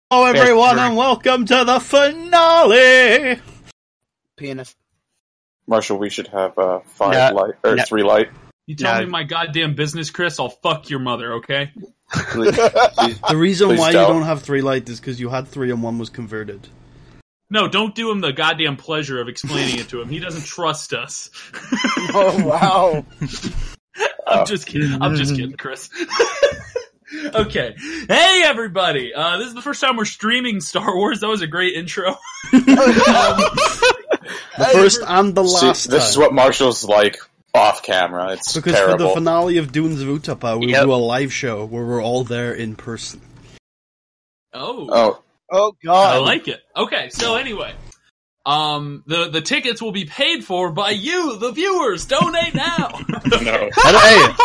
Hello everyone and welcome to the finale! Penis. Marshall, we should have 3 light. You tell me my goddamn business, Chris, I'll fuck your mother, okay? The reason why tell. you don't have 3 light is because you had 3 and 1 was converted. No, don't do him the goddamn pleasure of explaining it to him. He doesn't trust us. Oh, wow. I'm just kidding, Chris. Okay. Hey, everybody! This is the first time we're streaming Star Wars. That was a great intro. The first and the last time. This is what Marshall's like off camera. It's because terrible. for the finale of Dunes of Utapau, we'll do a live show where we're all there in person. Oh, God. I like it. Okay, so anyway. The tickets will be paid for by you, the viewers. Donate now. No.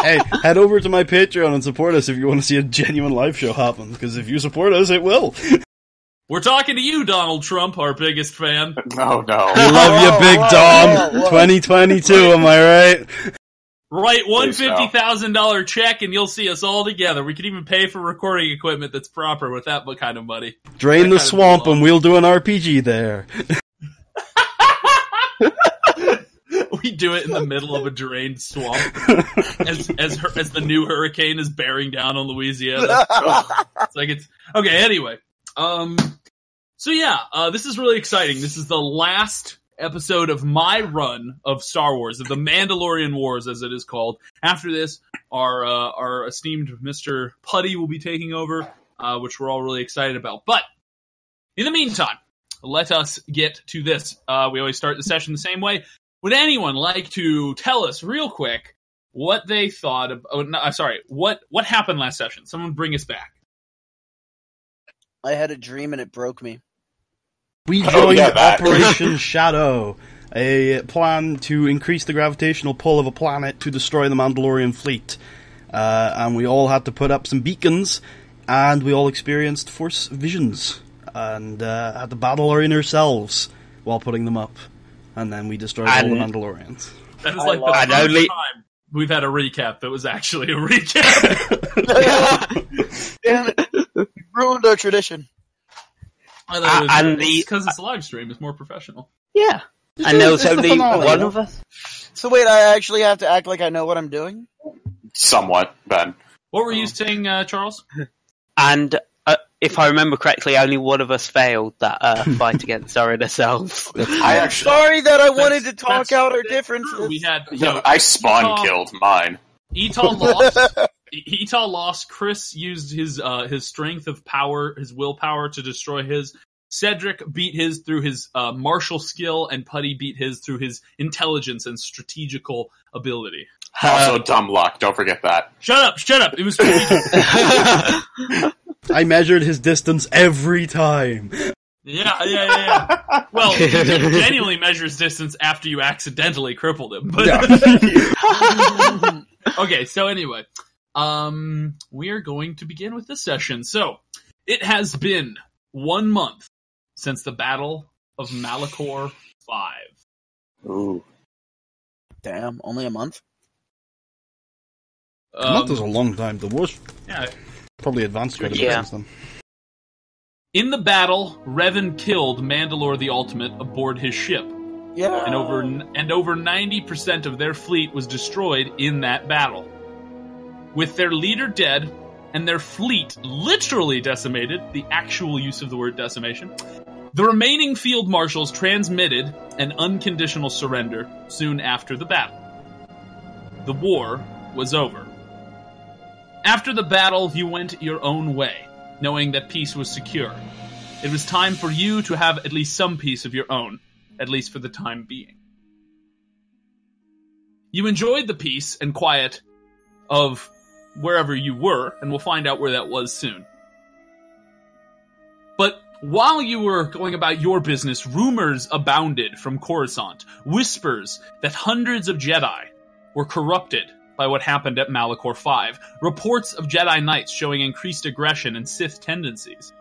Hey, head over to my Patreon and support us if you want to see a genuine live show happen, because if you support us, it will. We're talking to you, Donald Trump, our biggest fan. No. We love you, Big Dom. 2022, am I right? Write $150,000 check and you'll see us all together. We could even pay for recording equipment that's proper with that kind of money. Drain the swamp and we'll do an RPG there. We do it in the middle of a drained swamp as the new hurricane is bearing down on Louisiana. Okay. Anyway, this is really exciting. This is the last episode of my run of Star Wars, of the Mandalorian Wars, as it is called. After this, our esteemed Mr. Putty will be taking over, which we're all really excited about. But in the meantime, let us get to this. We always start the session the same way. Would anyone like to tell us real quick what they thought of... what happened last session? Someone bring us back. I had a dream and it broke me. We joined Operation Shadow, a plan to increase the gravitational pull of a planet to destroy the Mandalorian fleet. And we all had to put up some beacons, and we all experienced Force visions, and had to battle ourselves while putting them up. And then we destroyed all the Mandalorians. That is like the first time we've had a recap that was actually a recap. Damn it. You ruined our tradition. Because it's a live stream, it's more professional. Yeah. And there was only one of us. So wait, I actually have to act like I know what I'm doing? Somewhat, Ben. What were you saying, Charles? And if I remember correctly, only one of us failed that fight against our inner selves. Sorry that I wanted to talk out our differences. We had, I spawn killed mine. Etal lost. Etal lost. Chris used his strength of power, his willpower to destroy his. Cedric beat his through his martial skill, and Putty beat his through his intelligence and strategical ability. Also dumb luck, don't forget that. Shut up! It was strategic. I measured his distance every time. Yeah. Well, he genuinely measures distance after you accidentally crippled him. But okay, so anyway, we are going to begin with this session. So, it has been 1 month since the Battle of Malachor 5. Ooh. Damn, only a month? A month is a long time. The worst. Yeah. Probably advanced quite a bit since then. In the battle, Revan killed Mandalore the Ultimate aboard his ship. Yeah. And over 90% of their fleet was destroyed in that battle. With their leader dead and their fleet literally decimated, the actual use of the word decimation, the remaining field marshals transmitted an unconditional surrender soon after the battle. The war was over. After the battle, you went your own way, knowing that peace was secure. It was time for you to have at least some peace of your own, at least for the time being. You enjoyed the peace and quiet of wherever you were, and we'll find out where that was soon. But while you were going about your business, rumors abounded from Coruscant, whispers that hundreds of Jedi were corrupted by what happened at Malachor 5, reports of Jedi Knights showing increased aggression and Sith tendencies.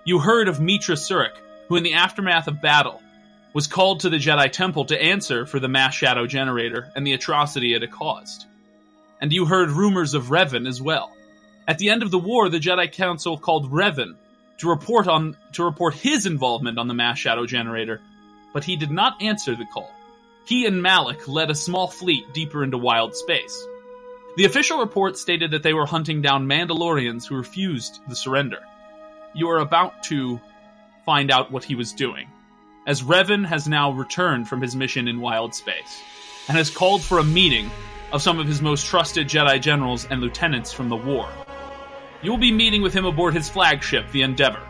You heard of Mitra Surik, who in the aftermath of battle was called to the Jedi Temple to answer for the mass shadow generator and the atrocity it had caused. And you heard rumors of Revan as well. At the end of the war, the Jedi Council called Revan to report his involvement on the mass shadow generator, but he did not answer the call. He and Malik led a small fleet deeper into wild space. The official report stated that they were hunting down Mandalorians who refused the surrender. You are about to find out what he was doing, as Revan has now returned from his mission in wild space, and has called for a meeting of some of his most trusted Jedi generals and lieutenants from the war. You will be meeting with him aboard his flagship, the Endeavor.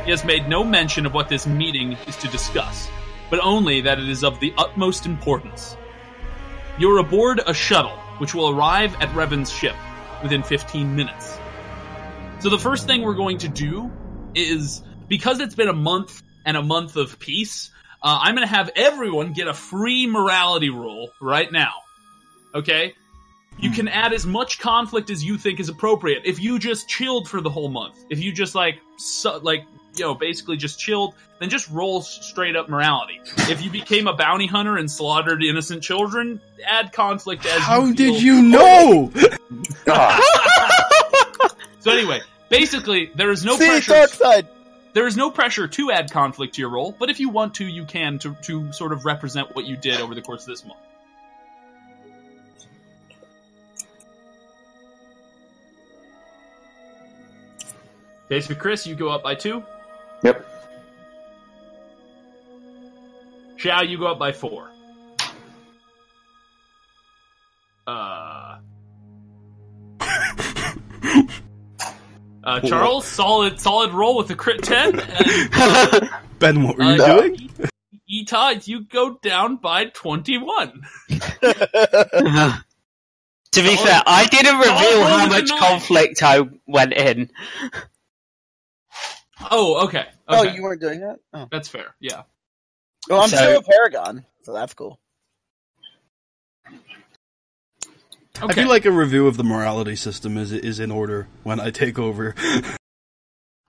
He has made no mention of what this meeting is to discuss, but only that it is of the utmost importance. You are aboard a shuttle, which will arrive at Revan's ship within 15 minutes. So the first thing we're going to do is, because it's been a month and a month of peace, I'm going to have everyone get a free morality roll right now. Okay? You can add as much conflict as you think is appropriate. If you just chilled for the whole month, if you just basically just chilled, then just roll straight up morality. If you became a bounty hunter and slaughtered innocent children, add conflict as How you feel. did you know? So anyway, basically, there is no See, pressure. dark side. There is no pressure to add conflict to your roll, but if you want to, you can to sort of represent what you did over the course of this month. Okay, so Chris, you go up by 2. Yep. Xiao, you go up by 4. Charles, solid roll with a crit 10. And, Ben, what were you doing? Eta, you go down by 21. To be fair, I didn't reveal how much conflict I went in. Oh, okay. Oh, you weren't doing that? Oh. That's fair, yeah. Well, I'm So- still a Paragon, so that's cool. I Okay. feel like a review of the morality system is in order when I take over.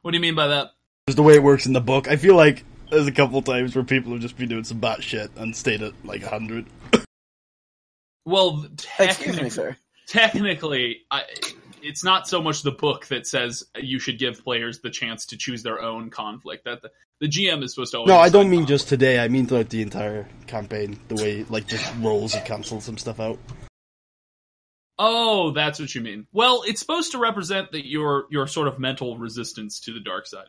What do you mean by that? Just the way it works in the book. I feel like there's a couple times where people have just been doing some batshit and stayed at like 100. Well, Excuse me, sir. technically, it's not so much the book that says you should give players the chance to choose their own conflict. That the GM is supposed to always No, I decide don't mean conflict. just today. I mean throughout the entire campaign. The way, like, just rolls have cancelled some stuff out. Oh, that's what you mean. Well, it's supposed to represent that your sort of mental resistance to the dark side.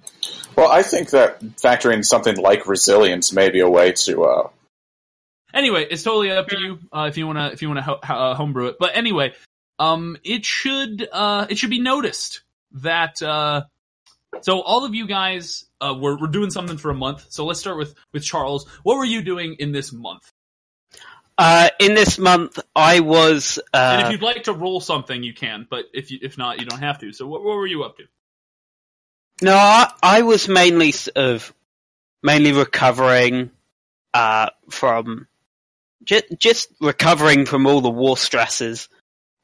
Well, I think that factoring something like resilience may be a way to. Anyway, it's totally up to you if you wanna homebrew it. But anyway, it should be noticed that so all of you guys we're doing something for a month. So let's start with Charles. What were you doing in this month? In this month, I was. And if you'd like to roll something, you can. But if not, you don't have to. So what were you up to? No, I was mainly recovering from just recovering from all the war stresses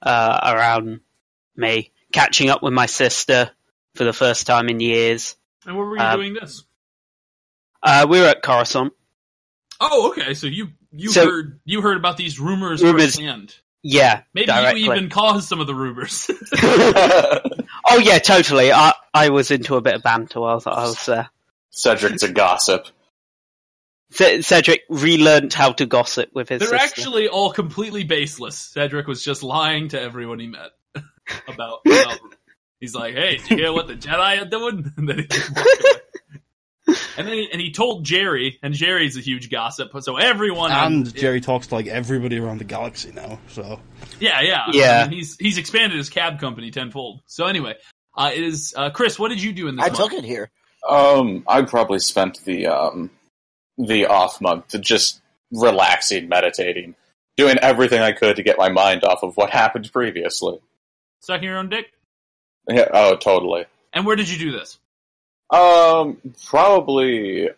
around me, catching up with my sister for the first time in years. And where were you doing this? We were at Coruscant. Oh, okay. So you heard about these rumors Rumors. firsthand. Yeah, Maybe directly. you even caused some of the rumors. Oh yeah, totally. I was into a bit of banter while I was there. Cedric's a gossip. Cedric relearned how to gossip with his They're sister. actually all completely baseless. Cedric was just lying to everyone he met about. He's like, "Hey, did you hear what the Jedi are doing?" And then he just walked away. And he told Jerry, and Jerry's a huge gossip. So everyone And Jerry talks to like everybody around the galaxy now. So yeah. Yeah. I mean, he's expanded his cab company tenfold. So anyway, it is Chris. What did you do in this I month? took it here. I probably spent the off month just relaxing, meditating, doing everything I could to get my mind off of what happened previously. Sucking your own dick. Yeah, oh, totally. And where did you do this? I probably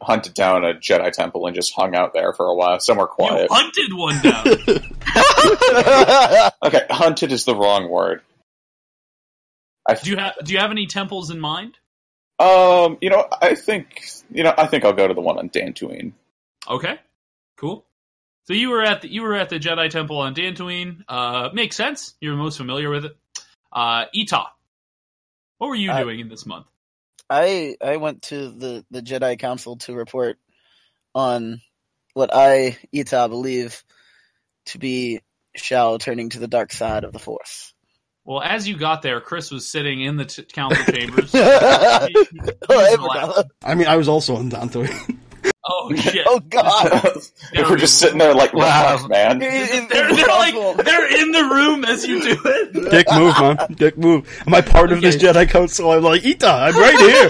hunted down a Jedi temple and just hung out there for a while, somewhere quiet. You hunted one down. Okay, hunted is the wrong word. Do you have any temples in mind? I think I'll go to the one on Dantooine. Okay, cool. So you were at the Jedi Temple on Dantooine. Makes sense. You're most familiar with it. Eta, what were you doing in this month? I went to the Jedi Council to report on what I, Ita, believe to be Shao turning to the dark side of the Force. Well, as you got there, Chris was sitting in the council chambers. I I was also on Dantooine. Oh shit! Oh god! If we're just sitting there like, wow, man. They're in the room as you do it. Dick move, man. Dick move. Am I part of this Jedi Council? I'm like, Ita, I'm right here.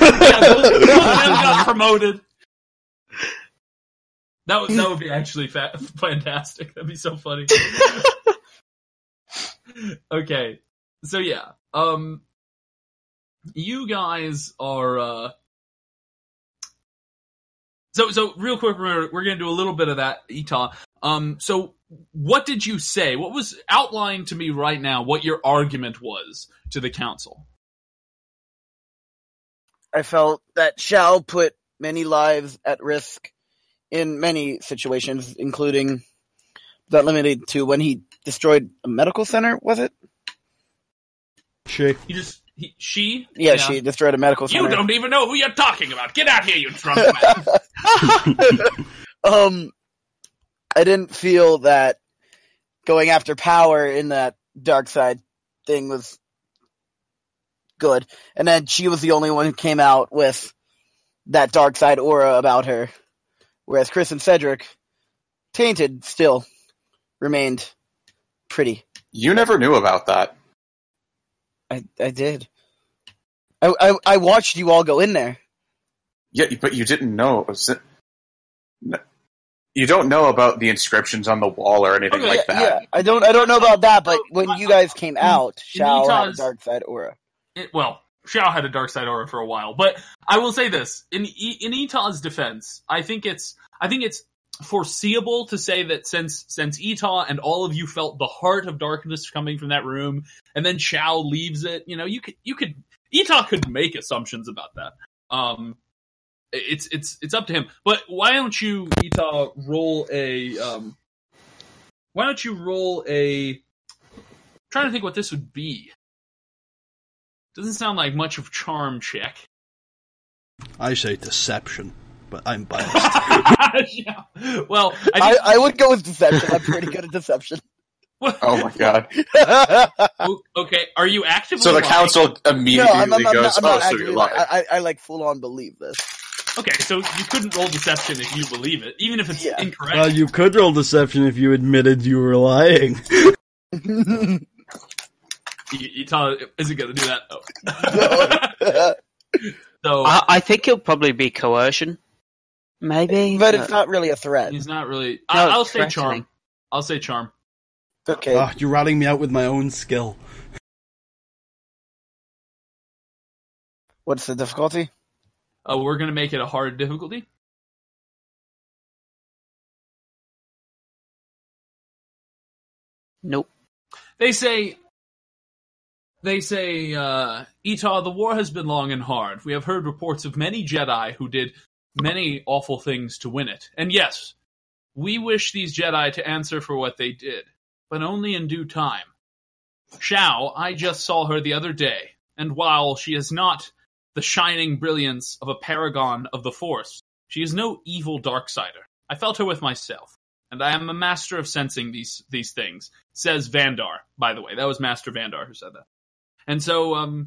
Both of them got promoted. That would be actually fantastic. That'd be so funny. Okay, so yeah, you guys are so real quick. We're gonna do a little bit of that, Ita. So what did you say? What was outlined to me right now? What your argument was to the council? I felt that Shao put many lives at risk in many situations, including that limited to when he destroyed a medical center, was it? She destroyed a medical center. You don't even know who you're talking about. Get out here, you drunk man. I didn't feel that going after power in that dark side thing was good. And then she was the only one who came out with that dark side aura about her. Whereas Chris and Cedric, tainted still, remained pretty. You never knew about that. I did. I watched you all go in there. Yeah, but you didn't know. You don't know about the inscriptions on the wall or anything like that. Yeah, I don't know about that, but when you guys came out, Shao had a dark side aura. Shao had a dark side aura for a while, but I will say this in Ita's defense, I think it's foreseeable to say that since Ita and all of you felt the heart of darkness coming from that room, and then Shao leaves it, Ita could make assumptions about that. It's up to him. But why don't you, Ita, roll a trying to think what this would be. Doesn't sound like much of charm check. I say deception, but I'm biased. Yeah. Well, I would go with deception. I'm pretty good at deception. Oh my god. Okay, are you actively So the lying? council immediately goes, I'm not so actively you're lying. I like full on believe this. Okay, so you couldn't roll deception if you believe it, even if it's incorrect. Well, you could roll deception if you admitted you were lying. Ita isn't going to do that, though. So I think it'll probably be coercion. Maybe. But it's not really a threat. He's not really... No, I'll say charm. I'll say charm. Okay. You're ratting me out with my own skill. What's the difficulty? We're going to make it a hard difficulty. Nope. They say, Ita, the war has been long and hard. We have heard reports of many Jedi who did many awful things to win it. And yes, we wish these Jedi to answer for what they did, but only in due time. Shao, I just saw her the other day, and while she is not the shining brilliance of a paragon of the Force, she is no evil darksider. I felt her with myself, and I am a master of sensing these things, says Vandar, by the way. That was Master Vandar who said that. And so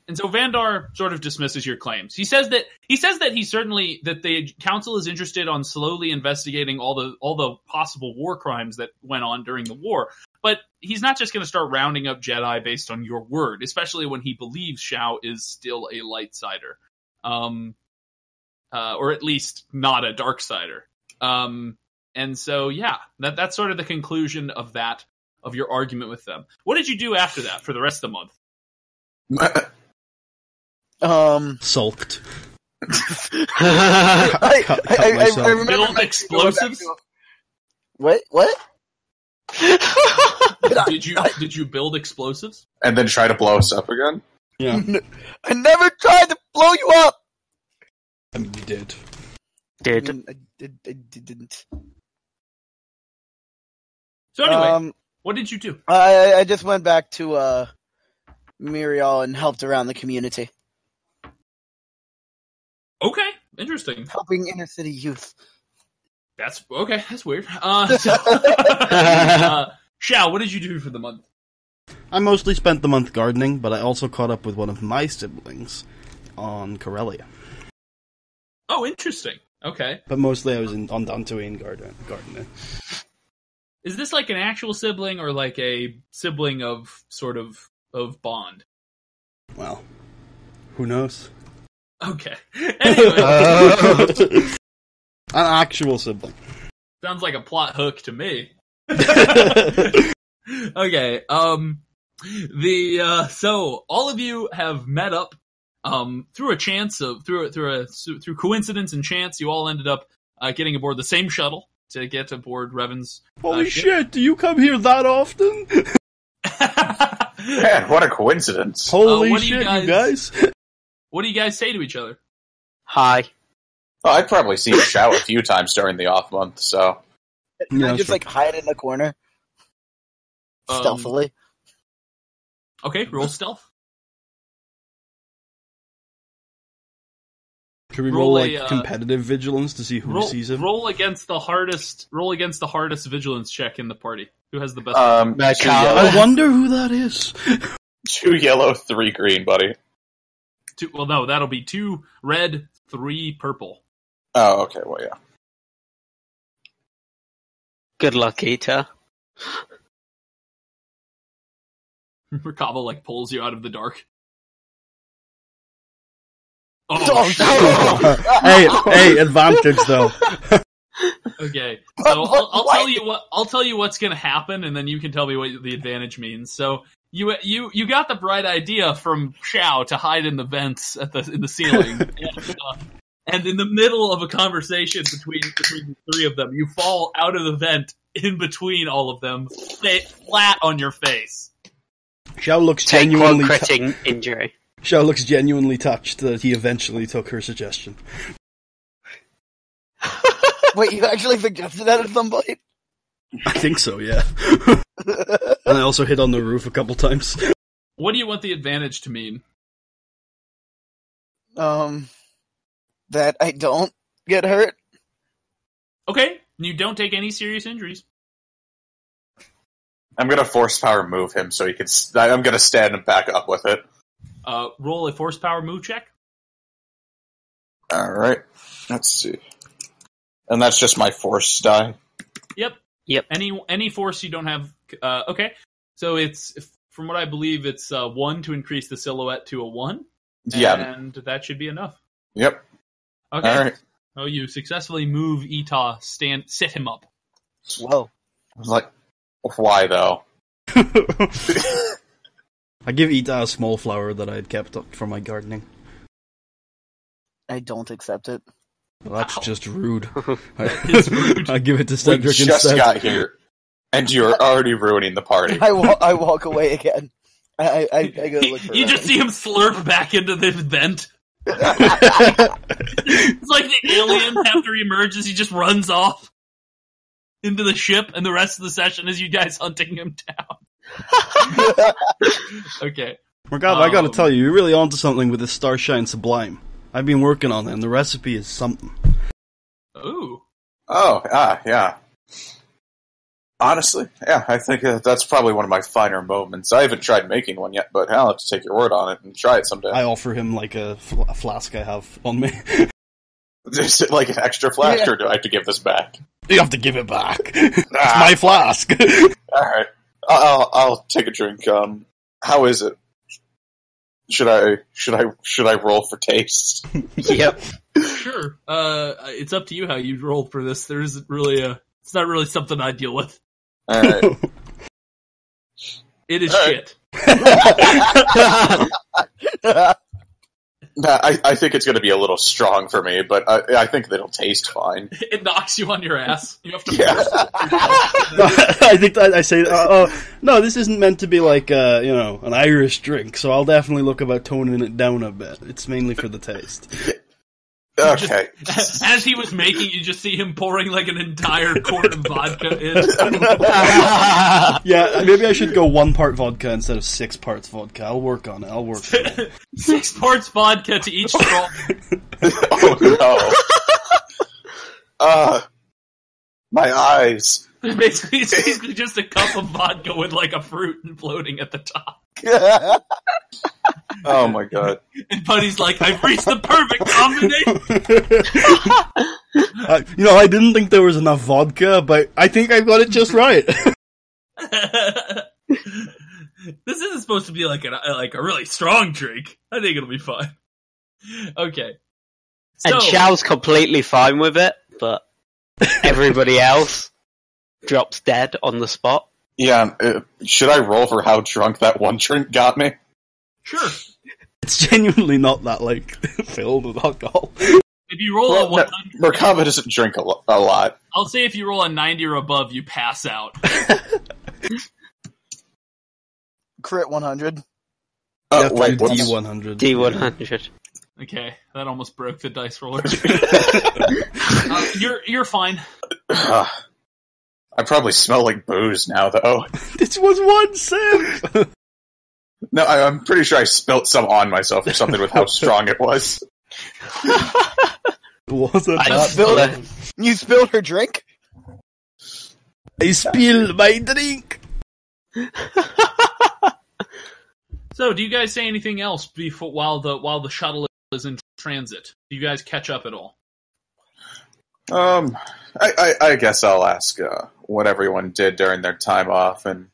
Vandar sort of dismisses your claims. He says that the council is interested on slowly investigating all the possible war crimes that went on during the war. But he's not just going to start rounding up Jedi based on your word, especially when he believes Shao is still a lightsider, or at least not a darksider. And so, yeah, that's sort of the conclusion of your argument with them. What did you do after that for the rest of the month? Sulked. I remember Build explosives? What? Did you build explosives? And then try to blow us up again? Yeah. I never tried to blow you up! I mean, you did. I didn't. So anyway, what did you do? I just went back to Muriel and helped around the community. Okay, interesting. Helping inner city youth. That's okay. That's weird. Xiao, what did you do for the month? I mostly spent the month gardening, but I also caught up with one of my siblings on Corellia. Oh, interesting. Okay. But mostly I was on Dantooine gardening. Is this like an actual sibling or like a sibling of sort of bond? Well, who knows? Okay. Anyway. An actual sibling. Sounds like a plot hook to me. Okay. So all of you have met up through a chance of through coincidence and chance. You all ended up getting aboard the same shuttle to get aboard Revan's. Holy shit! Do you come here that often? Man, what a coincidence! Holy shit, you guys! What do you guys say to each other? Hi. Oh, I've probably seen Xiao a few times during the off month, so Yeah, I just like hide in the corner stealthily. Okay, roll stealth. Should we roll competitive vigilance to see who sees him? Roll against the hardest vigilance check in the party. Who has the best? I wonder who that is. 2 yellow, 3 green, buddy. No, that'll be 2 red, 3 purple. Oh, okay, well, yeah. Good luck, Ita. Merkaba like pulls you out of the dark. Hey, advantage though. Okay, so I'll tell you what's gonna happen, and then you can tell me what the advantage means. So you got the bright idea from Xiao to hide in the vents in the ceiling, and in the middle of a conversation between the 3 of them, you fall out of the vent in between all of them, flat on your face. Xiao looks genuinely critting injury. Xiao looks genuinely touched that he eventually took her suggestion. Wait, you actually suggested that at some point? I think so, yeah. And I also hit on the roof a couple times. What do you want the advantage to mean? That I don't get hurt. Okay, you don't take any serious injuries. I'm gonna force power move him so he can. I'm gonna stand him back up with it. Roll a force power move check. All right, let's see. And that's just my force die. Yep. Any force you don't have. Okay, so it's from what I believe, it's 1 to increase the silhouette to a 1. Yeah, and that should be enough. Yep. Okay. All right. Oh, you successfully move Ita. Sit him up. Whoa. I was like, why though? I give Ita a small flower that I had kept up from my gardening. I don't accept it. Well, that's just rude. It's rude. I give it to Cedric We just instead. got here, and you're already ruining the party. I walk away again. I go look for You Revan. just see him slurp back into the vent. It's like the alien after he emerges, he just runs off into the ship, and the rest of the session is you guys hunting him down. Okay. Merkaba, I gotta tell you, you're really onto something with this Starshine Sublime. I've been working on it, and the recipe is something. Ooh. Yeah. Honestly, yeah, I think that's probably one of my finer moments. I haven't tried making one yet, but I'll have to take your word on it and try it someday. I offer him like a flask I have on me. Is it like an extra flask, or do I have to give this back? You have to give it back. It's my flask. Alright. I'll take a drink. How is it? Should I roll for taste? Yep. Sure. It's up to you how you roll for this. There isn't really it's not really something I deal with. Alright. It is Alright. shit. I think it's going to be a little strong for me, but I think that it'll taste fine. It knocks you on your ass. You have to Yeah. I think I say, no, this isn't meant to be like, an Irish drink, so I'll definitely look about toning it down a bit. It's mainly for the taste. Okay. As he was making, you just see him pouring like an entire quart of vodka in. Yeah, maybe I should go 1 part vodka instead of 6 parts vodka. I'll work on it. 6 parts vodka to each straw. Oh no. My eyes. It's basically just a cup of vodka with like a fruit and floating at the top. Oh my god. And Buddy's like, I've reached the perfect combination! I didn't think there was enough vodka, but I think I got it just right. This isn't supposed to be like a really strong drink. I think it'll be fine. Okay. So, And Xiao's completely fine with it, but everybody else drops dead on the spot. Yeah, should I roll for how drunk that one drink got me? sure. It's genuinely not that, filled with alcohol. If you roll a 100... Merkava doesn't drink a lot. I'll say if you roll a 90 or above, you pass out. Crit 100. Wait, what's... D100. D100. Okay, that almost broke the dice roller. You're fine. I probably smell like booze now, though. This was 1 sip! No, I'm pretty sure I spilt some on myself or something with how strong it was. Was it You spilled her drink? I spilled my drink! So, do you guys say anything else before while the shuttle is in transit? Do you guys catch up at all? I guess I'll ask what everyone did during their time off, and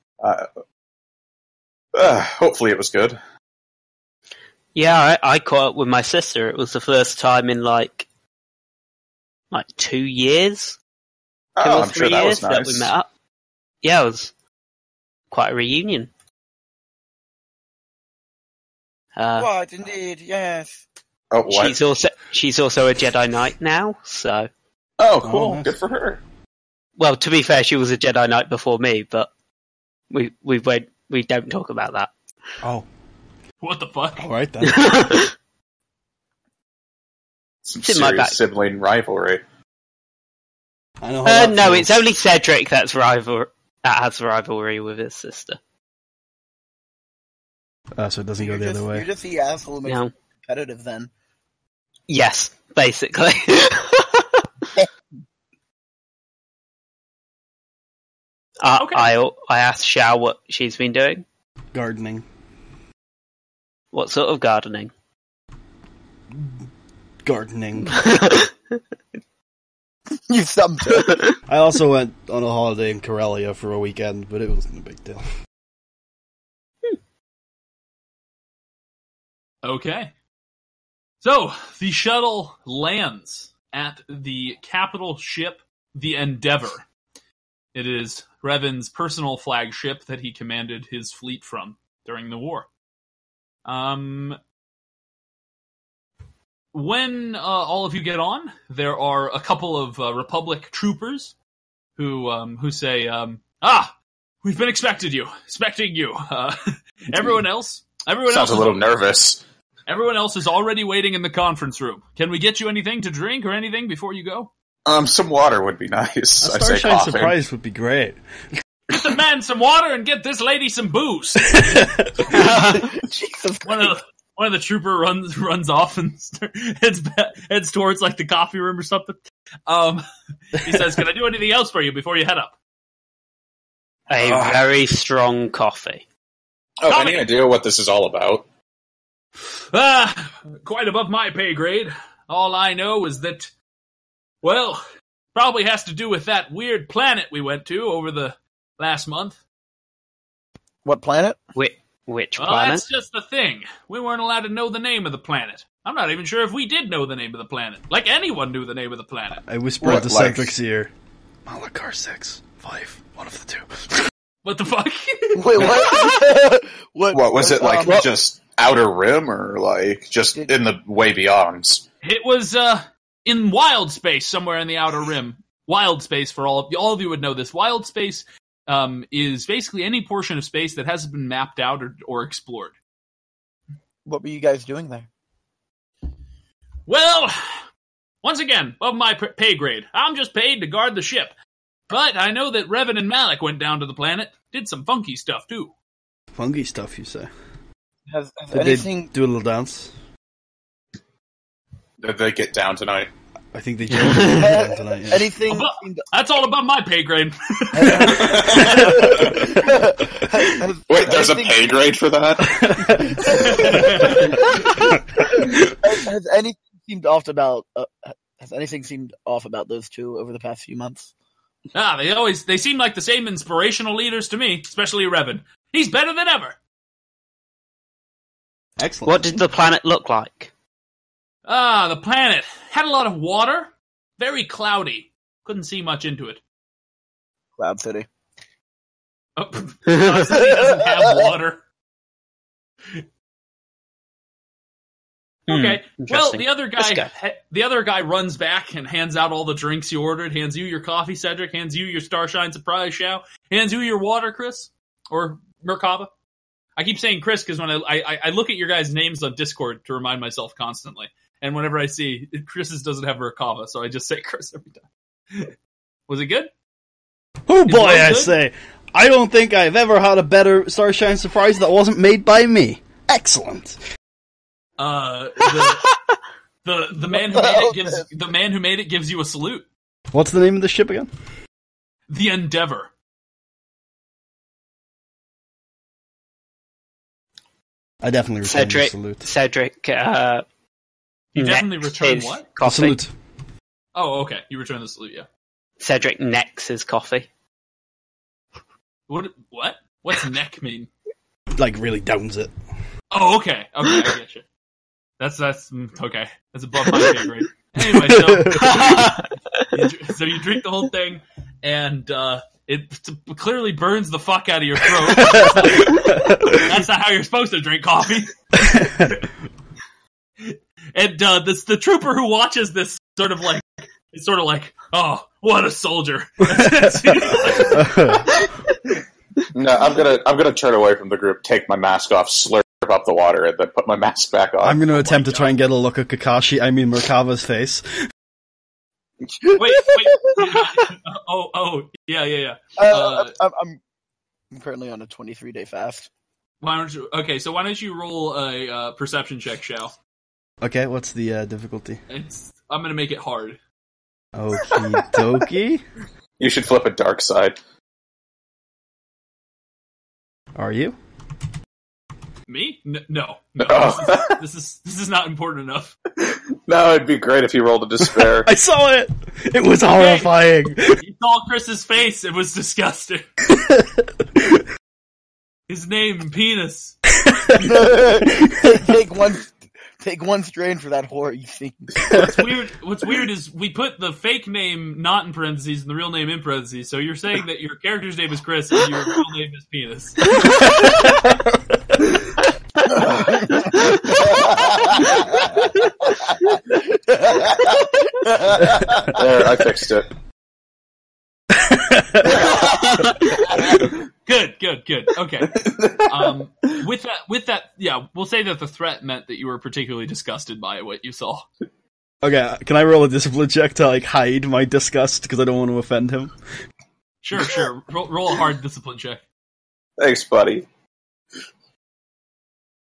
hopefully it was good. Yeah, I caught up with my sister. It was the first time in like 2 years. 2 or I'm 3 sure that years was nice. that we met up. Yeah, it was quite a reunion. What, indeed, yes. Oh, what? She's also a Jedi Knight now, so... Oh, cool. Oh, nice. Good for her. Well, to be fair, she was a Jedi Knight before me, but we don't talk about that. Oh. What the fuck? Alright then. Some It's in my serious back. sibling rivalry. I know how that No, feels. it's only Cedric that has rivalry with his sister. So it doesn't go the other way. You're just the asshole who makes No. it competitive then. Yes, basically. Okay. I asked Xiao what she's been doing. Gardening. What sort of gardening? Gardening. You stumped her. I also went on a holiday in Karelia for a weekend, but it wasn't a big deal. Okay. So, the shuttle lands at the capital ship, the Endeavor. It is Revan's personal flagship that he commanded his fleet from during the war. When all of you get on, there are a couple of Republic troopers who say, we've been expecting you. Everyone else Sounds a little nervous. Everyone else is already waiting in the conference room. Can we get you anything to drink or anything before you go? Some water would be nice. A I say Starshine coughing. surprise would be great. Get the man some water and get this lady some booze. Jesus One of the trooper runs off and heads towards like the coffee room or something. He says, "Can I do anything else for you before you head up?" A very strong coffee. Oh, any idea what this is all about? Quite above my pay grade. All I know is that, well, probably has to do with that weird planet we went to over the last month. What planet? Which Well, planet? that's just the thing. We weren't allowed to know the name of the planet. I'm not even sure if we did know the name of the planet. Like anyone knew the name of the planet. I whispered What, to like- Cedric's ear. Malachar 6, 5, one of the two. What the fuck? Wait, what? What was it like? Well, Just Outer Rim, or like just in the way beyond? It was in wild space, somewhere in the outer rim. Wild space, for all of you would know this. Wild space is basically any portion of space that hasn't been mapped out or explored. What were you guys doing there? Well, Once again, above my pay grade. I'm just paid to guard the ship. But I know that Revan and Malik went down to the planet. Did some funky stuff, too. Funky stuff, you say? Has Did anything... they do a little dance? Did they get down tonight? I think they jumped down tonight, yeah. Anything... That's all above my pay grade. Wait, there's a pay grade for that? Has anything seemed off about... has anything seemed off about those two over the past few months? They seem like the same inspirational leaders to me, especially Revan. He's better than ever. Excellent. What did the planet look like? The planet had a lot of water, very cloudy. Couldn't see much into it. Cloud City. Oh, Cloud City doesn't have water. Okay. Well, the other guy runs back and hands out all the drinks you ordered. Hands you your coffee, Cedric. Hands you your Starshine Surprise, Shao. Hands you your water, Chris, or Merkava. I keep saying Chris because when I look at your guys' names on Discord to remind myself constantly, and whenever I see Chris's doesn't have Merkava, so I just say Chris every time. Was it good? Oh boy, I say, I don't think I've ever had a better Starshine Surprise that wasn't made by me. Excellent. The man who made it gives you a salute. What's the name of the ship again? The Endeavor. I definitely return the salute. Cedric, you definitely return what? Coffee. Salute. Oh, okay. You return the salute, yeah. Cedric necks his coffee. What? What's neck mean? Like, really downs it. Oh, okay. I get you. That's okay. That's above my pay grade. Anyway, so you drink the whole thing, and it clearly burns the fuck out of your throat. That's not how you're supposed to drink coffee. And the trooper who watches this sort of like, oh, what a soldier. No, I'm gonna turn away from the group, take my mask off, slurp up the water, and then put my mask back on. I'm going to attempt to try and get a look at Merkava's face. Wait. Yeah. I'm currently on a 23-day fast. Why don't you roll a perception check, Shao? Okay, what's the difficulty? I'm going to make it hard. Okie dokie. You should flip a dark side. Are you? Me? No. Oh. This is not important enough. No, it'd be great if you rolled a despair. I saw it! It was horrifying! You saw Chris's face, it was disgusting. His name, Penis. Take one strain for that horror you see. What's weird is we put the fake name not in parentheses and the real name in parentheses, so you're saying that your character's name is Chris and your real name is Penis. There, I fixed it. Good. Okay. With that, yeah, we'll say that the threat meant that you were particularly disgusted by what you saw. Okay, can I roll a discipline check to, hide my disgust, because I don't want to offend him? Sure. Roll a hard discipline check. Thanks, buddy.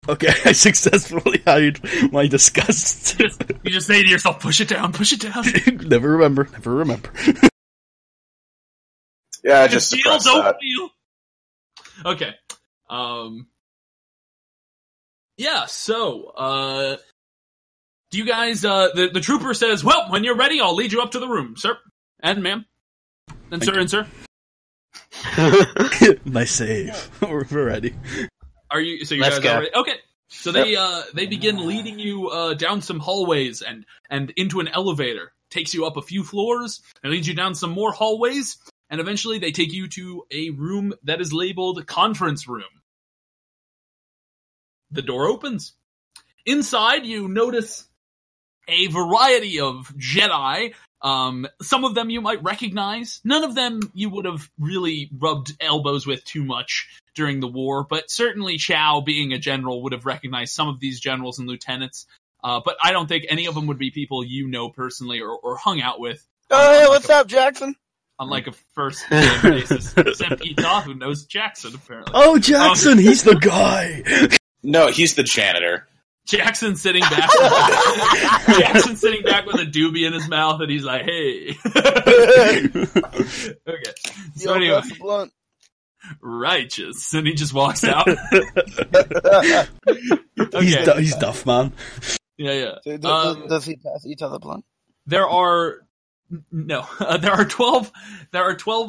Okay, I successfully hide my disgust. You just say to yourself, push it down. Never remember. Yeah, I just suppressed that. Feel. Okay. Yeah, so, do you guys, the trooper says, well, when you're ready, I'll lead you up to the room, sir. And ma'am. And sir. Nice save. We're ready. You guys are ready? Okay. So they begin leading you, down some hallways and into an elevator. Takes you up a few floors, and leads you down some more hallways, and eventually they take you to a room that is labeled Conference Room. The door opens. Inside, you notice a variety of Jedi. Some of them you might recognize. None of them you would have really rubbed elbows with too much during the war, but certainly Chow, being a general, would have recognized some of these generals and lieutenants. But I don't think any of them would be people you know personally or hung out with. Oh, hey, what's up, Jackson? On like a first name basis. Except Ita, who knows Jackson, apparently. Oh, Jackson, he's the guy! No, he's the janitor. Jackson sitting back. Jackson sitting back with a doobie in his mouth, and he's like, "Hey." Okay. So anyway, righteous, and he just walks out. Okay. He's Duff Man. Yeah. Does he pass each other blunt? There are 12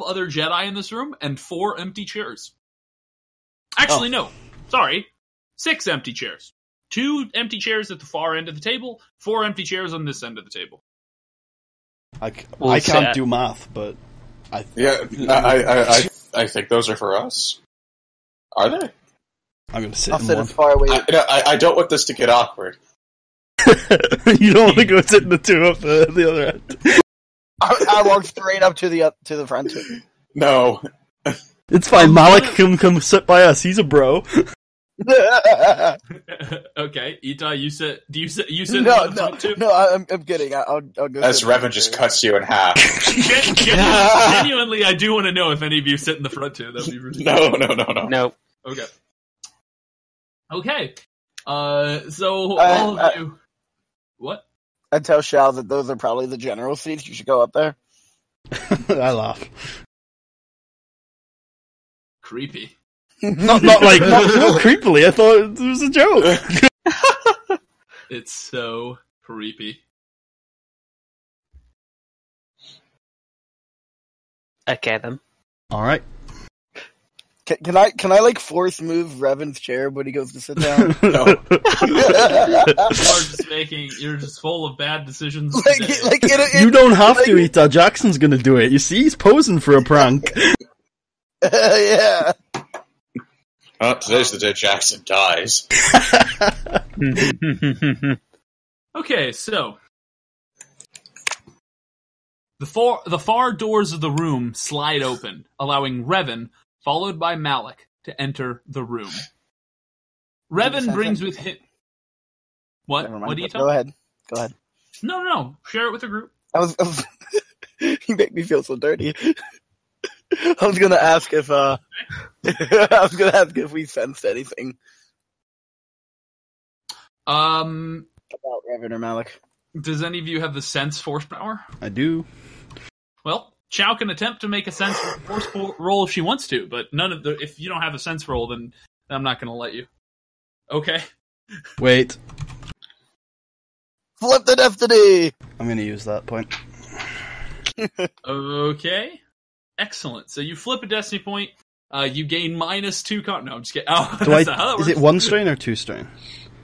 other Jedi in this room and 4 empty chairs. Actually, no. Sorry. 6 empty chairs. 2 empty chairs at the far end of the table, 4 empty chairs on this end of the table. I can't do math, but I think those are for us. Are they? I'm going to sit I'll in sit one. as far away. I don't want this to get awkward. You don't want to go sit in the 2 up the other end. I walk straight up to the front. No. It's fine. Malik can come sit by us. He's a bro. Okay, Ita, you sit. Do you sit? You sit No, in the front too? no. I'm kidding. I'll go. As Revan just cuts you in half. Genuinely, I do want to know if any of you sit in the front too. That'd be really No. Okay. Okay. So all of you. What? I tell Shao that those are probably the general seats. You should go up there. I laugh. Creepy. Not creepily. I thought it was a joke. It's so creepy. Okay then. All right. Can I like force move Revan's chair when he goes to sit down? No. You're just full of bad decisions. You don't have to, Ita. Jackson's gonna do it. You see, he's posing for a prank. Yeah. Oh, today's the day Jackson dies. Okay, so the far doors of the room slide open, allowing Revan, followed by Malik, to enter the room. Revan brings with him. What? What do you tell? Go ahead. No. Share it with the group. You make me feel so dirty. I was gonna ask if we sensed anything about Revan or Malik. Does any of you have the sense force power? I do. Well, Chow can attempt to make a sense force roll if she wants to, but if you don't have a sense roll, then I'm not going to let you. Okay. Wait. Flip the destiny! I'm going to use that point. Okay. Excellent. So you flip a destiny point. You gain -2 con. No, I'm just kidding. Oh, is it 1 strain or 2 strain?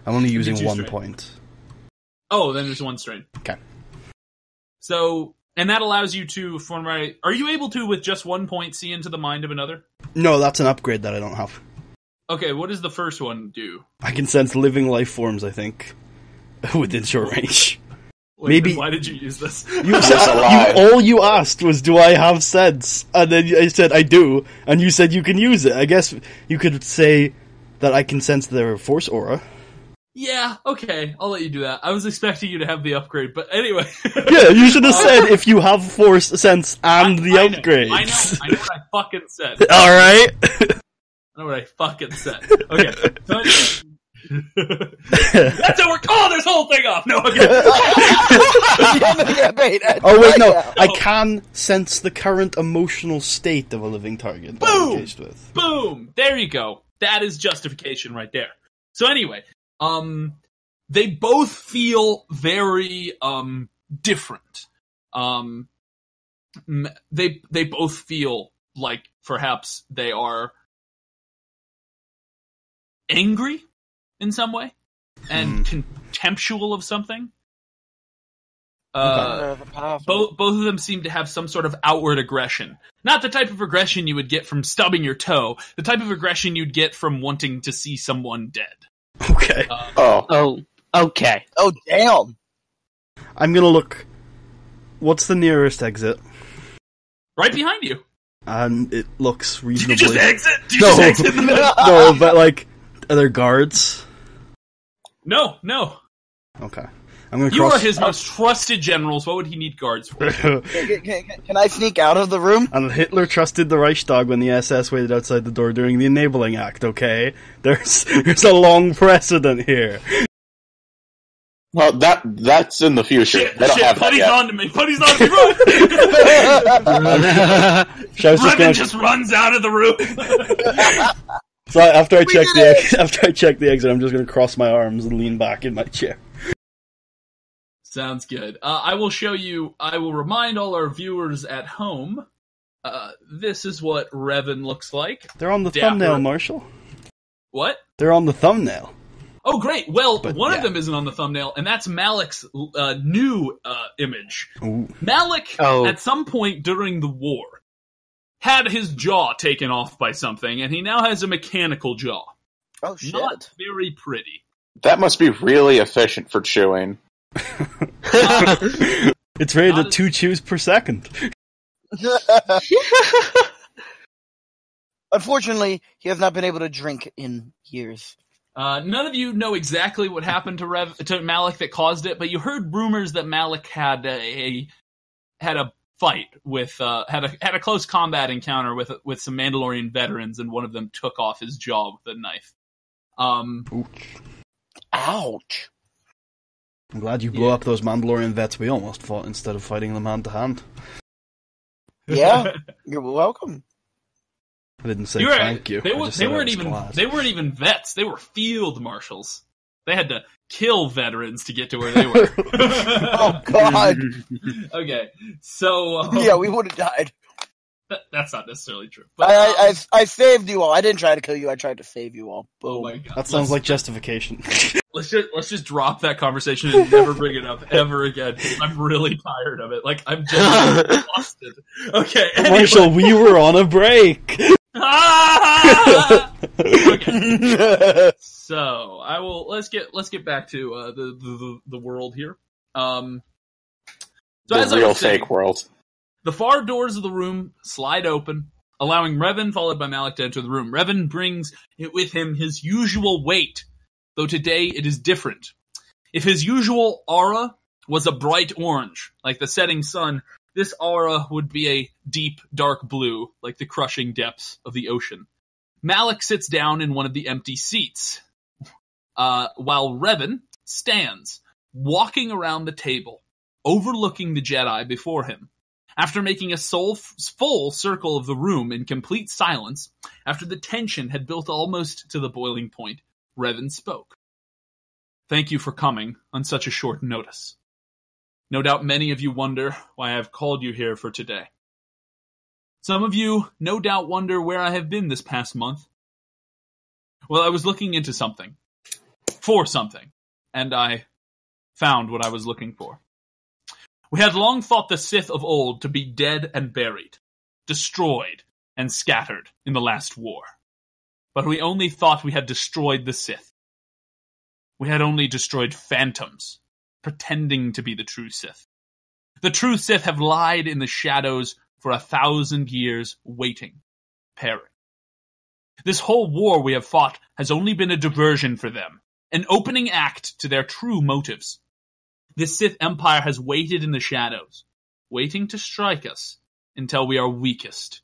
I'm only using 1 strain. point. Oh, then there's 1 strain. Okay. So, and that allows you to form right. Are you able to, with just 1 point, see into the mind of another? No, that's an upgrade that I don't have. Okay, what does the first one do? I can sense living life forms, I think, within short range. Wait, Maybe. Why did you use this? All you asked was, do I have sense? And then I said, I do. And you said you can use it. I guess you could say that I can sense their force aura. Yeah, okay, I'll let you do that. I was expecting you to have the upgrade, but anyway. Yeah, you should have said if you have force sense and the upgrade. I know what I fucking said. Alright. I know what I fucking said. Okay, so anyway. That's how we're calling this whole thing off! No, okay. Oh wait, no. I can sense the current emotional state of a living target that I'm engaged with. Boom! There you go. That is justification right there. So anyway, they both feel very, different. They both feel like perhaps they are angry in some way and contemptual of something. Both of them seem to have some sort of outward aggression. Not the type of aggression you would get from stubbing your toe, the type of aggression you'd get from wanting to see someone dead. Okay. Okay. Oh, damn. I'm gonna look. What's the nearest exit? Right behind you. It looks reasonably. Did you just exit? Did you just exit in the middle? No, but like, are there guards? No. Okay. I'm gonna You cross... are his most trusted generals. What would he need guards for? Can I sneak out of the room? And Hitler trusted the Reichstag when the SS waited outside the door during the Enabling Act, okay? There's a long precedent here. Well, that's in the future. They don't have that Putty's yet. on to me. Putty's on to me. Run! Revan just runs out of the room. So after I check the exit, I'm just gonna cross my arms and lean back in my chair. Sounds good. I will remind all our viewers at home, this is what Revan looks like. They're on the Dapper. thumbnail, Marshall. What? They're on the thumbnail. Oh, great. Well, one of them isn't on the thumbnail, and that's Malik's new image. Ooh. Malik, at some point during the war, had his jaw taken off by something, and he now has a mechanical jaw. Oh, shit. Not very pretty. That must be really efficient for chewing. It's rated at 2 chews per second. Unfortunately, he has not been able to drink in years. None of you know exactly what happened to Malik that caused it, but you heard rumors that Malik had a fight with had a close combat encounter with some Mandalorian veterans, and one of them took off his jaw with a knife. Ouch. I'm glad you blew up those Mandalorian vets we almost fought instead of fighting them hand to hand. Yeah, you're welcome. I didn't say thank you. They weren't even vets. They were field marshals. They had to kill veterans to get to where they were. Oh God. Okay, so yeah, we would have died. That's not necessarily true. But, I saved you all. I didn't try to kill you. I tried to save you all. Boom. Oh my God. That sounds like justification. Let's just drop that conversation and never bring it up ever again. I'm really tired of it. Like, I'm just exhausted. Okay. Anyway. Marshall, we were on a break. Okay. So let's get back to the world here. So the real fake world. The far doors of the room slide open, allowing Revan, followed by Malik, to enter the room. Revan brings with him his usual weight, though today it is different. If his usual aura was a bright orange, like the setting sun, this aura would be a deep, dark blue, like the crushing depths of the ocean. Malik sits down in one of the empty seats, while Revan stands, walking around the table, overlooking the Jedi before him. After making a full circle of the room in complete silence, after the tension had built almost to the boiling point, Revan spoke. Thank you for coming on such a short notice. No doubt many of you wonder why I have called you here for today. Some of you no doubt wonder where I have been this past month. Well, I was looking into something. For something. And I found what I was looking for. We had long thought the Sith of old to be dead and buried, destroyed and scattered in the last war. But we only thought we had destroyed the Sith. We had only destroyed phantoms, pretending to be the true Sith. The true Sith have lied in the shadows for 1,000 years, waiting, preparing. This whole war we have fought has only been a diversion for them, an opening act to their true motives. The Sith Empire has waited in the shadows, waiting to strike us until we are weakest.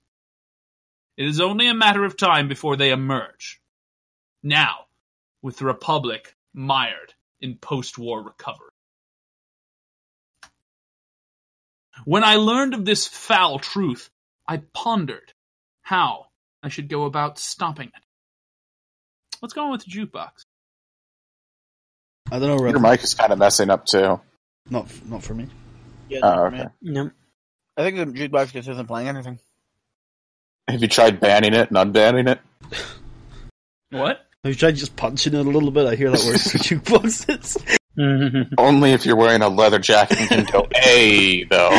It is only a matter of time before they emerge. Now, with the Republic mired in post-war recovery. When I learned of this foul truth, I pondered how I should go about stopping it. What's going on with the jukebox? I don't know. Your mic is kind of messing up too. Not for me. Yeah, Oh, okay. No. I think the jukebox just isn't playing anything. Have you tried banning it and unbanning it? What? Have you tried just punching it a little bit? I hear that works for jukeboxes. Only if you're wearing a leather jacket and can go, hey, though.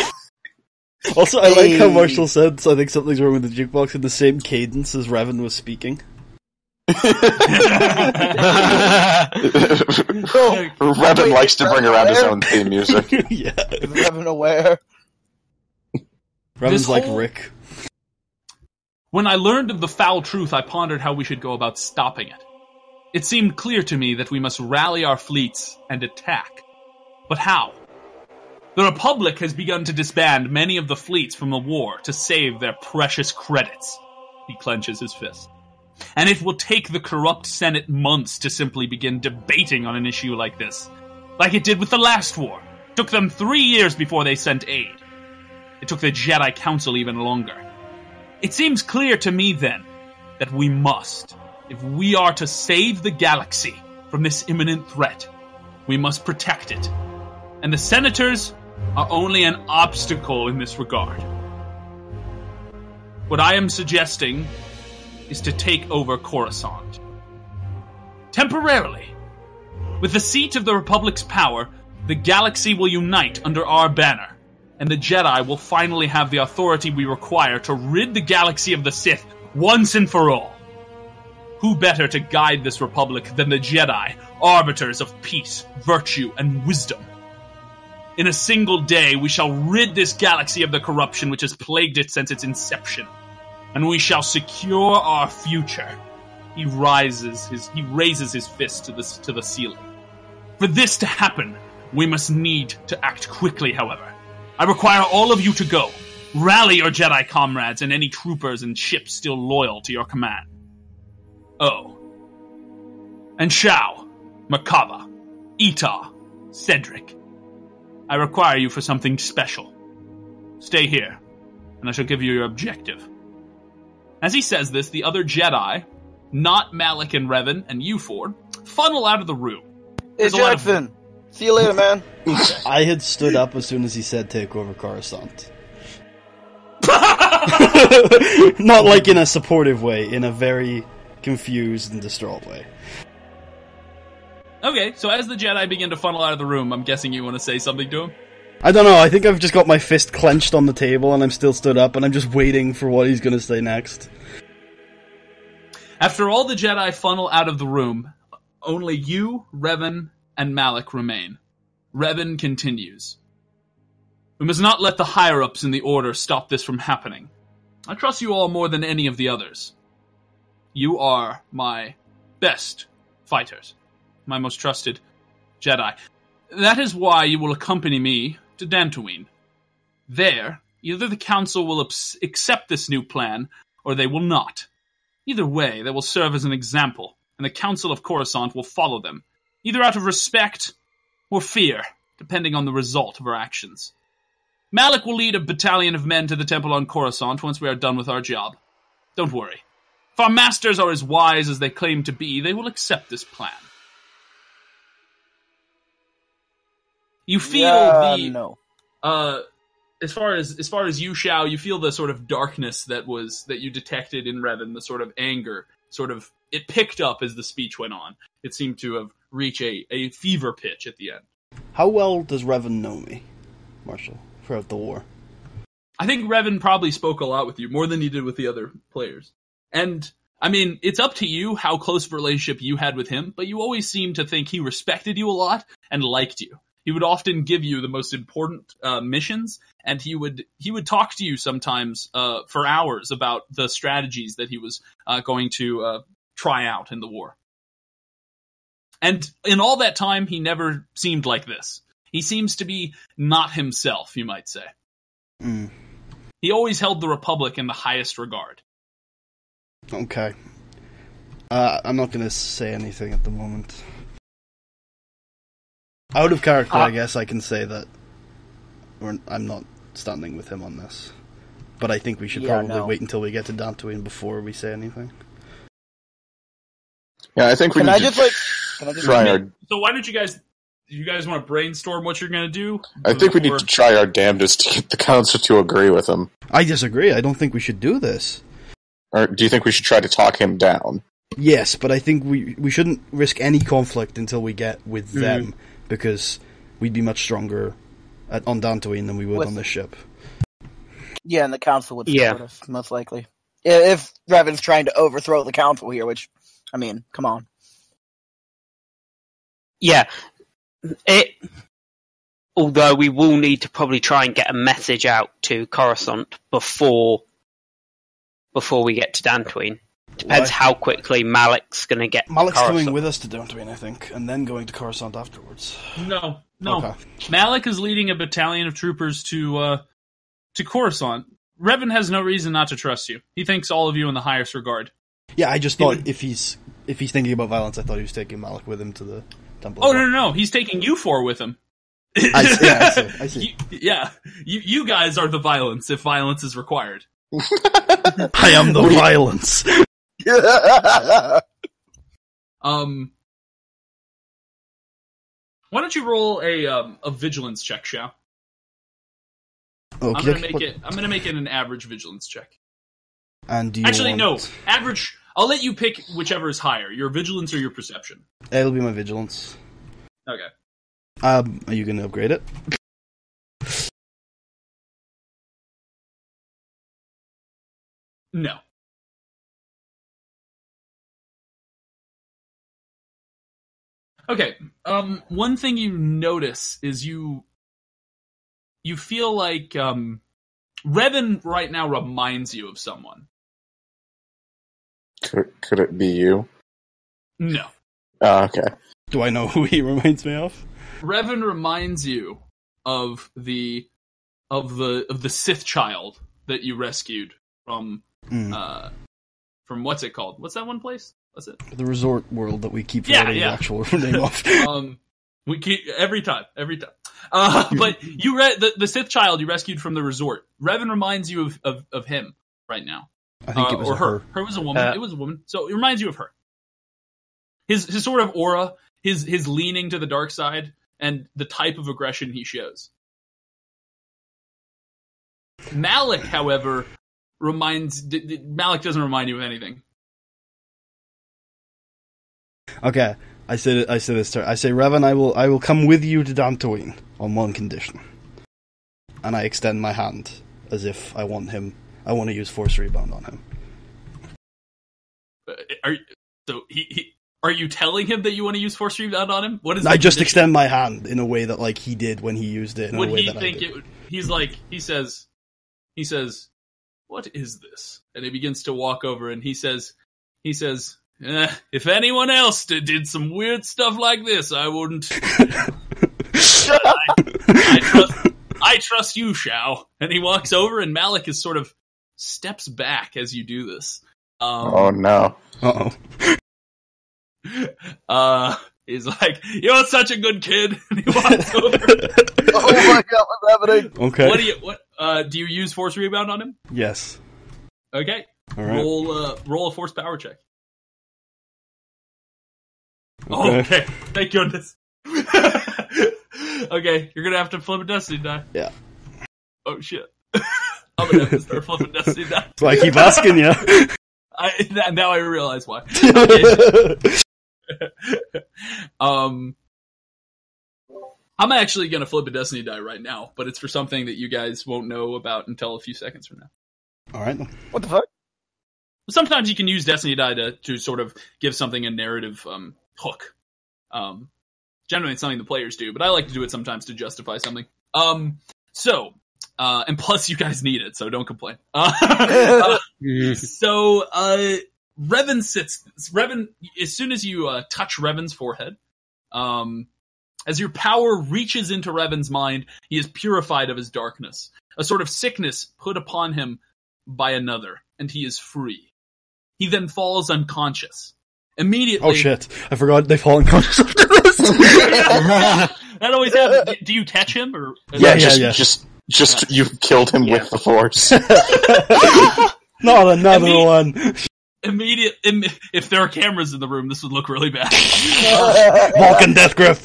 Also, I like how Marshall said, so I think something's wrong with the jukebox in the same cadence as Revan was speaking. Revan likes to bring around his own theme music. Yeah. Is Revan aware? Revan's like Rick. When I learned of the foul truth, I pondered how we should go about stopping it. It seemed clear to me that we must rally our fleets and attack. But how? The Republic has begun to disband many of the fleets from the war to save their precious credits. He clenches his fist. And it will take the corrupt Senate months to simply begin debating on an issue like this. Like it did with the last war. It took them 3 years before they sent aid. It took the Jedi Council even longer. It seems clear to me, then, that we must, if we are to save the galaxy from this imminent threat, we must protect it. And the Senators are only an obstacle in this regard. What I am suggesting is to take over Coruscant. Temporarily. With the seat of the Republic's power, the galaxy will unite under our banner, and the Jedi will finally have the authority we require to rid the galaxy of the Sith once and for all. Who better to guide this Republic than the Jedi, arbiters of peace, virtue, and wisdom? In a single day, we shall rid this galaxy of the corruption which has plagued it since its inception, and we shall secure our future. He raises his fist to the ceiling. For this to happen, we must need to act quickly, however. I require all of you to go. Rally your Jedi comrades and any troopers and ships still loyal to your command. Oh. And Shao, Merkaba, Ita, Cedric. I require you for something special. Stay here, and I shall give you your objective. As he says this, the other Jedi, not Malik and Revan and you, Ford, funnel out of the room. Hey, Jackson. See you later, man. I had stood up as soon as he said take over Coruscant. Not like in a supportive way, in a very confused and distraught way. Okay, so as the Jedi begin to funnel out of the room, I'm guessing you want to say something to him? I don't know, I think I've just got my fist clenched on the table and I'm still stood up and I'm just waiting for what he's going to say next. After all the Jedi funnel out of the room, only you, Revan, and Malik remain. Revan continues. We must not let the higher-ups in the Order stop this from happening. I trust you all more than any of the others. You are my best fighters, my most trusted Jedi. That is why you will accompany me to Dantooine. There, either the Council will accept this new plan, or they will not. Either way, they will serve as an example, and the Council of Coruscant will follow them, either out of respect or fear, depending on the result of our actions. Malik will lead a battalion of men to the temple on Coruscant once we are done with our job. Don't worry. If our masters are as wise as they claim to be, they will accept this plan. You feel no. As far as you, Shao, you feel the sort of darkness that you detected in Revan, the sort of anger, it picked up as the speech went on. It seemed to have reached a fever pitch at the end. How well does Revan know me, Marshall, throughout the war? I think Revan probably spoke a lot with you, more than he did with the other players. And, I mean, it's up to you how close of a relationship you had with him, but you always seemed to think he respected you a lot and liked you. He would often give you the most important missions, and he would talk to you sometimes for hours about the strategies that he was going to try out in the war. And in all that time, he never seemed like this. He seems to be not himself, you might say. Mm. He always held the Republic in the highest regard. Okay. I'm not going to say anything at the moment. Out of character, I guess I can say that I'm not standing with him on this. But I think we should probably wait until we get to Dantooine before we say anything. Yeah, I think we need to try our... So why don't you guys want to brainstorm what you're going to do? I think we need to try our damnedest to get the Council to agree with him. I disagree. I don't think we should do this. Or do you think we should try to talk him down? Yes, but I think we shouldn't risk any conflict until we get with them, because we'd be much stronger on Dantooine than we would on this ship. Yeah, and the Council would support us, most likely. If Revan's trying to overthrow the Council here, which, I mean, come on. Yeah. Although we will need to probably try and get a message out to Coruscant before we get to Dantooine Depends how quickly Malik's going to get. Malik's Coruscant. coming with us to Dantooine, I think, and then going to Coruscant afterwards. No. Okay. Malik is leading a battalion of troopers to Coruscant. Revan has no reason not to trust you. He thinks all of you in the highest regard. Yeah, I just thought if he's thinking about violence, I thought he was taking Malik with him to the temple. Oh, no. He's taking you four with him. I see. You guys are the violence if violence is required. I am the violence. Why don't you roll a vigilance check, Shao? Okay. I'm gonna make it an average vigilance check. And do you Actually, want... no. Average. I'll let you pick whichever is higher, your vigilance or your perception. It'll be my vigilance. Okay. Are you going to upgrade it? No. Okay. One thing you notice is you feel like Revan right now reminds you of someone. Could it be you? No. Okay. Do I know who he reminds me of? Revan reminds you of the Sith child that you rescued from what's it called? What's that one place? What's it? The resort world that we keep forgetting the actual name of. We keep every time. But you the Sith child you rescued from the resort. Revan reminds you of him right now. I think it was her. Her was a woman. It was a woman. So it reminds you of her. His sort of aura, his leaning to the dark side, and the type of aggression he shows. Malik, however, Malik doesn't remind you of anything. Okay, I say this. I say, Revan, I will come with you to Dantooine on one condition, and I extend my hand as if I want to use Force Rebound on him. Are you telling him that you want to use Force Rebound on him? What is? I just extend my hand in a way that like he did when he used it. Would he think it? He says, "What is this?" And he begins to walk over, and he says, if anyone else did some weird stuff like this, I wouldn't. I trust you, Shao. And he walks over, and Malik is sort of steps back as you do this. Oh no! He's like, "You're such a good kid," and he walks over. Oh my god, what's happening? Okay. Do you use Force Rebound on him? Yes. Okay. All right. Roll a Force Power check. Okay. Thank goodness. Okay, you're gonna have to flip a Destiny die. Yeah. Oh shit. I'm gonna have to start flipping Destiny die. So I keep asking you. Now I realize why. I'm actually gonna flip a Destiny die right now, but it's for something that you guys won't know about until a few seconds from now. Alright. What the fuck? Sometimes you can use Destiny die to sort of give something a narrative hook. Generally, it's something the players do, but I like to do it sometimes to justify something. And plus, you guys need it, so don't complain. So, Revan, as soon as you touch Revan's forehead, as your power reaches into Revan's mind, he is purified of his darkness. A sort of sickness put upon him by another, and he is free. He then falls unconscious. Immediately... Oh shit, I forgot they fall unconscious after this! That always happens. Do you catch him? Or Yeah. Just you killed him with the Force. Not another one! If there are cameras in the room, this would look really bad. Vulcan Death Grip!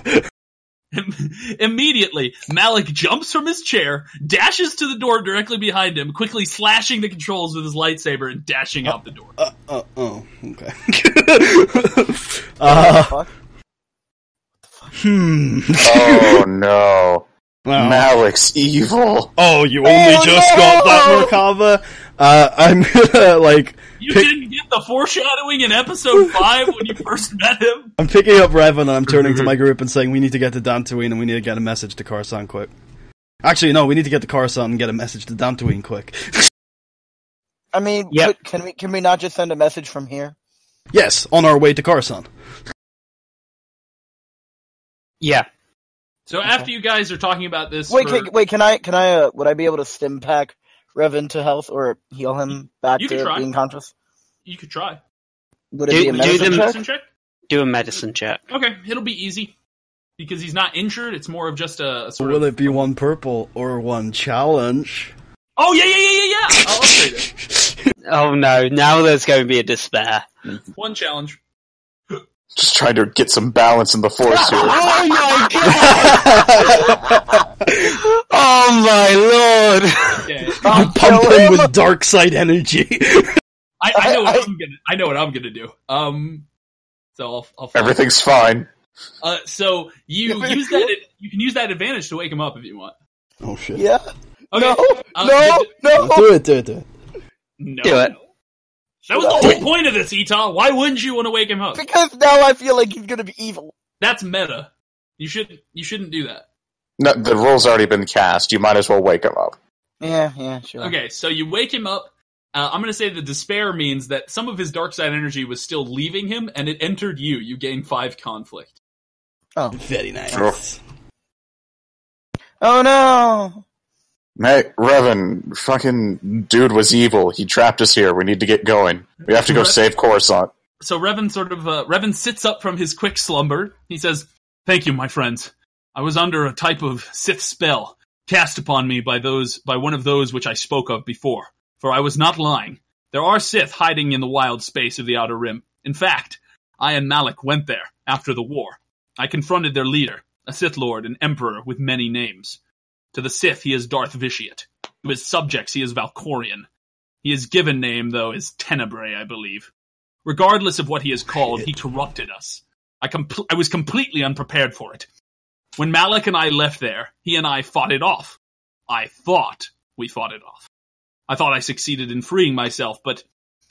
Immediately, Malik jumps from his chair, dashes to the door directly behind him, quickly slashing the controls with his lightsaber and dashing out the door. Okay. Oh no. Well, Malik's evil. Oh, you only just got that, Merkava? I'm gonna, You didn't get the foreshadowing in episode 5 when you first met him? I'm picking up Revan and I'm turning to my group and saying we need to get to Dantooine and we need to get a message to Coruscant quick. Actually, no, we need to get to Coruscant and get a message to Dantooine quick. I mean, Yep. can we not just send a message from here? Yes, on our way to Coruscant. Yeah. So after you guys are talking about this, Wait, can I? Would I be able to stim pack Revan to health or heal him back You to can try. being conscious? you could try. Would it be a Do medicine them- check? Medicine check? Do a medicine check. Okay, it'll be easy. Because he's not injured, it's more of just a sort Will of... it be one purple or one challenge? Oh, yeah! I'll upgrade it. Oh no, now there's going to be a despair. One challenge. Just trying to get some balance in the force here. Oh my god! Oh my lord! Okay. Pump him with dark side energy. I know what I'm gonna do. So I'll Everything's fine. So you use that. You can use that advantage to wake him up if you want. Oh shit. Yeah. Okay. No. Do it. No. Do it. That was the whole point of this, Ita. Why wouldn't you want to wake him up? Because now I feel like he's gonna be evil. That's meta. You shouldn't do that. No, the role's already been cast. You might as well wake him up. Yeah, sure. Okay, so you wake him up. I'm going to say the despair means that some of his dark side energy was still leaving him, and it entered you. You gain 5 conflict. Oh. Very nice. Oh no! Hey, Revan, fucking dude was evil. He trapped us here. We need to get going. We have to go save Coruscant. So Revan sits up from his quick slumber. He says, "Thank you, my friends. I was under a type of Sith spell cast upon me by one of those which I spoke of before. For I was not lying. There are Sith hiding in the wild space of the Outer Rim. In fact, I and Malak went there after the war. I confronted their leader, a Sith Lord and Emperor with many names. To the Sith, he is Darth Vitiate. To his subjects, he is Valkorian. His given name, though, is Tenebrae, I believe. Regardless of what he is called, he corrupted us. I was completely unprepared for it. When Malak and I left there, he and I fought it off. I thought we fought it off. I thought I succeeded in freeing myself, but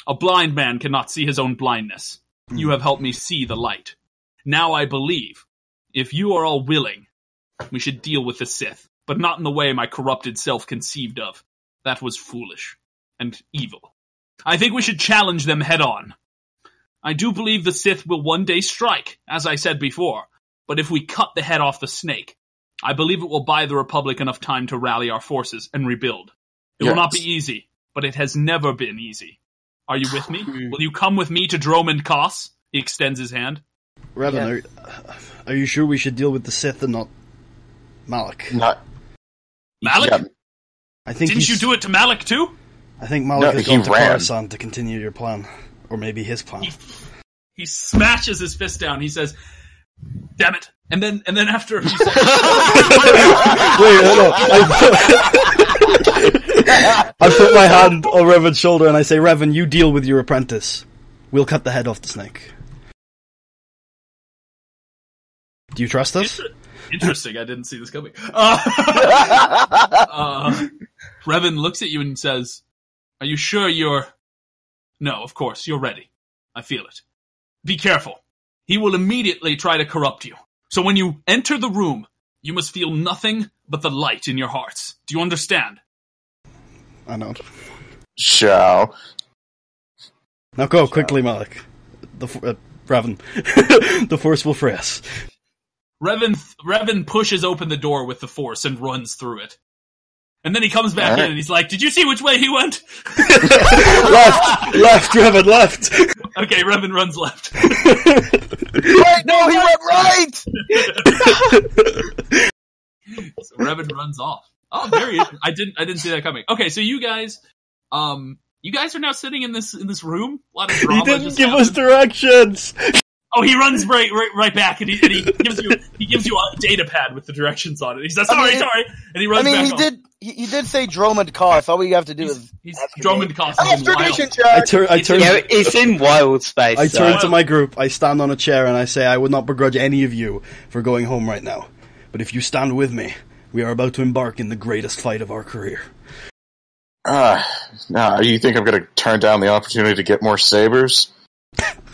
a blind man cannot see his own blindness. You have helped me see the light. Now I believe, if you are all willing, we should deal with the Sith, but not in the way my corrupted self conceived of. That was foolish and evil. I think we should challenge them head on. I do believe the Sith will one day strike, as I said before, but if we cut the head off the snake, I believe it will buy the Republic enough time to rally our forces and rebuild. It will not be easy, but it has never been easy. Are you with me? Will you come with me to Dromund Kaas? He extends his hand. Revan, are you sure we should deal with the Sith and not Malak? Not. Malak? Yeah. I think Didn't you do it to Malak too? I think Malak has gone to ran. Coruscant to continue your plan. Or maybe his plan. He smashes his fist down. He says, "Damn it!" And then after a few seconds, I put my hand on Revan's shoulder and I say, "Revan, you deal with your apprentice. We'll cut the head off the snake." Do you trust us? interesting. I didn't see this coming. Revan looks at you and says, "Are you sure you're?" "No, of course, you're ready. I feel it. Be careful. He will immediately try to corrupt you. So when you enter the room, you must feel nothing but the light in your hearts. Do you understand?" I know. Shall. Now go, quickly, Malak. Revan. The Force will free us. Revan pushes open the door with the Force and runs through it. And then he comes back in and he's like, "Did you see which way he went?" Left, Revan, left! Okay, Revan runs left. Wait, no, he went right! So Revan runs off. Oh, there he is. I didn't see that coming. Okay, so you guys are now sitting in this room. A lot of drama. He didn't just give happened. us directions! Oh, he runs right back, and he gives you a data pad with the directions on it. He says, "Sorry," and he runs back. He did say Dromund Kaas. All we have to do is Dromund Kaas. observation check. It's in wild space. I turn to my group, I stand on a chair, and I say, "I would not begrudge any of you for going home right now. But if you stand with me, we are about to embark in the greatest fight of our career." Nah, you think I'm gonna turn down the opportunity to get more sabers?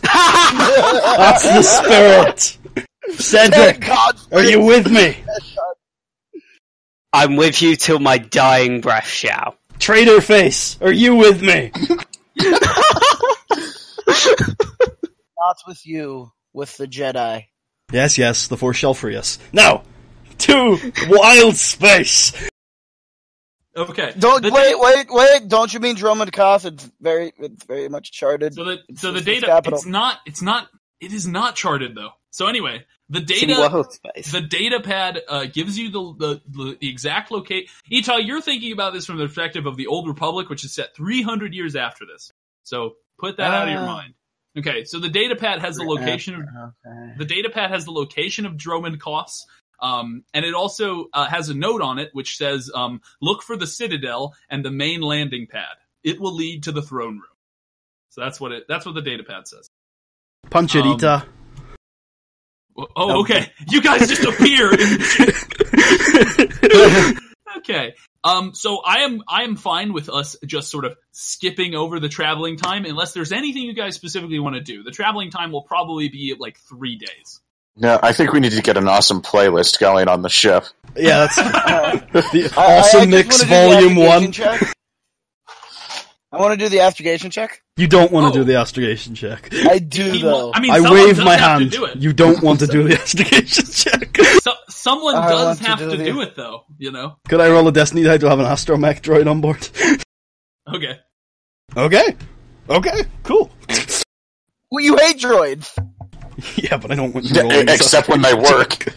That's the spirit! Cedric, are you with me? I'm with you till my dying breath, Shao. Traitor face, are you with me? Not with you, with the Jedi. Yes, the Force shall free us. Now, to wild space! Okay. Wait! Don't you mean Drummond Koth? It's very much charted. So the data, capital. it is not charted though. So anyway, the data pad gives you the exact location. Itai, you're thinking about this from the perspective of the Old Republic, which is set 300 years after this. So put that out of your mind. Okay, so the data pad has the location of Dromund Koss. And it also has a note on it which says, look for the Citadel and the main landing pad. It will lead to the throne room. So that's what the data pad says. Punch it, Ita. Oh, okay. You guys just appear in Okay. So I am fine with us just sort of skipping over the traveling time unless there's anything you guys specifically want to do. The traveling time will probably be like 3 days. No, I think we need to get an awesome playlist going on the ship. Yeah, that's the Awesome Mix Volume 1. I want to do the astrogation check. You don't want to do the astrogation check. I do, though. I wave my hand. You don't want to do the astrogation check. Someone does have to do it, though, you know? Could I roll a destiny die to have an astromech droid on board? Okay, cool. Well, you hate droids. Yeah, but I don't want you rolling. Except when they work.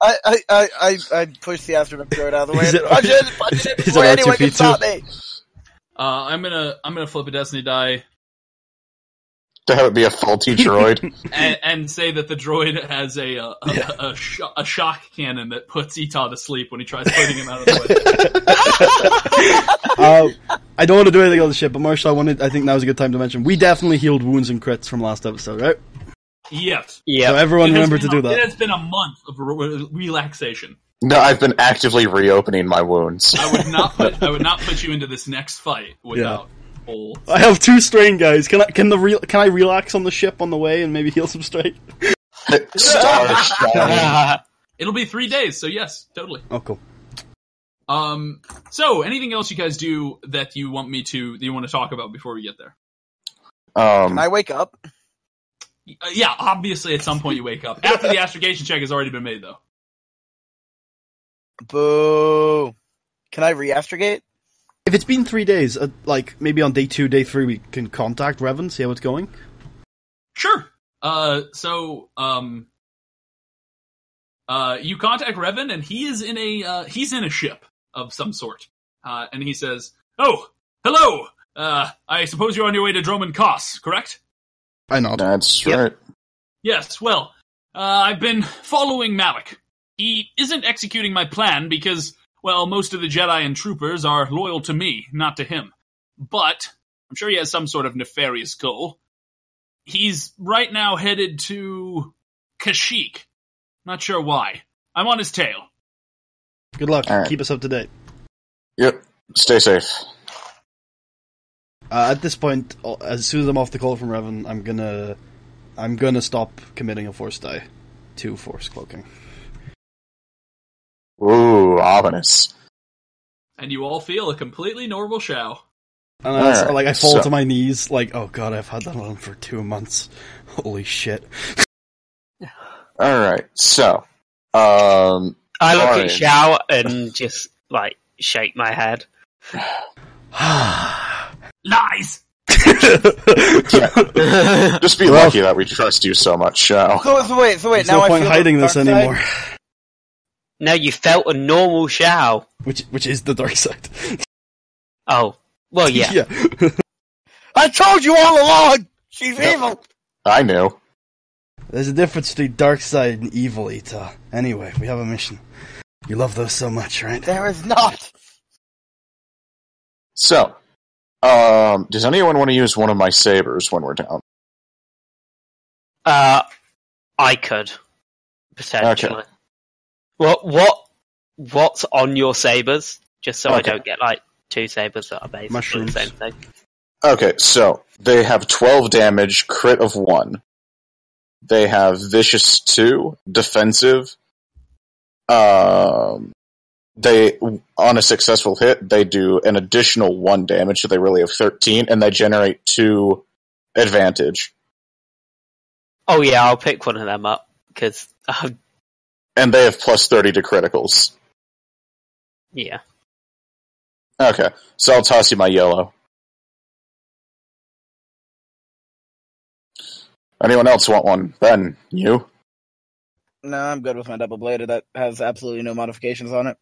I push the astromech droid out of the way. Punch it is before it anyone can R2-P2? stop me. I'm gonna flip a destiny die To have it be a faulty droid. and say that the droid has a shock cannon that puts Ita to sleep when he tries putting him out of the way. I don't want to do anything on the ship, but Marshall, I think now's a good time to mention we definitely healed wounds and crits from last episode, right? Yes. So everyone remember to do that. It has been a month of relaxation. No, I've been actively reopening my wounds. I would not put you into this next fight without holds. I have 2 strain, guys. Can I relax on the ship on the way and maybe heal some strain? It'll be 3 days, so yes, totally. Oh, cool. So anything else you guys do that you want to talk about before we get there? Can I wake up? Yeah, obviously at some point you wake up. After the astrogation check has already been made, though. Boo. Can I re-astrogate? If it's been 3 days, like maybe on day 2, day 3, we can contact Revan, see how it's going. Sure. You contact Revan, and he's in a ship of some sort. And he says, "Oh, hello. I suppose you're on your way to Dromund Koss, correct?" I nod. That's right. Yes. Well, I've been following Malik. He isn't executing my plan because, well, most of the Jedi and troopers are loyal to me, not to him. But I'm sure he has some sort of nefarious goal. He's right now headed to Kashyyyk. Not sure why. I'm on his tail. Good luck. Right. Keep us up to date. Yep. Stay safe. At this point, as soon as I'm off the call from Revan, I'm gonna stop committing a Force die to Force cloaking. Ooh, ominous. And you all feel a completely normal Shao. And I fall to my knees, like, oh god, I've had that on for 2 months. Holy shit. Alright, so, I look at Shao and just, shake my head. Lies! Just be lucky that we trust you so much, Shao. So wait, There's now no I point feel hiding the this dark anymore. side? No, you felt a normal Shao. Which is the dark side. Oh, well, yeah. Yeah. I told you all along! She's evil! I knew. There's a difference between dark side and evil, Ita. Anyway, we have a mission. You love those so much, right? There is not! So, does anyone want to use one of my sabers when we're down? I could. Potentially. Okay. What's on your sabers? Just so I don't get, 2 sabers that are basically Mushrooms. the same thing. Okay, so, they have 12 damage, crit of 1. They have Vicious 2, Defensive, they, on a successful hit, they do an additional 1 damage, so they really have 13, and they generate 2 advantage. Oh yeah, I'll pick one of them up, because... and they have plus 30 to criticals. Yeah. Okay, so I'll toss you my yellow. Anyone else want one? Ben, you? No, I'm good with my double bladed. That has absolutely no modifications on it.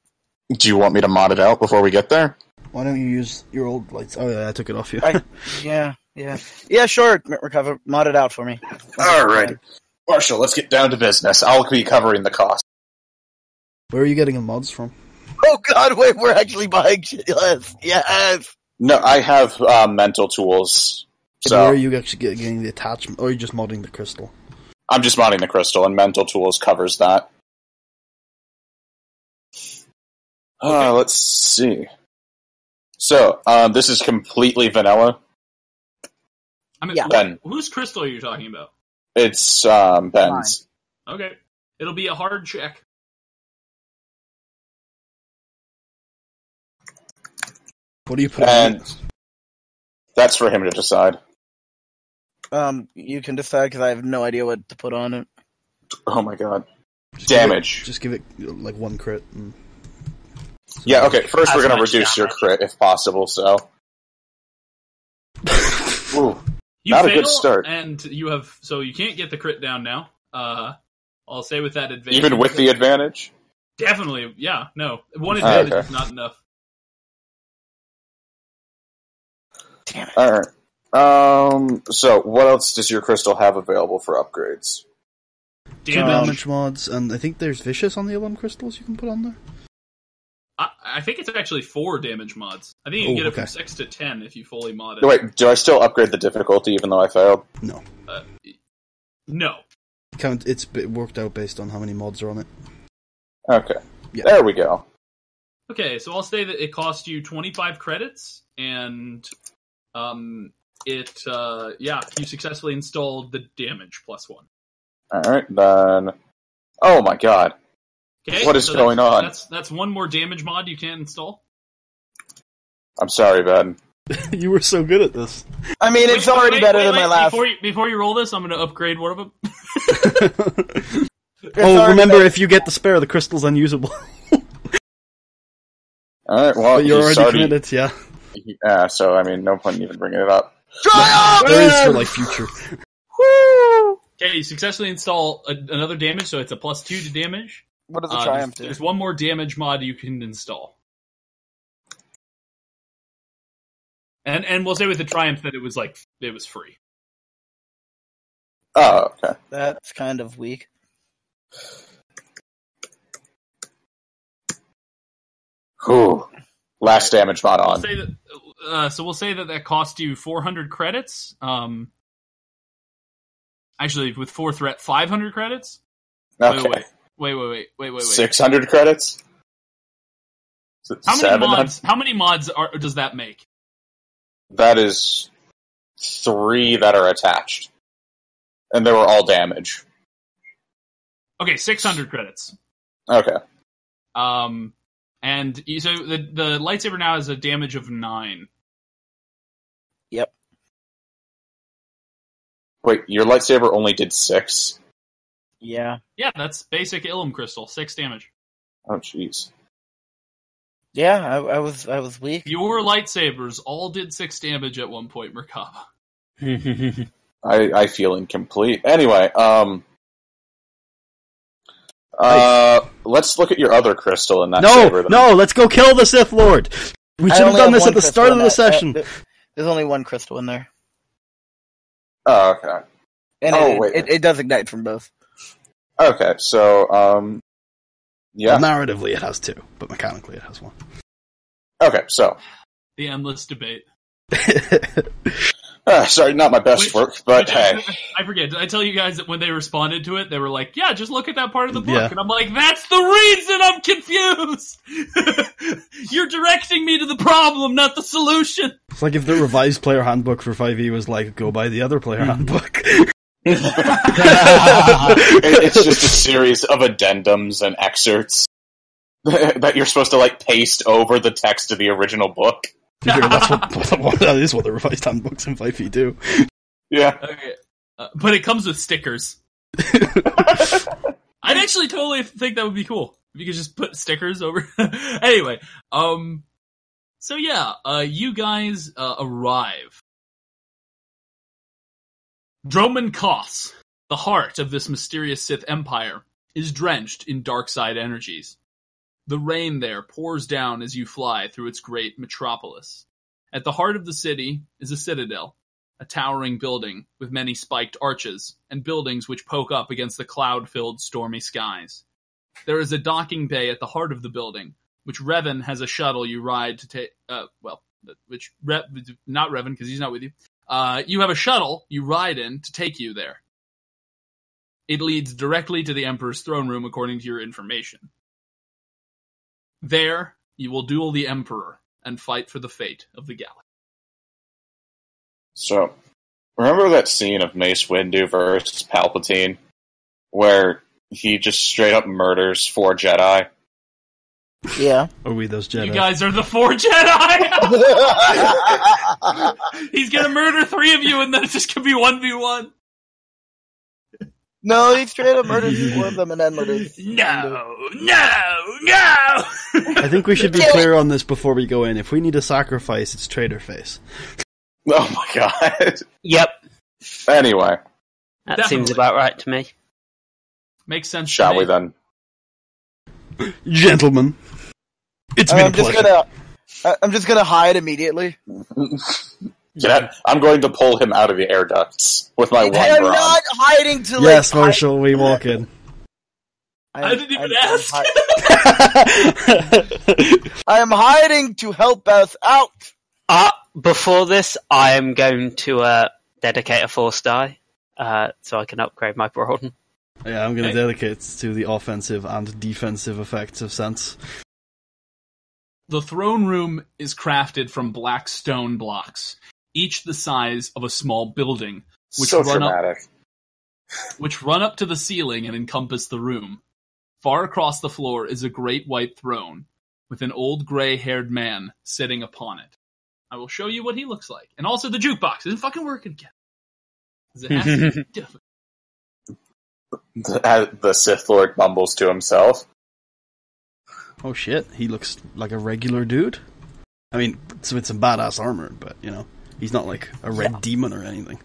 Do you want me to mod it out before we get there? Why don't you use your old lights? Oh yeah, I took it off you. Yeah, sure. Recover, mod it out for me. Alright. Marshall, let's get down to business. I'll be covering the cost. Where are you getting the mods from? Oh god, wait, we're actually buying shit. Yes. No, I have mental tools. So Where are you actually getting the attachment, or are you just modding the crystal? I'm just modding the crystal, and mental tools covers that. Let's see. So, this is completely vanilla. I mean, Yeah. Ben. whose crystal are you talking about? It's Ben's. Okay. It'll be a hard check. What do you put And in it? that's for him to decide. You can decide because I have no idea what to put on it. Oh my god. Just Damage. Just give it like 1 crit. And... Yeah, okay, first As we're gonna much reduce your damage. crit if possible, so. Ooh. You Not a fail, good start. and you have so you can't get the crit down now. I'll say with that advantage. Even with the advantage? Definitely, yeah. No, 1 advantage Okay. is not enough. Damn it. Alright. So what else does your crystal have available for upgrades? damage mods, and I think there's vicious on the alarm crystals you can put on there. I think it's actually 4 damage mods. I think you can get it from 6 to 10 if you fully mod it. Wait, do I still upgrade the difficulty even though I failed? No. No. It's worked out based on how many mods are on it. Okay. Yeah. There we go. Okay, so I'll say that it cost you 25 credits, and you successfully installed the damage plus 1. Alright, then... Oh my god. Okay, What is so going on? That's 1 more damage mod you can't install. I'm sorry, Ben. You were so good at this. I mean, it's already better than my last. Before you roll this, I'm going to upgrade one of them. Remember, if you get the spare, the crystal's unusable. Alright, well, But you're he's already committed, yeah. Yeah, so, I mean, no point in even bringing it up. There is for, like, future. Okay, you successfully install another damage, so it's a plus 2 to damage. What does the triumph do? There's 1 more damage mod you can install. And we'll say with the triumph that it was free. Oh, okay. That's kind of weak. Whew. Last damage mod on. We'll say that cost you 400 credits. Actually, with 4 threat, 500 credits. Okay. Wait. 600 credits? How many mods does that make? That is 3 that are attached. And they were all damage. Okay, 600 credits. Okay. And so the lightsaber now has a damage of 9. Yep. Wait, your lightsaber only did 6? Yeah. Yeah, that's basic Ilum crystal, 6 damage. Oh, jeez. Yeah, I was weak. Your lightsabers all did 6 damage at one point, Merkaba. I feel incomplete. Anyway, let's look at your other crystal in that saber. Then. No, let's go kill the Sith Lord! We should have done this at the start of the session. There's only 1 crystal in there. Oh, okay. And it does ignite from both. Okay, so, yeah. Well, narratively it has 2, but mechanically it has 1. Okay, so. The endless debate. Sorry, not my best work, but hey. I forget. Did I tell you guys that when they responded to it, they were like, yeah, just look at that part of the book. Yeah. And I'm like, that's the reason I'm confused! You're directing me to the problem, not the solution! It's like if the revised player handbook for 5e was like, go buy the other player handbook. It's just a series of addendums and excerpts. that you're supposed to, like, paste over the text of the original book. That's that is what the revised handbooks in 5e do. Yeah. Okay. But it comes with stickers. I'd actually totally think that would be cool. If you could just put stickers over. Anyway, so yeah, you guys arrive. Droman Koss, the heart of this mysterious Sith Empire, is drenched in dark side energies. The rain there pours down as you fly through its great metropolis. At the heart of the city is a citadel, a towering building with many spiked arches, and buildings which poke up against the cloud-filled stormy skies. There is a docking bay at the heart of the building, which Revan has a shuttle you ride to take, not Revan, because he's not with you. You have a shuttle you ride in to take you there. It leads directly to the Emperor's throne room, according to your information. There, you will duel the Emperor and fight for the fate of the galaxy. So, remember that scene of Mace Windu versus Palpatine, where he just straight up murders 4 Jedi? Yeah. Are we those Jedi? You guys are the 4 Jedi! He's gonna murder 3 of you and then it's just gonna be 1v1. No, he straight up murders 4 of them and then murders. No! I think we should be clear on this before we go in. If we need a sacrifice, it's Traitor Face. Oh my god. Yep. Anyway. That Definitely. seems about right to me. Makes sense. Shall to me. we then? Gentlemen, it's been a pleasure. I'm just gonna hide immediately. I'm going to pull him out of the air ducts with my I'm one bra. not hiding to Yes, Marshall, we walk in. I didn't even ask. I am hiding to help us out. Before this, I am going to dedicate a Force die, so I can upgrade my Brawn. Yeah, I'm going to dedicate to the offensive and defensive effects of sense. The throne room is crafted from black stone blocks, each the size of a small building, which run up to the ceiling and encompass the room. Far across the floor is a great white throne, with an old gray-haired man sitting upon it. I will show you what he looks like. And also the jukebox isn't fucking working again. It has to be different. The Sith Lord mumbles to himself. Oh shit, he looks like a regular dude? I mean, it's with some badass armor, but, you know, he's not like a red demon or anything.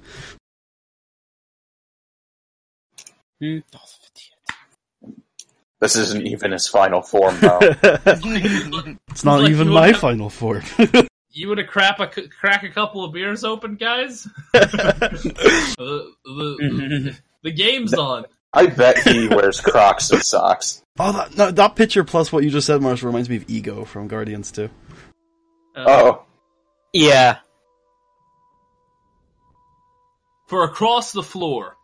This isn't even his final form, though. It's not even my final form. You would have crack a couple of beers open, guys? The game's on. I bet he wears Crocs and socks. Oh, that picture plus what you just said, Marshall, reminds me of Ego from Guardians 2. Yeah. For across the floor,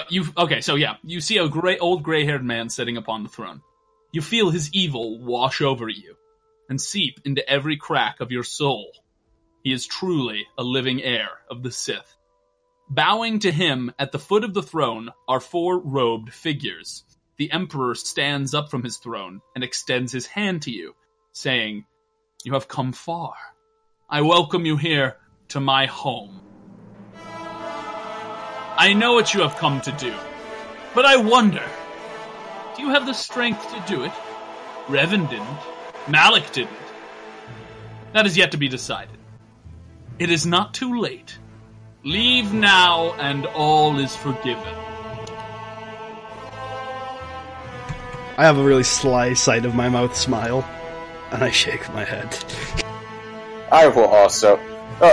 you see a old gray-haired man sitting upon the throne. You feel his evil wash over you and seep into every crack of your soul. He is truly a living heir of the Sith. Bowing to him at the foot of the throne are 4 robed figures. The Emperor stands up from his throne and extends his hand to you, saying, "You have come far. I welcome you here to my home. I know what you have come to do, but I wonder, do you have the strength to do it? Revan didn't. Malak didn't. That is yet to be decided. It is not too late. Leave now, and all is forgiven." I have a really sly side of my mouth smile, and I shake my head. I will also,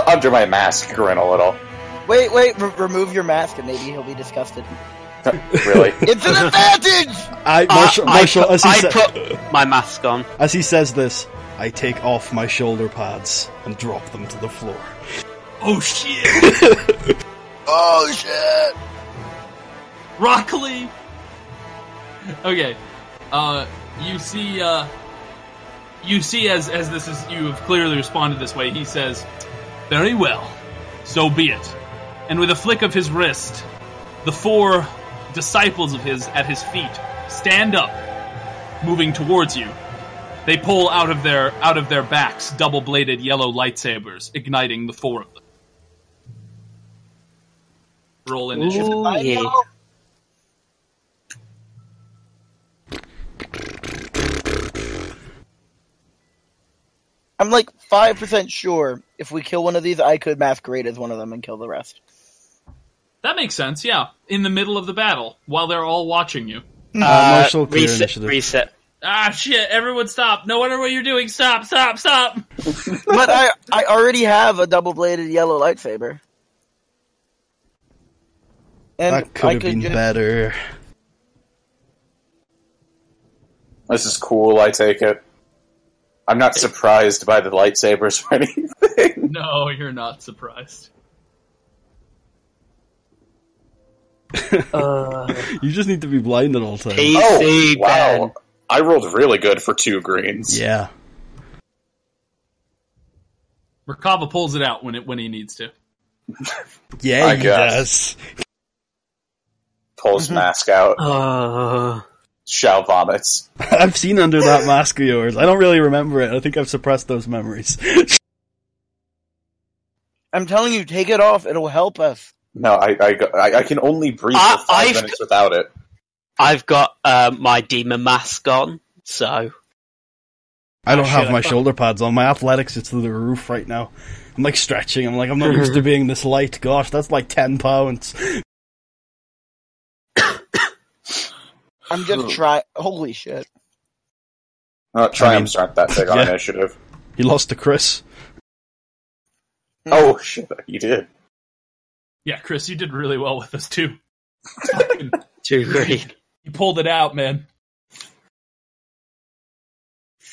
under my mask, grin a little. Wait, remove your mask and maybe he'll be disgusted. Really? It's an advantage! Marshall, I put my mask on. As he says this, I take off my shoulder pads and drop them to the floor. Oh shit! Oh shit! Broccoli! Okay. You see as this is, you have clearly responded this way, he says, "Very well, so be it." And with a flick of his wrist, the 4 disciples of his at his feet stand up moving towards you. They pull out of their backs double-bladed yellow lightsabers, igniting the four of them. Roll initiative. Ooh, yeah. I'm like 5% sure if we kill one of these, I could masquerade as one of them and kill the rest. That makes sense, yeah. In the middle of the battle, while they're all watching you. Marshall, clear initiative. Reset. Ah, shit, everyone stop. No wonder what you're doing. Stop. But I already have a double-bladed yellow lightsaber. And That could have been better. This is cool, I take it. I'm not surprised by the lightsabers or anything. No, you're not surprised. You just need to be blind at all times. Oh, wow. I rolled really good for 2 greens. Yeah. Merkava pulls it out when he needs to. Yeah, he guess. does. Pulls mask out. Shao vomits. I've seen under that mask of yours. I don't really remember it. I think I've suppressed those memories. I'm telling you, take it off. It'll help us. No, I can only breathe for 5 minutes without it. I've got my demon mask on, so... I don't have my shoulder pads on. My athletics is through the roof right now. I'm like stretching. I'm like, I'm not used to being this light. Gosh, that's like 10 pounds. I'm just trying. Holy shit. Triumphs aren't that big on initiative. He lost to Chris. Oh, shit, he did. Yeah, Chris, you did really well with us, too. 2 green. You pulled it out, man.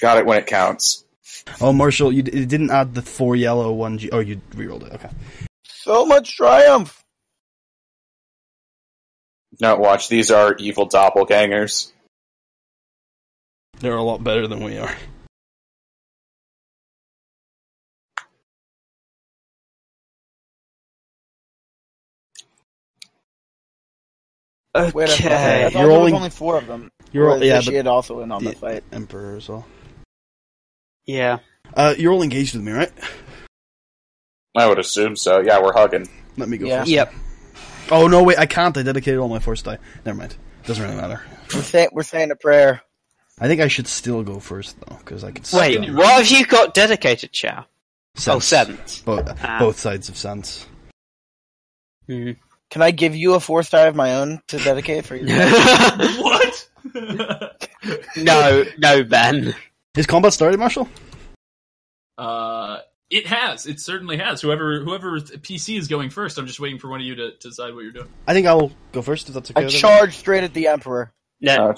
Got it when it counts. Oh, Marshall, you didn't add the 4 yellow 1G. Oh, you rerolled it. Okay. So much triumph. No, watch. These are evil doppelgangers. They're a lot better than we are. Okay. Wait, I thought there was only 4 of them. She had also in on the fight. Emperor as well. Yeah. You're all engaged with me, right? I would assume so. Yeah, we're hugging. Let me go Yeah. first. Yep. Oh, no, wait, I can't. I dedicated all my force die. Never mind. Doesn't really matter. We're saying a prayer. I think I should still go first, though, because I can Wait, still... what have you got dedicated, Chow? Sense. Oh, sense. Both sides of sense. Mm. Can I give you a force die of my own to dedicate for you? What? No, Ben. Is combat started, Marshall? It has. It certainly has. Whoever PC is going first, I'm just waiting for one of you to decide what you're doing. I think I'll go first, if that's okay. I charged straight at the Emperor. No.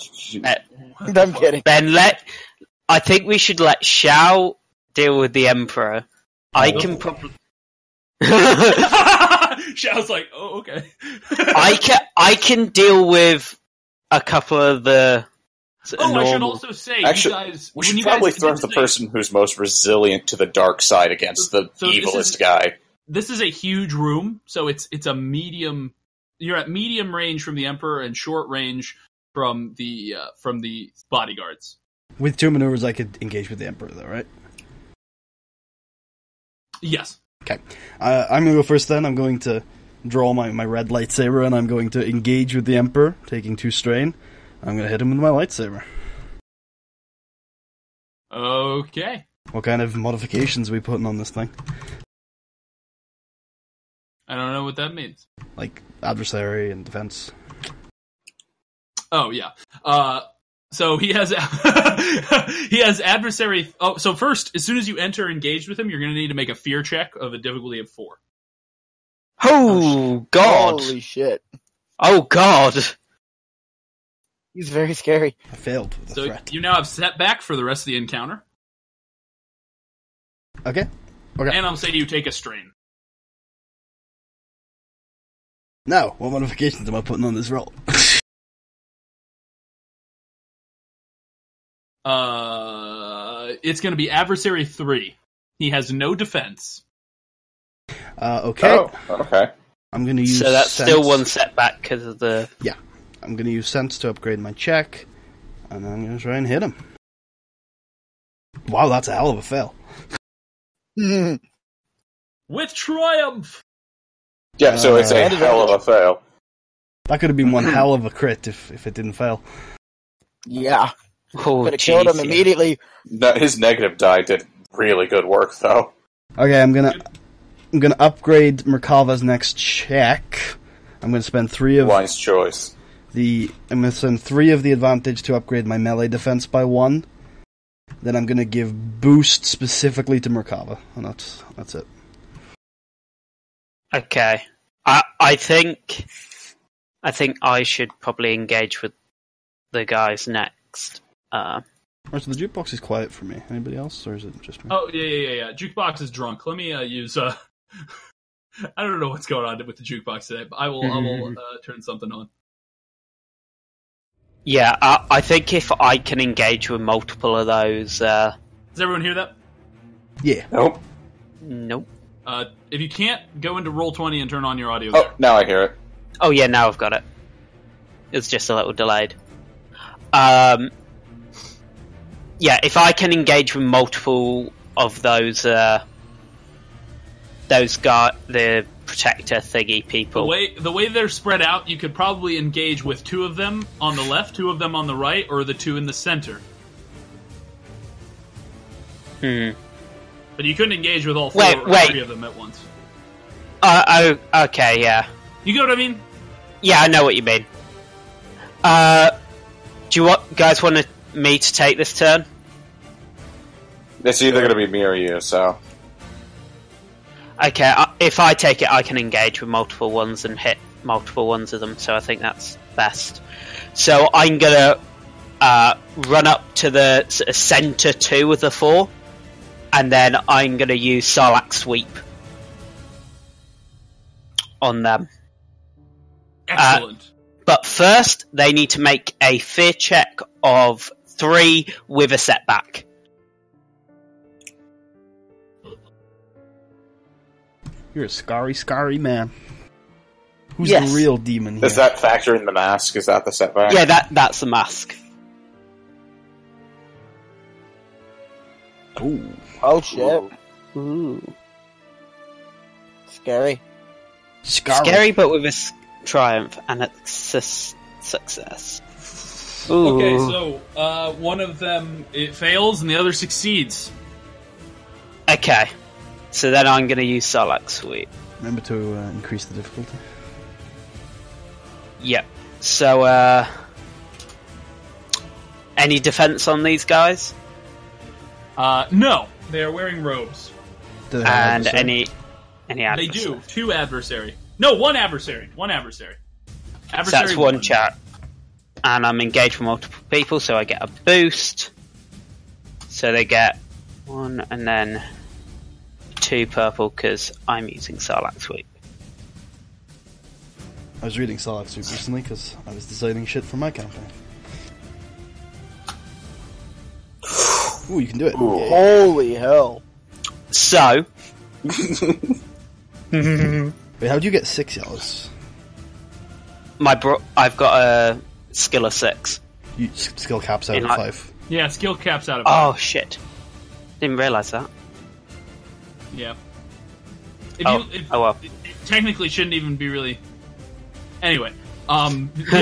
I'm kidding. Ben, I think we should let Shao deal with the Emperor. I can probably... Shao's like, oh, okay. I can deal with a couple of the... I should also say, actually, you guys... we should probably throw the person who's most resilient to the dark side against the evilest guy. This is a huge room, so it's a medium... You're at medium range from the Emperor and short range from the bodyguards. With 2 maneuvers, I could engage with the Emperor, though, right? Yes. Okay. I'm going to go first, then. I'm going to draw my red lightsaber, and I'm going to engage with the Emperor, taking 2 strain. I'm going to hit him with my lightsaber. Okay. What kind of modifications are we putting on this thing? I don't know what that means. Like, adversary and defense. Oh, yeah. So he has he has adversary... Oh, so first, as soon as you enter engaged with him, you're going to need to make a fear check of a difficulty of 4. Oh, God. Holy shit. Oh, God. He's very scary. I failed with the threat. You now have setback for the rest of the encounter. Okay. And I'll say you take a strain. Now, what modifications am I putting on this roll? It's going to be adversary 3. He has no defense. Okay. Oh, okay. I'm going to use So that's sense. still 1 setback because of the... Yeah. I'm going to use sense to upgrade my check. And I'm going to try and hit him. Wow, that's a hell of a fail. With triumph! Yeah, so it's a hell of a fail. That could have been one hell of a crit if it didn't fail. Yeah. Oh, Could have killed him immediately. No, his negative die did really good work, though. Okay, I'm gonna upgrade Merkava's next check. I'm gonna spend 3 of Wise choice. I'm gonna spend 3 of the advantage to upgrade my melee defense by 1. Then I'm gonna give boost specifically to Merkava, and that's it. Okay. I think I should probably engage with the guys next. Alright, so the jukebox is quiet for me. Anybody else, or is it just me? Oh, yeah. Jukebox is drunk. Let me use... I don't know what's going on with the jukebox today, but I will turn something on. Yeah, I think if I can engage with multiple of those... Does everyone hear that? Yeah. Nope. Nope. If you can't, go into Roll20 and turn on your audio. Oh, now I hear it. Oh yeah, now I've got it. It's just a little delayed. Yeah, if I can engage with multiple of those the protector thingy people. The way they're spread out, you could probably engage with 2 of them on the left, 2 of them on the right, or the 2 in the center. But you couldn't engage with all 4 or 3 of them at once. Okay, yeah. You get what I mean? Yeah, I know what you mean. Do you guys want me to take this turn? It's either going to be me or you, so... Okay, if I take it, I can engage with multiple ones and hit multiple ones of them, so I think that's best. So I'm going to run up to the center 2 of the 4, and then I'm going to use Sarlacc Sweep on them. Excellent. But first, they need to make a fear check of 3 with a setback. You're a scary man. Who's Yes. the real demon here? Does that factor in the mask? Is that the setback? Yeah, that's the mask. Ooh. Oh shit. Ooh. Scary. Scary, but with a triumph and a success. Ooh. Okay, so one of them it fails and the other succeeds. Okay, so then I'm going to use Sarlacc Sweep. Remember to increase the difficulty. Yep. So, any defense on these guys? No, they are wearing robes. Do they have And adversary? any adversary? They do 2 adversary. No, 1 adversary. 1 adversary. So that's one chat. And I'm engaged with multiple people, so I get a boost. So they get 1 and then 2 purple because I'm using Sarlacc Sweep. I was reading Sarlacc Sweep recently because I was designing shit for my campaign. Ooh, you can do it. Yeah. Holy hell. So, Wait, how'd you get 6 yellows? I've got a skill of 6. You skill caps out In at like- 5. Yeah, skill caps out of Oh shit! Didn't realise that. Yeah. Oh well. It technically shouldn't even be really... Anyway, the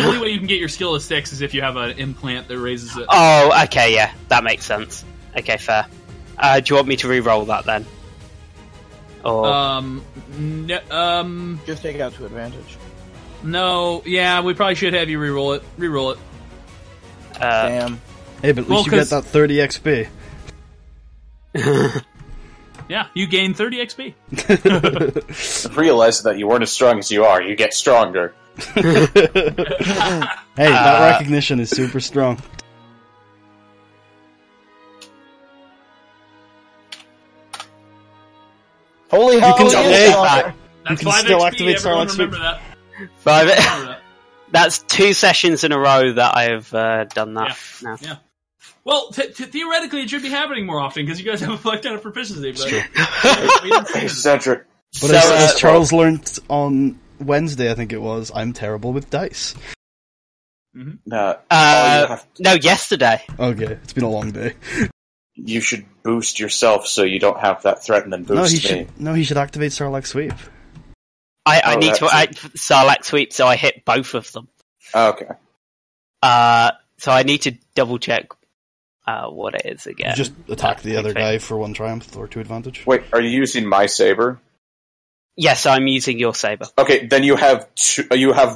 only way you can get your skill of 6 is if you have an implant that raises it. Oh, okay, yeah, that makes sense. Okay, fair. Do you want me to re-roll that then? Or Just take out to advantage. No, yeah, we probably should have you re-roll it. Re-roll it. Damn. Hey, but at least Well, you get that 30 XP. Yeah, you gain 30 XP. Realize that you weren't as strong as you are. You get stronger. Hey, that recognition is super strong. Holy hell! can he double is that. stronger. That's can 5 still XP, activate everyone Sarlacc Sweep. remember that. 5. Remember that. That's 2 sessions in a row that I've done that. now. Yeah. Well, theoretically, it should be happening more often because you guys have a fuck ton of proficiency. But we didn't see it. Cedric. But So, as Charles learnt on Wednesday, I think it was, I'm terrible with dice. No, yesterday. Okay, it's been a long day. You should boost yourself so you don't have that threat and then boost He should activate Sarlacc Sweep. I need to Sarlacc Sweep so I hit both of them. Okay. So I need to double check what it is again. You just attack the other guy for 1 triumph or 2 advantage. Wait, are you using my saber? Yes, I'm using your saber. Okay, then you have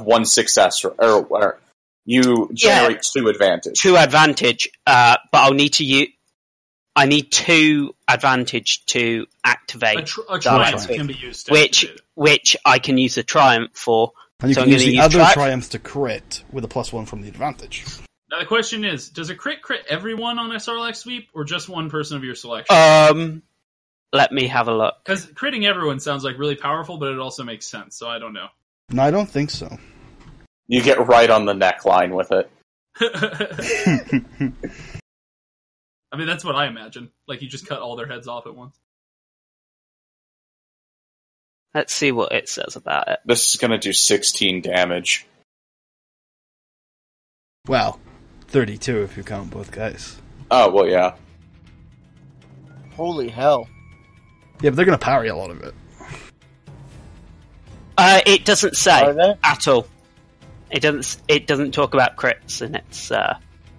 1 success, or you generate 2 advantage. 2 advantage, but I'll need to I need 2 advantage to activate. A triumph can be used to which I can use a triumph for. And you can use the other triumphs to crit with a +1 from the advantage. Now the question is, does a crit everyone on a Sarlacc Sweep, or just one person of your selection? Let me have a look. Because critting everyone sounds like really powerful, but it also makes sense, so I don't know. No, I don't think so. You get right on the neckline with it. I mean, that's what I imagine. Like, you just cut all their heads off at once. Let's see what it says about it. This is going to do 16 damage. Well, 32 if you count both guys. Oh, well, yeah. Holy hell. Yeah, but they're going to parry a lot of it. It doesn't say Are they? at all. It doesn't talk about crits, and it's.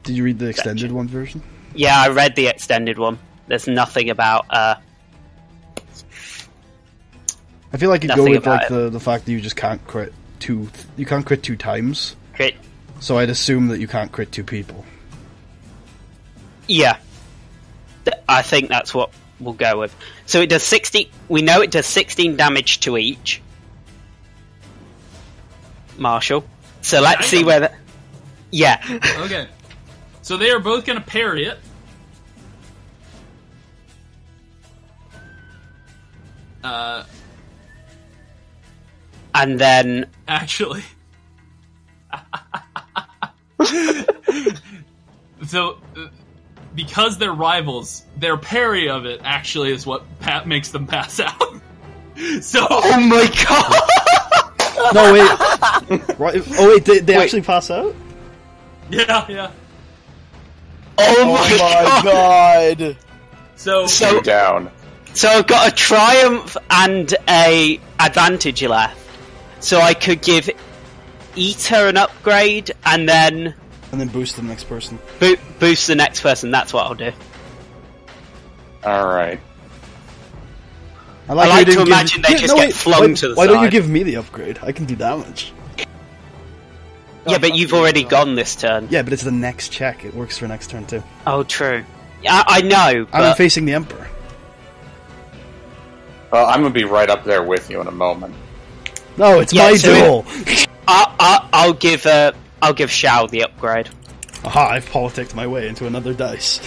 Did you read the extended one version? Yeah, I read the extended one. There's nothing about. I feel like you go with like the fact that you just can't crit 2. You can't crit 2 times. Crit. So I'd assume that you can't crit 2 people. Yeah, I think that's what we'll go with. So it does 60. We know it does 16 damage to each. Marshall. So let's see where that. Yeah. Okay. So they are both going to parry it. And then... Actually... So, because they're rivals, their parry of it actually is what makes them pass out. So... Oh my god! No, wait. Right. Oh, wait, they actually pass out? Yeah. Oh my god! So down. So I've got a triumph and a advantage left. So I could give Eater an upgrade and then boost the next person. Boost the next person. That's what I'll do. All right. I like to imagine they just get flung to the side. Why don't you give me the upgrade? I can do damage. Yeah, but you've already gone this turn. Yeah, but it's the next check. It works for next turn too. Oh, true. I know. But... I'm facing the Emperor. Well, I'm going to be right up there with you in a moment. No, it's my duel. I'll give Shao the upgrade. Aha! I've politicked my way into another dice.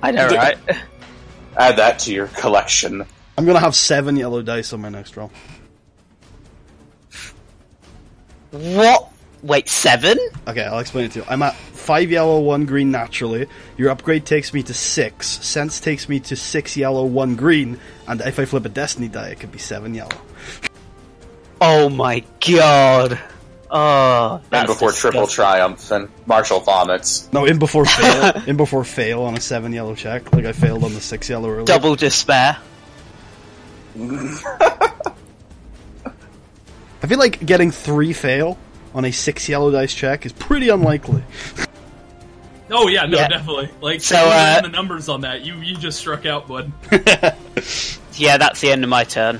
I know, right? Add that to your collection. I'm gonna have 7 yellow dice on my next roll. What? Wait, 7? Okay, I'll explain it to you. I'm at 5 yellow, 1 green naturally. Your upgrade takes me to 6. Sense takes me to 6 yellow, 1 green. And if I flip a destiny die, it could be 7 yellow. Oh my god. Oh, that's and before disgusting. triple triumph and Marshall vomits. No, in before fail. In before fail on a 7 yellow check. Like I failed on the 6 yellow earlier. Double despair. I feel like getting 3 fail on a 6 yellow dice check is pretty unlikely. Oh yeah, no, definitely. Like, so the numbers on that, you just struck out, bud. Yeah, that's the end of my turn.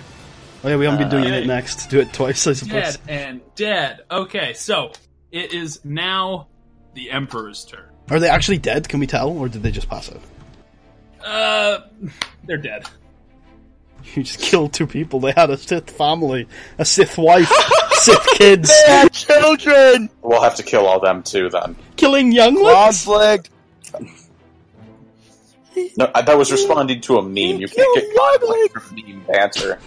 Oh yeah, we haven't been doing it next. Do it twice, I suppose. Dead and dead. Okay, so it is now the Emperor's turn. Are they actually dead? Can we tell, or did they just pass out? They're dead. You just killed 2 people. They had a Sith family, a Sith wife, Sith kids. They had children! We'll have to kill all them too, then. Killing younglings? Conflict! No, that was responding to a meme. You can't get conflict for meme banter.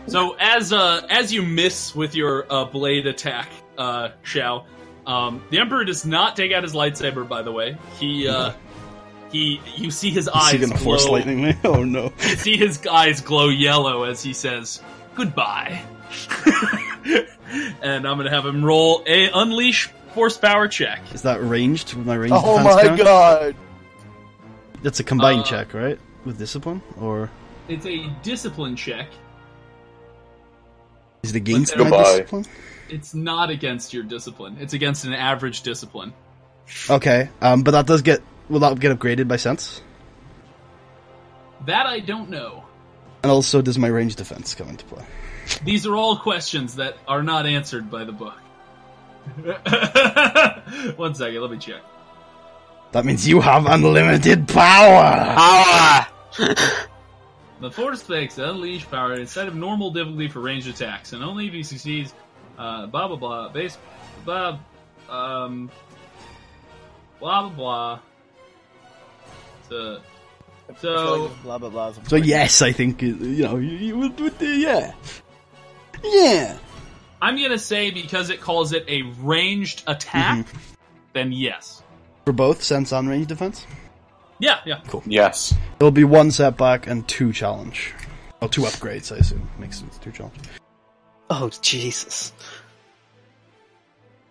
So as you miss with your blade attack, Shao, the Emperor does not take out his lightsaber. By the way, you see his eyes. Is he gonna glow. Force lightning me? Oh no! You see his eyes glow yellow as he says goodbye. And I'm going to have him roll a unleash force power check. Is that ranged with my ranged Oh defense my count? god! That's a combined check, right? With discipline? Or It's a discipline check. is it against Goodbye. my discipline? It's not against your discipline. It's against an average discipline. Okay, but that does get... Will that get upgraded by sense? That I don't know. And also, does my ranged defense come into play? These are all questions that are not answered by the book. 1 second, let me check. That means you have unlimited power! Power! The force takes unleash power instead of normal difficulty for ranged attacks, and only if he succeeds, blah blah blah, base, blah, blah blah blah. So, Blah blah blah. So yes, I think, you would yeah. Yeah! I'm gonna say because it calls it a ranged attack, then yes. For both sense and ranged defense? Yeah, yeah. Cool. Yes. There'll be 1 setback and 2 challenge. Oh, 2 upgrades, I assume. Makes sense, 2 challenge. Oh, Jesus.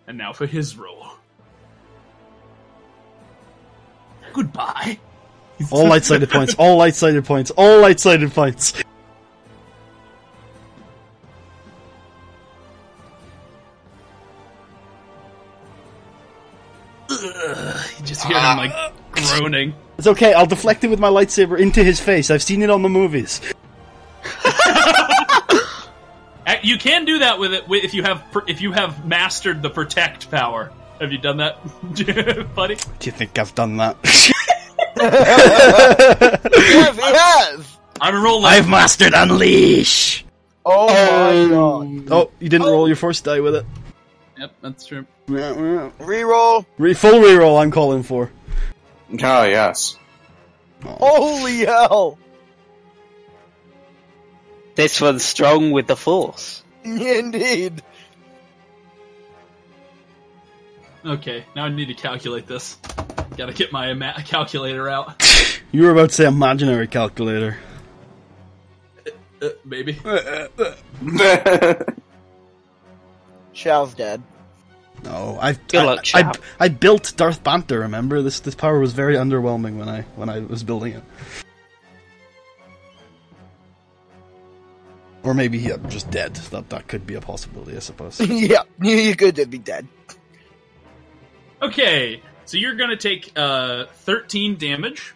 And now for his roll. Goodbye. All light-sided points, all light-sided points, all light-sided points! You just hear him, like, groaning. It's okay, I'll deflect it with my lightsaber into his face. I've seen it on the movies. You can do that with it if you have mastered the protect power. Have you done that, buddy? Do you think I've done that? Yes, he has! I'm rolling. I've mastered Unleash! Oh my god. Oh, you didn't roll your force die with it. Yep, that's true. Reroll. Full reroll I'm calling for. Oh, yes. Holy hell. This one's strong with the Force. Indeed. Okay, now I need to calculate this. Gotta get my calculator out. You were about to say imaginary calculator. Maybe. Shao's dead. No, Good luck, Shao. I built Darth Banter, remember? This power was very underwhelming when I was building it. Or maybe I'm just dead. That could be a possibility, I suppose. Yeah, you could be dead. Okay, so you're gonna take 13 damage.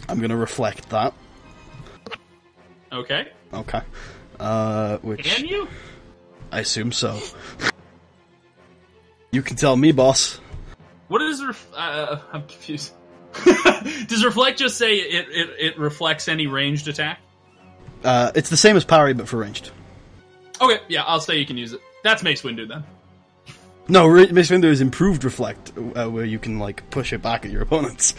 I'm gonna reflect that. Okay. Okay. Which Can you? I assume so. You can tell me, boss. What is I'm confused. Does reflect just say it reflects any ranged attack? It's the same as parry, but for ranged. Okay, yeah, I'll say you can use it. That's Mace Windu then. No, Mace Windu is improved reflect, where you can like push it back at your opponents.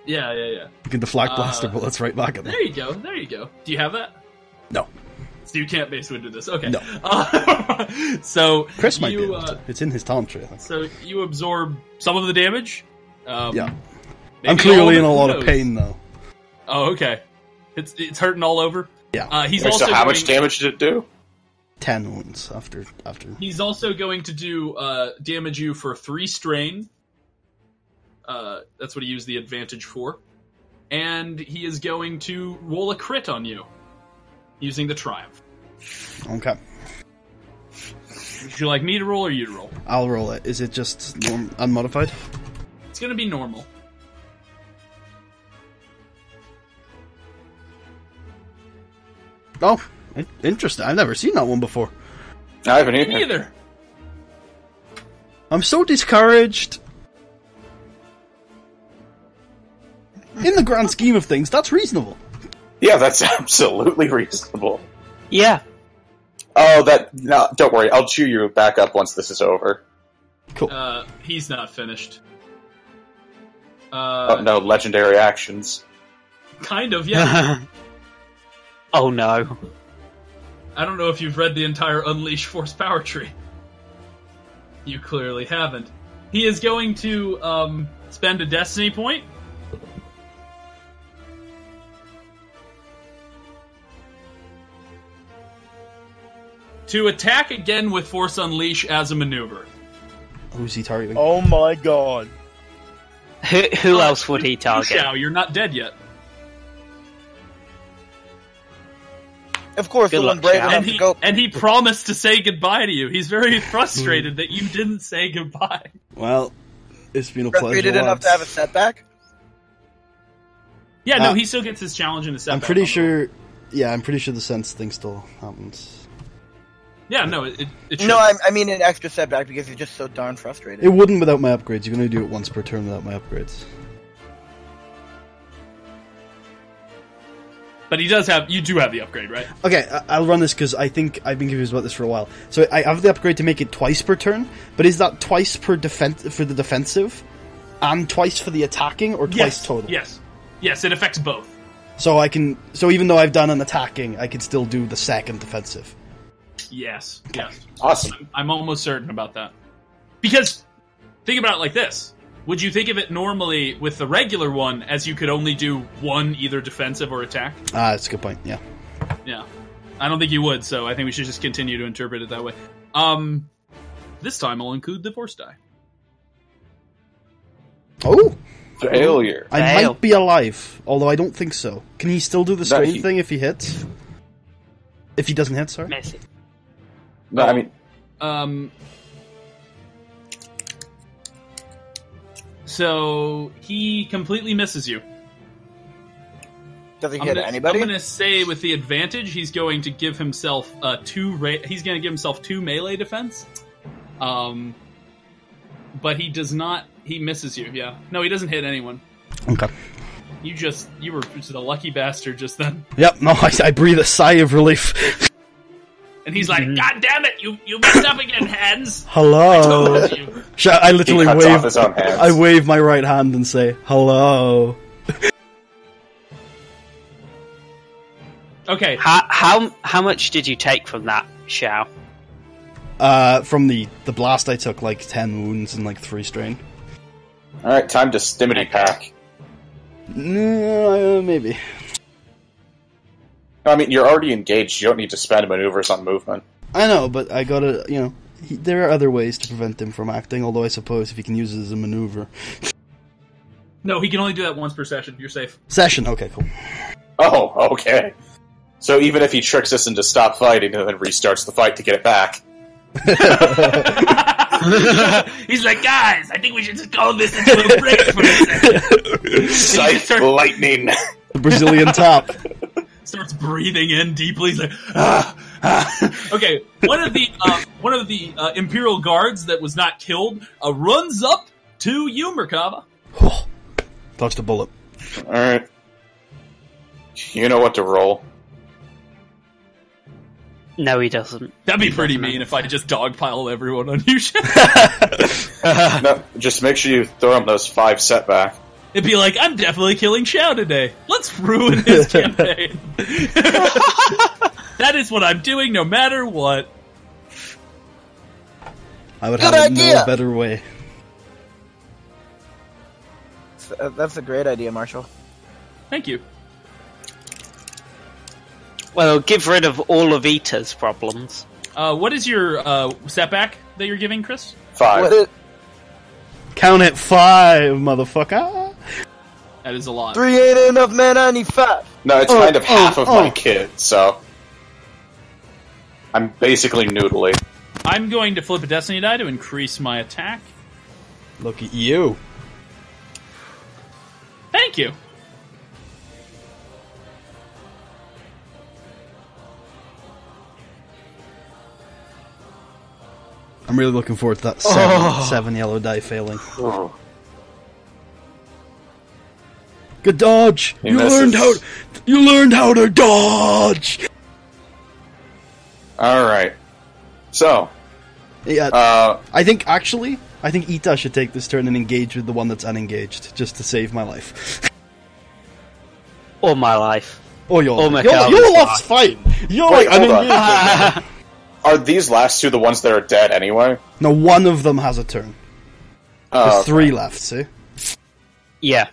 Yeah. You can deflect blaster bullets right back at them. There you go. Do you have that? No. So you can't Mace Windu this. Okay. No. So Chris might be able to. It's in his talent tree, I think. So you absorb some of the damage. Yeah. Maybe I'm clearly in a all lot of of it. Who knows? pain, though. Oh, okay. It's hurting all over. Yeah. He's Wait, also so how much going- damage did it do? 10 wounds after. He's also going to do damage you for 3 strain. That's what he used the advantage for. And he is going to roll a crit on you using the triumph. Okay. Would you like me to roll or you to roll? I'll roll it. Is it just unmodified? It's going to be normal. Oh, interesting. I've never seen that one before. I haven't either. Me either. I'm so discouraged. In the grand scheme of things, that's reasonable. Yeah, that's absolutely reasonable. Yeah. Oh, no, don't worry. I'll chew you back up once this is over. Cool. He's not finished. Oh, no, legendary actions. Kind of, yeah. Oh no. I don't know if you've read the entire Unleash Force Power Tree. You clearly haven't. He is going to spend a Destiny point. To attack again with Force Unleash as a maneuver. Who's he targeting? Oh my god. Who else would he target? Shao, you're not dead yet. Of course, Good the one luck, brave Shao. enough to go. And he promised to say goodbye to you. He's very frustrated that you didn't say goodbye. Well, it's been a pleasure. Frustrated enough to have a setback? Yeah, no, he still gets his challenge in the setback. I'm pretty sure. Yeah, I'm pretty sure the sense thing still happens. Yeah, no, it should. No, I mean an extra setback because you're just so darn frustrated. It wouldn't without my upgrades. You can only do it once per turn without my upgrades. But you do have the upgrade, right? Okay, I'll run this because I think I've been confused about this for a while. So I have the upgrade to make it twice per turn, but is that twice for the defensive, and twice for the attacking, or twice total? Yes, it affects both. So So even though I've done an attacking, I can still do the second defensive. Yes. Awesome. I'm almost certain about that. Because, think about it like this. Would you think of it normally with the regular one as you could only do one either defensive or attack? That's a good point, yeah. Yeah. I don't think you would, so I think we should just continue to interpret it that way. This time I'll include the force die. Oh! Failure. I might be alive, although I don't think so. Can he still do the strain thing if he hits? If he doesn't hit, sorry? Messy. No, I mean... So, he completely misses you. Does he hit anybody? I'm going to say with the advantage, he's going to give himself two melee defense. But he does not... He misses you, yeah. No, he doesn't hit anyone. Okay. You were just a lucky bastard just then. Yep, no, I breathe a sigh of relief. And he's like, God damn it, you messed up again, hands! Hello! I told you. I literally He cuts wave off his own hands. I wave my right hand and say, hello. Okay. How much did you take from that, Shao? From the blast I took like 10 wounds and like 3 strain. Alright, time to stimity pack. Maybe. I mean, you're already engaged. You don't need to spend maneuvers on movement. I know, but I gotta, there are other ways to prevent him from acting, although I suppose if he can use it as a maneuver. No, he can only do that once per session. You're safe. Session, okay, cool. Oh, okay. So even if he tricks us into stop fighting and then restarts the fight to get it back. He's like, guys, I think we should just call this into a break for a second. Sight lightning. The Brazilian top. Starts breathing in deeply. He's like, Okay, one of the Imperial guards that was not killed runs up to you, Merkaba. Touched a bullet. Alright. You know what to roll. No, he doesn't. That'd be pretty mean if I just dogpile everyone on you. No, just make sure you throw him those 5 setback. It'd be like, I'm definitely killing Shao today. Let's ruin his campaign. That is what I'm doing no matter what. I would Good have idea. no better way. That's a great idea, Marshall. Thank you. Well, give rid of all of Ita's problems. What is your setback that you're giving, Chris? 5. Count it 5, motherfucker. That is a lot. 3 ain't enough, man. I need 5. No, it's kind of half of my kid, so... I'm basically noodly. I'm going to flip a destiny die to increase my attack. Look at you. Thank you. I'm really looking forward to that 7 yellow die failing. Oh. Good dodge. He You learned how to dodge. Alright. So, Yeah. I think Ita should take this turn and engage with the one that's unengaged, just to save my life. Or my life. Or your Oh my life. Your God. life's fine. You're Wait, like hold on. unengaged. are these last 2 the ones that are dead anyway? No, one of them has a turn. There's Okay. 3 left, see? Yeah.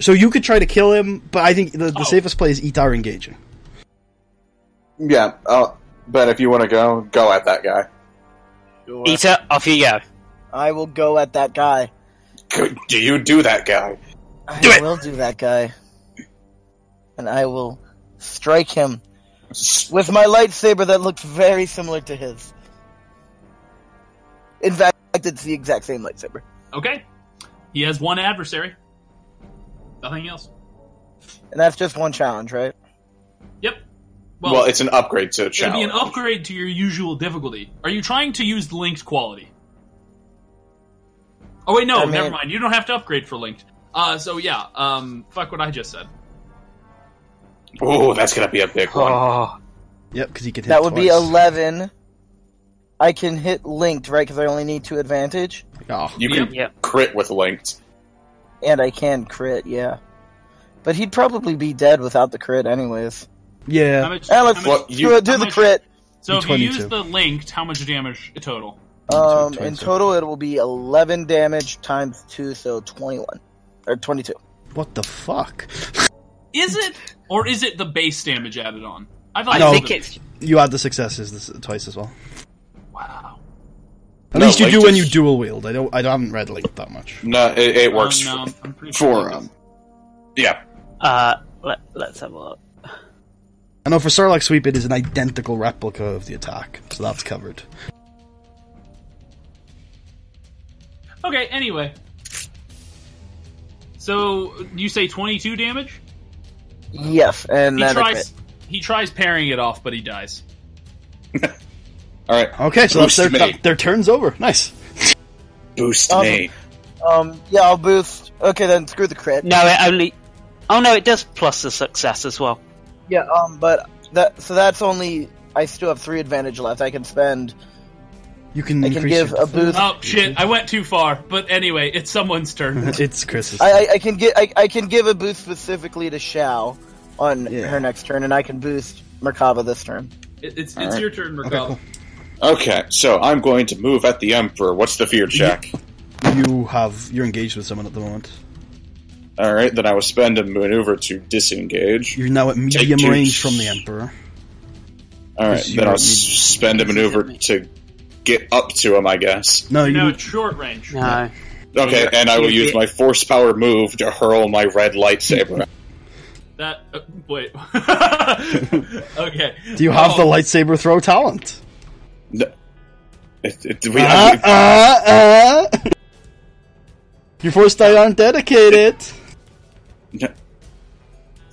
So you could try to kill him, but I think the safest play is Ita engaging. Yeah, Ben, if you want to go at that guy. Sure. Eater, off you go. I will go at that guy. Do you do that guy? I will do that guy. And I will strike him with my lightsaber that looks very similar to his. In fact, it's the exact same lightsaber. Okay. He has one adversary. Nothing else. And that's just one challenge, right? Yep. Well, it's an upgrade to a challenge. It'll be an upgrade to your usual difficulty. Are you trying to use the linked quality? Oh wait, no, never mind. You don't have to upgrade for linked. Fuck what I just said. Oh, that's gonna be a big one. Oh. Yep, because he could hit That would twice. be 11. I can hit linked, right? Because I only need 2 advantage. Oh. You can Yep. crit with linked. And I can crit, yeah. But he'd probably be dead without the crit anyways. Yeah. How much, Let's how much- do the crit. so if you 22. use the linked, how much damage total? In total, it will be 11 damage times 2, so 21. Or 22. What the fuck? Is it? Or is it the base damage added on? I No. think it's... You add the successes twice as well. Wow. At No, least you Link do when is- you dual wield. I haven't read Link that much. No, it works No, I'm pretty for sure. yeah. Let's have a look. I know for Sarlacc Sweep it is an identical replica of the attack, so that's covered. Okay, anyway. So, you say 22 damage? Yes, and He then he tries parrying it off, but he dies. Alright. Okay, so Boost that's me. their turn's over. Nice. Boost Awesome. me. yeah, I'll boost. Okay, then screw the crit. No, it only... Oh no, it does plus the success as well. Yeah, but that's only. I still have 3 advantage left. I can spend. You can I can increase give your a boost. Oh, shit, I went too far. But anyway, it's someone's turn. It's Chris's. I can give a boost specifically to Shao on Yeah. her next turn, and I can boost Merkaba this turn. It's Alright. your turn, Okay, Merkaba. cool. Okay, so I'm going to move at the Emperor. What's the fear check? You're engaged with someone at the moment. Alright, then I will spend a maneuver to disengage. You're now at medium two- range from the Emperor. Alright, Because then you're I'll at spend a maneuver to get up to him, I guess. No, You're now you. at short range. No. Okay, and I will You use get- my force power move to hurl my red lightsaber. That wait. Okay. Do you have the lightsaber throw talent? Your force die aren't dedicated.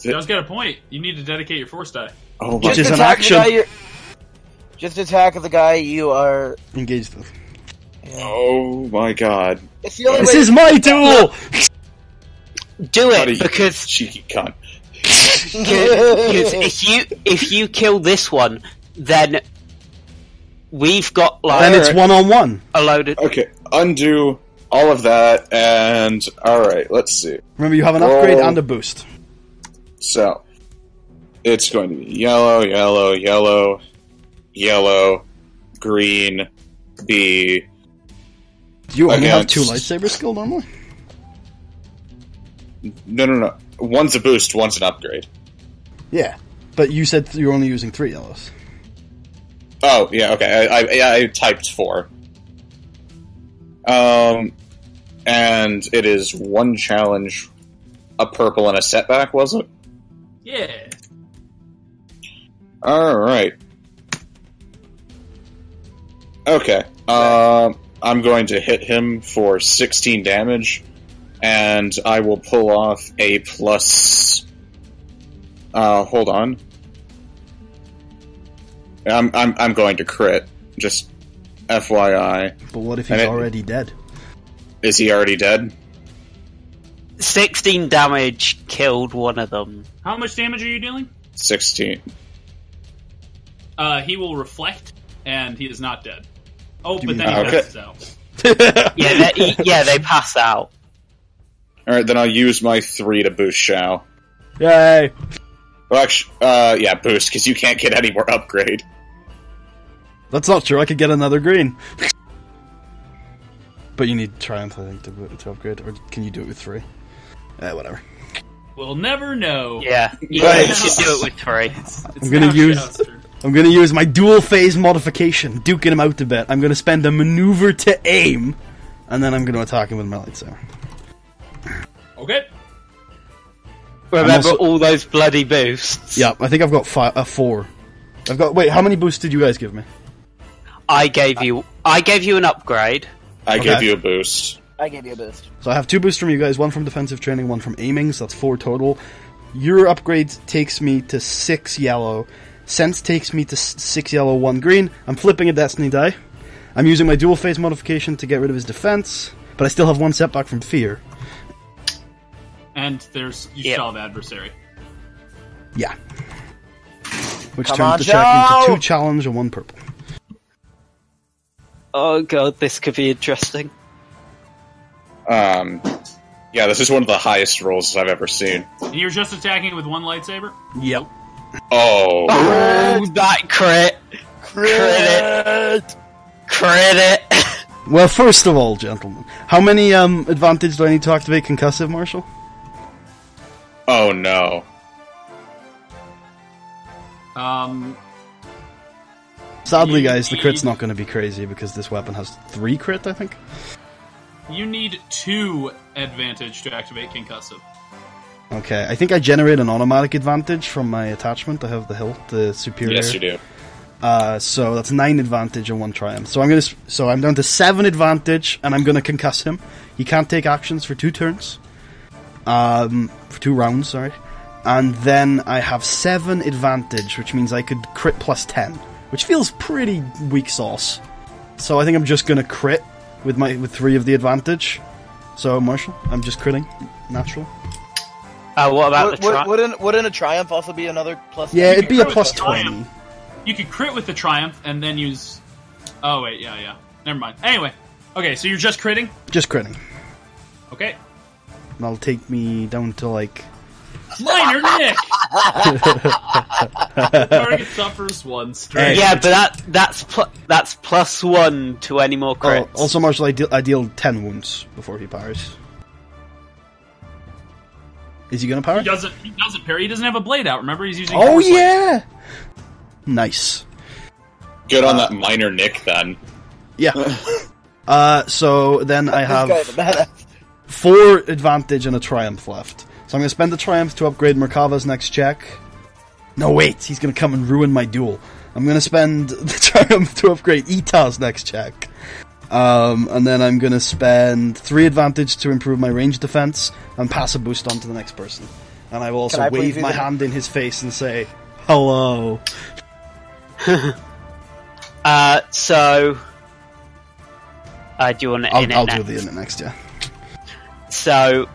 Joe's got a point. You need to dedicate your force die. Oh my Which is an attack the action. guy just attack the guy you are. Engaged with. Oh my god. It's the only This way. is my duel. Do Buddy, it, because cheeky cunt. if you kill this one, then we've got like Then it's 1-on-1. a load of... Okay, undo all of that, and alright, let's see. Remember, you have an upgrade and a boost. So, it's going to be yellow, yellow, yellow, yellow, green, B. Do you only have Against- 2 lightsaber skill normally? No. One's a boost, one's an upgrade. Yeah, but you said you're only using 3 yellows. Oh, yeah, okay. I typed 4. And it is 1 challenge, a purple, and a setback, was it? Yeah. Alright. Okay. I'm going to hit him for 16 damage, and I will pull off a plus... hold on. I'm going to crit. Just FYI. But what if And he's it- already dead? Is he already dead? 16 damage killed one of them. How much damage are you dealing? 16. He will reflect, and he is not dead. Oh, Do but you then he mean- Okay. passes out. They pass out. Alright, then I'll use my 3 to boost Shao. Yay! Well, actually, yeah, boost, because you can't get any more upgrade. That's not true. I could get another green. But you need Triumph, I think, to upgrade. Or can you do it with 3? Whatever. We'll never know. Yeah, you Right. should do it with 3. It's I'm gonna now use- Shou's turn. I'm going to use my dual phase modification, duking him out a bit. I'm going to spend a maneuver to aim, and then I'm going to attack him with my lightsaber. Okay. Remember all those bloody boosts. Yeah, I think I've got 4. Wait, how many boosts did you guys give me? I gave you an upgrade. I gave you a boost. I gave you a boost. So I have 2 boosts from you guys, 1 from defensive training, 1 from aiming, so that's 4 total. Your upgrade takes me to 6 yellow. Sense takes me to 6 yellow, 1 green. I'm flipping a destiny die. I'm using my dual phase modification to get rid of his defense, but I still have 1 setback from fear. And you still have adversary. Yeah. Which Come turns on, the check into 2 challenge and 1 purple. Oh god, this could be interesting. Yeah, this is one of the highest rolls I've ever seen. And you're just attacking with 1 lightsaber? Yep. Oh. Oh, that crit! Credit! Well, first of all, gentlemen, how many advantage do I need to activate concussive, Marshall? Oh no. Sadly, guys, the crit's not going to be crazy because this weapon has 3 crit, I think. You need 2 advantage to activate concussive. Okay, I think I generate an automatic advantage from my attachment. I have the hilt, the superior. Yes, you do. So that's 9 advantage and 1 triumph. So I'm down to 7 advantage, and I'm gonna concuss him. He can't take actions for 2 turns. For 2 rounds, sorry. And then I have 7 advantage, which means I could crit plus 10, which feels pretty weak sauce. So I think I'm just gonna crit with 3 of the advantage. So Marshall, I'm just critting natural. What about the triumph? Wouldn't a triumph also be another plus? Yeah, it'd be a crit plus with 20. You could crit with the triumph and then use... Oh, wait, yeah. Never mind. Anyway. Okay, so you're just critting? Just critting. Okay. And that'll take me down to, like... Minor Nick! Target suffers 1 straight. Yeah, but that's plus 1 to any more crits. Also, Marshall, I deal 10 wounds before he parries. Is he gonna parry? He doesn't parry. He doesn't have a blade out. Remember, he's using. Oh yeah! Nice. Good on that minor Nick, then. Yeah. So then I have This guy's a badass. 4 advantage and a triumph left. So I'm going to spend the triumph to upgrade Merkava's next check. No, wait, he's going to come and ruin my duel. I'm going to spend the triumph to upgrade Ita's next check. And then I'm going to spend 3 advantage to improve my range defense and pass a boost on to the next person. And I will also wave my hand in his face and say, hello. So... do you want to in it I'll next? do the in it next, yeah. So,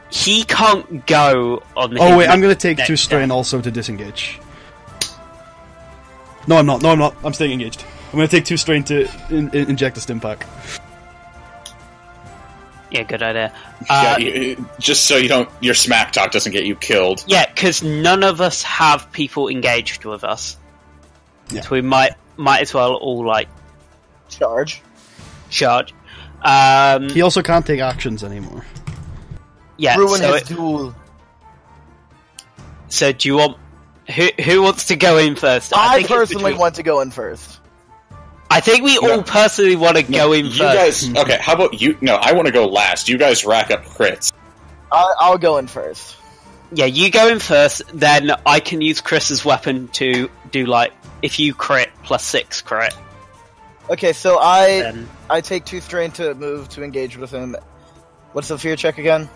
he can't go on the... Oh wait, I'm going to take 2 strain also to disengage. No, I'm not. I'm staying engaged. I'm going to take 2 strain to inject a stim pack. Yeah, good idea. Just so your smack talk doesn't get you killed. Yeah, because none of us have people engaged with us. Yeah. So we might as well all, like... Charge. He also can't take actions anymore. Yeah, Ruin his duel. So do you want... Who wants to go in first? I personally want to go in first. I think we all personally want to go in You first. guys... Okay, how about you... No, I want to go last. You guys rack up crits. I'll go in first. Yeah, you go in first, then I can use Chris's weapon to do, like, if you crit, plus 6 crit. Okay, so I take 2 strain to move to engage with him. What's the fear check again?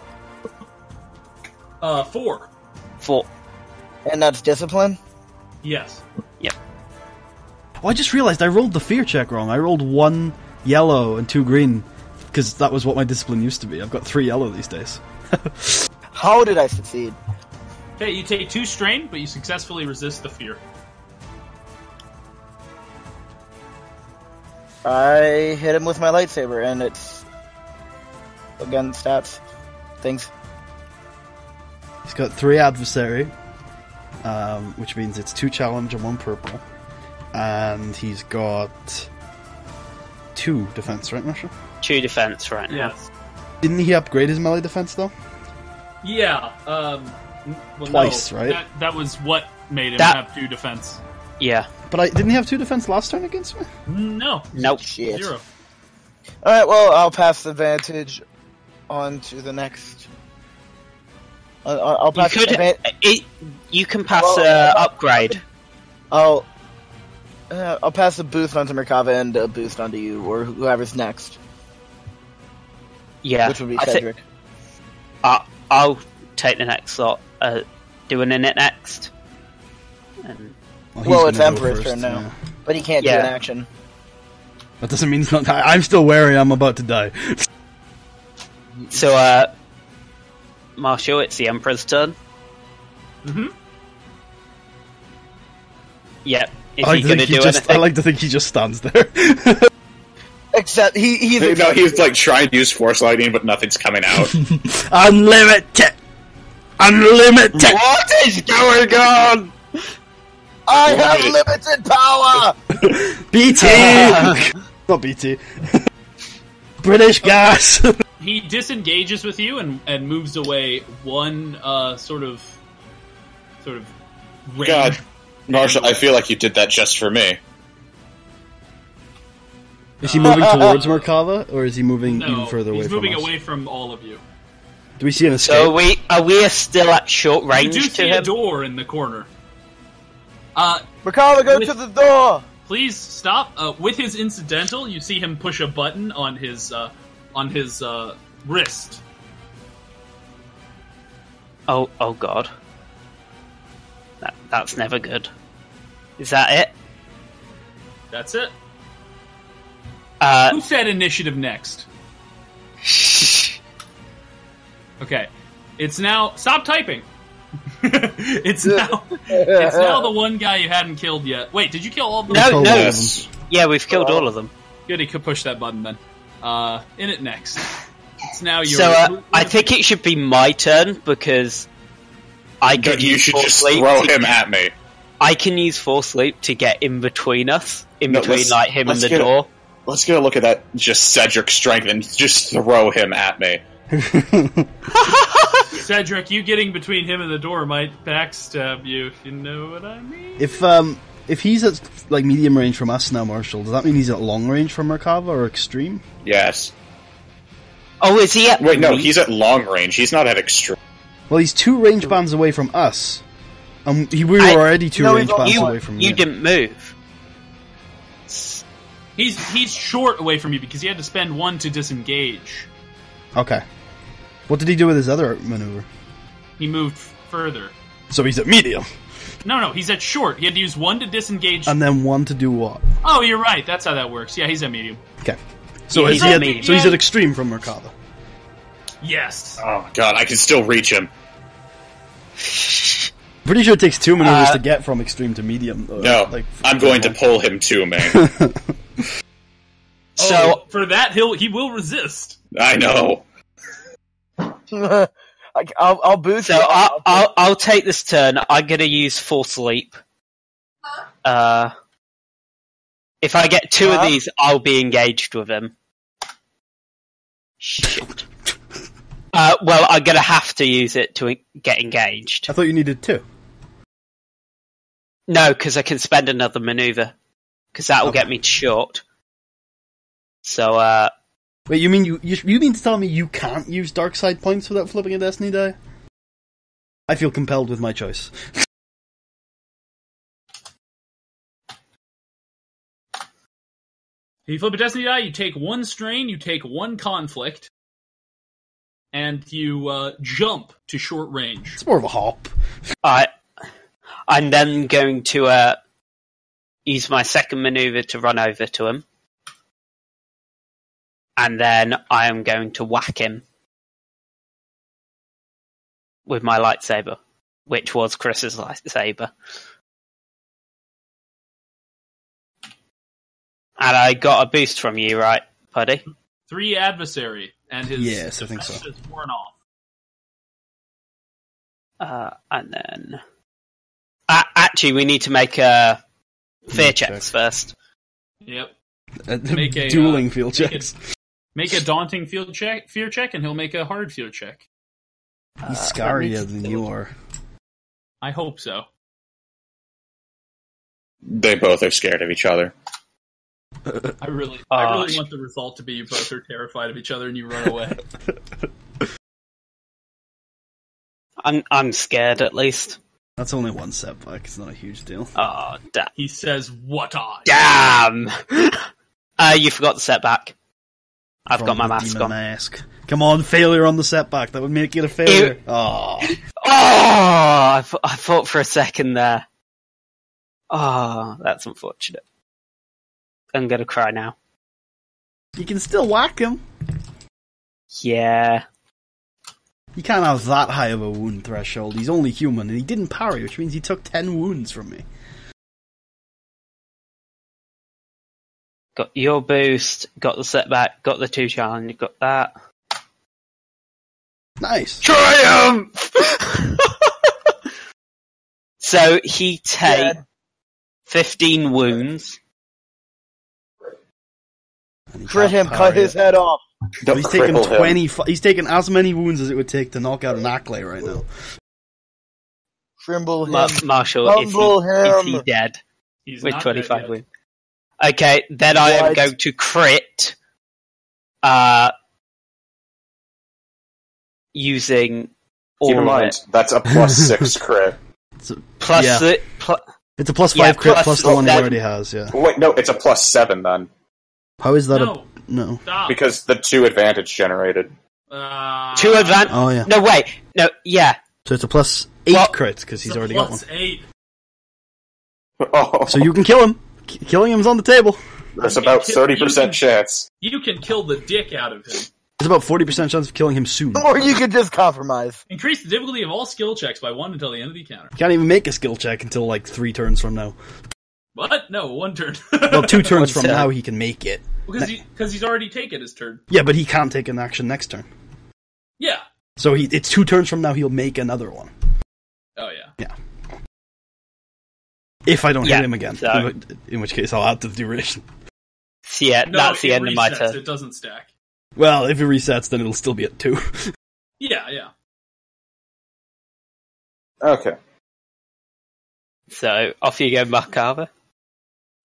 4. 4. And that's discipline? Yes. Yep. Oh, I just realized I rolled the fear check wrong. I rolled 1 yellow and 2 green, because that was what my discipline used to be. I've got 3 yellow these days. How did I succeed? Okay, you take 2 strain, but you successfully resist the fear. I hit him with my lightsaber, and it's... Again, stats. Things. He's got 3 adversary, which means it's 2 challenge and 1 purple. And he's got 2 defense, right, Marshall? 2 defense right now. Yes. Didn't he upgrade his melee defense, though? Yeah. Well, Twice, no, right? That was what made him have 2 defense. Yeah. But didn't he have 2 defense last turn against me? No. Nope. Shit. 0. Alright, well, I'll pass the advantage on to the next. I'll pass You can pass upgrade. I'll pass the boost onto Merkava and a boost onto you, or whoever's next. Yeah. Which would be Cedric. I'll take the next slot. Doing it next. And Well, it's Emperor's turn now. Yeah. But he can't do an action. That doesn't mean he's not. I'm still wary. I'm about to die. So, Marshall, it's the Emperor's turn. Mm-hmm. Yeah. Is he going to do anything? I like to think he just stands there. Except he's like trying to use Force Lightning, but nothing's coming out. Unlimited! What is going on? I have limited power! BT! Not BT. British gas! He disengages with you and moves away one sort of range. God, Marshall, I feel like you did that just for me. Is he moving towards Merkava, or is he moving even further away from us? He's moving away from all of you. Do we see an escape? So are we still at short range you do to see him? a door in the corner. Merkava, go to the door! Please stop. With his incidental, you see him push a button on his wrist. Oh God. That's never good. Is that it? That's it. Uh, Who said initiative next? Okay. It's now... Stop typing! It's now the one guy you hadn't killed yet. Wait, did you kill all of them? No. Yeah, we've killed all of them. Good, he could push that button then. In it next. It's now your... So, I think it should be my turn, because I can You use should Force just Sleep throw him at me. I can use Force Sleep to get in between us, between like him and the get door. Let's get a look at that just Cedric strength and just throw him at me. Cedric, you getting between him and the door might backstab you, if you know what I mean. If he's at like medium range from us now, Marshall, does that mean he's at long range from Merkava or extreme? Yes. Oh, is he at... Wait, no, he's at long range. He's not at extreme. Well, he's 2 range bands away from us. And we were already 2 range bands away from you. You didn't move. He's short away from you because he had to spend 1 to disengage. Okay. What did he do with his other maneuver? He moved further. So he's at medium. No, he's at short. He had to use 1 to disengage. And then 1 to do what? Oh, you're right. That's how that works. Yeah, he's at medium. Okay. So he's at extreme from Merkava. Yes. Oh god, I can still reach him. Pretty sure it takes 2 maneuvers to get from extreme to medium. No, I'm going to pull him to me. So for that, he will resist. I know. I'll boost. So I'll take this turn. I'm gonna use Force Sleep. If I get 2 of these, I'll be engaged with him. Shit. Well, I'm gonna have to use it to get engaged. I thought you needed 2. No, because I can spend another maneuver. Because that will get me to short. So, Wait, you mean you mean to tell me you can't use dark side points without flipping a destiny die? I feel compelled with my choice. If you flip a destiny die, you take 1 strain, you take 1 conflict, and you jump to short range. It's more of a hop. I'm then going to use my second maneuver to run over to him. And then I am going to whack him with my lightsaber, which was Chris's lightsaber. And I got a boost from you, right, Puddy? 3 adversary, and his yes, I think so. Is worn off. And then... actually, we need to make fear checks first. Yep. Make a dueling field checks. Make a daunting fear check, and he'll make a hard fear check. He's scarier than you are. I hope so. they both are scared of each other. I really want the result to be you both are terrified of each other and you run away. I'm scared, at least. That's only one setback. It's not a huge deal. Oh, damn. He says, "What I?" Damn! You forgot the setback. I've got my mask on. Mask. Come on, failure on the setback. That would make it a failure. Oh, I thought for a second there. Oh, that's unfortunate. I'm gonna cry now. you can still whack him. Yeah. You can't have that high of a wound threshold. He's only human, and he didn't parry, which means he took 10 wounds from me. Got your boost, got the setback, got the 2 challenge, got that. Nice. Triumph! So he takes 15 wounds. Crit him, cut his head off. So he's taken 20. He's taken as many wounds as it would take to knock out an Ackley right now. Trimble him. Marshall, is he dead? He's With not 25 dead wounds. Okay, then I am going to crit using all Keep in mind, it. that's a +6 crit. It's a Plus it's a +5 crit plus the one he already has, yeah. Wait, no, it's a +7 then. How is that No. Stop. Because the 2 advantage generated. 2 advantage. Oh, yeah. No, wait. No, yeah. So it's a +8 crit, because he's It's a already got one. +8. Oh, So you can kill him. Killing him's on the table. there's about 30% chance. You can kill the dick out of him. There's about 40% chance of killing him soon. Or you could just compromise. Increase the difficulty of all skill checks by 1 until the end of the encounter. You can't even make a skill check until like 3 turns from now. What? No, 1 turn. Well, 2 turns from What's that? now he can make it. Because he's already taken his turn. Yeah, but he can't take an action next turn. Yeah. So it's 2 turns from now he'll make another one. Oh, yeah. Yeah. If I don't Yeah, hit him again. so- In which case I'll add to the duration. So yeah, No, that's the it end of my resets, turn. It doesn't stack. Well, if it resets, then it'll still be at 2. Yeah. Okay. So off you go, Mark Carver.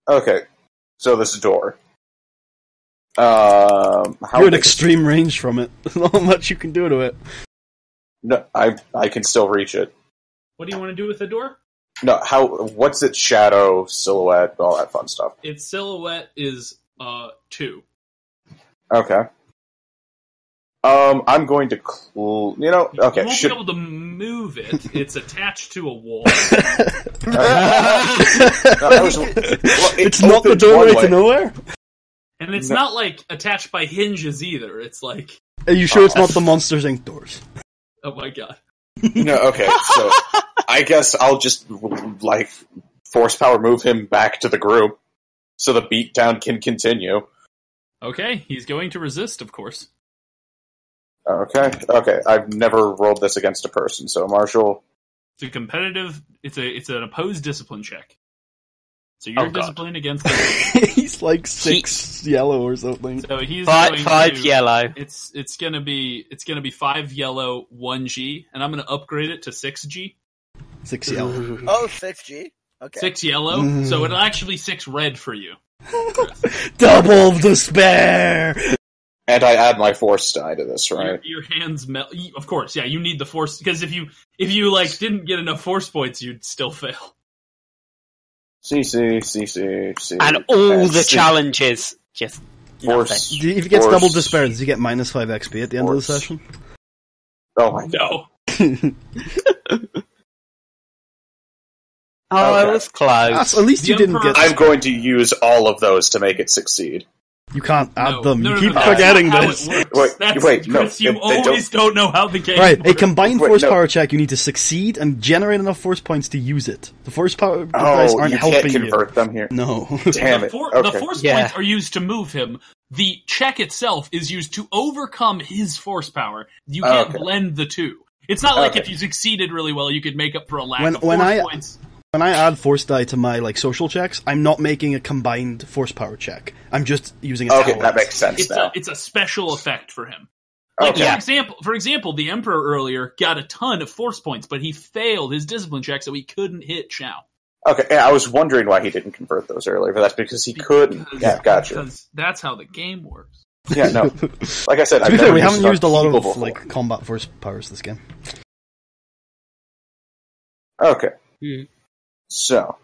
Okay. So this door. How You're at big- extreme range from it. There's not much you can do to it. No, I can still reach it. What do you want to do with the door? No, what's its shadow, silhouette, all that fun stuff? Its silhouette is 2. Okay. I'm going to okay, You won't be should able to move it. It's attached to a wall. It's not the doorway to nowhere? And it's not like attached by hinges either. It's like, Are you sure it's not the Monsters Inc. doors? oh my god. No, okay, so I guess I'll just, like, force power move him back to the group so the beatdown can continue. Okay, he's going to resist, of course. Okay, I've never rolled this against a person, so Marshall... It's a competitive, it's an opposed discipline check. So you're God. disciplined against the He's like 6 yellow or something. So he's Five going to, yellow. It's gonna be 5 yellow, 1 G, and I'm gonna upgrade it to 6 G. 6 yellow. Oh, 6G. Okay. 6 yellow, so it'll actually 6 red for you. Double despair! And I add my force die to this, right? Your hands melt. Of course, yeah. You need the force because if you like didn't get enough force points, you'd still fail. CC. And all the C. challenges just Force. nothing. If he gets Force. double despair, does he get minus 5 XP at the end of the Force. session? Oh my god. No. Oh, Okay. it was close. At least you The didn't Emperor- get... I'm going to use all of those to make it succeed. You can't add No. them. No, You no, keep no, forgetting that's not how this. it works. That's, Wait, no, Chris, you they always don't know how the game Right, a works. combined Wait, force no. power check, you need to succeed and generate enough force points to use it. The force power dice Oh, aren't you helping can't convert them here. you. No. Damn The, it. the Okay. force Yeah. points are used to move him. The check itself is used to overcome his force power. You can't Okay. blend the two. It's not like Okay. if you succeeded really well, you could make up for a lack When- of when force I- points. When I add force die to my social checks, I'm not making a combined force power check. I'm just using a Okay, talent. that makes sense It's now. it's a special effect for him. Like Okay. for example, the Emperor earlier got a ton of force points, but he failed his discipline check, so he couldn't hit Chao. Okay, yeah, I was wondering why he didn't convert those earlier, but that's because he couldn't. Yeah, gotcha. Because that's how the game works. Yeah, no. Like I said, To I've be never fair, we haven't used a lot of before. like combat force powers this game. Okay. So,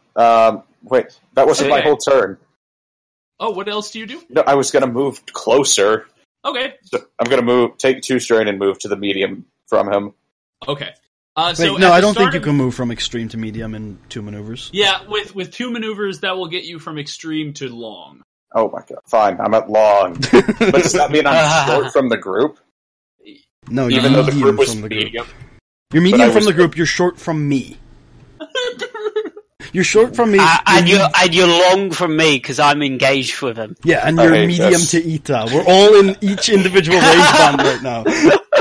wait, that wasn't my whole turn. Oh, what else do you do? No, I was going to move closer. Okay. So I'm going to take 2 strain and move to the medium from him. Okay. Wait, So no, I don't think you can move from extreme to medium in 2 maneuvers. Yeah, with 2 maneuvers, that will get you from extreme to long. Oh my god, fine, I'm at long. But does that mean I'm short from the group? No, you're Even though the medium group was from the group. medium? You're medium from the group, you're short from me. You're short from me. And you're long from me because I'm engaged with him. Yeah, and you're medium to Ita. We're all in each individual range band right now.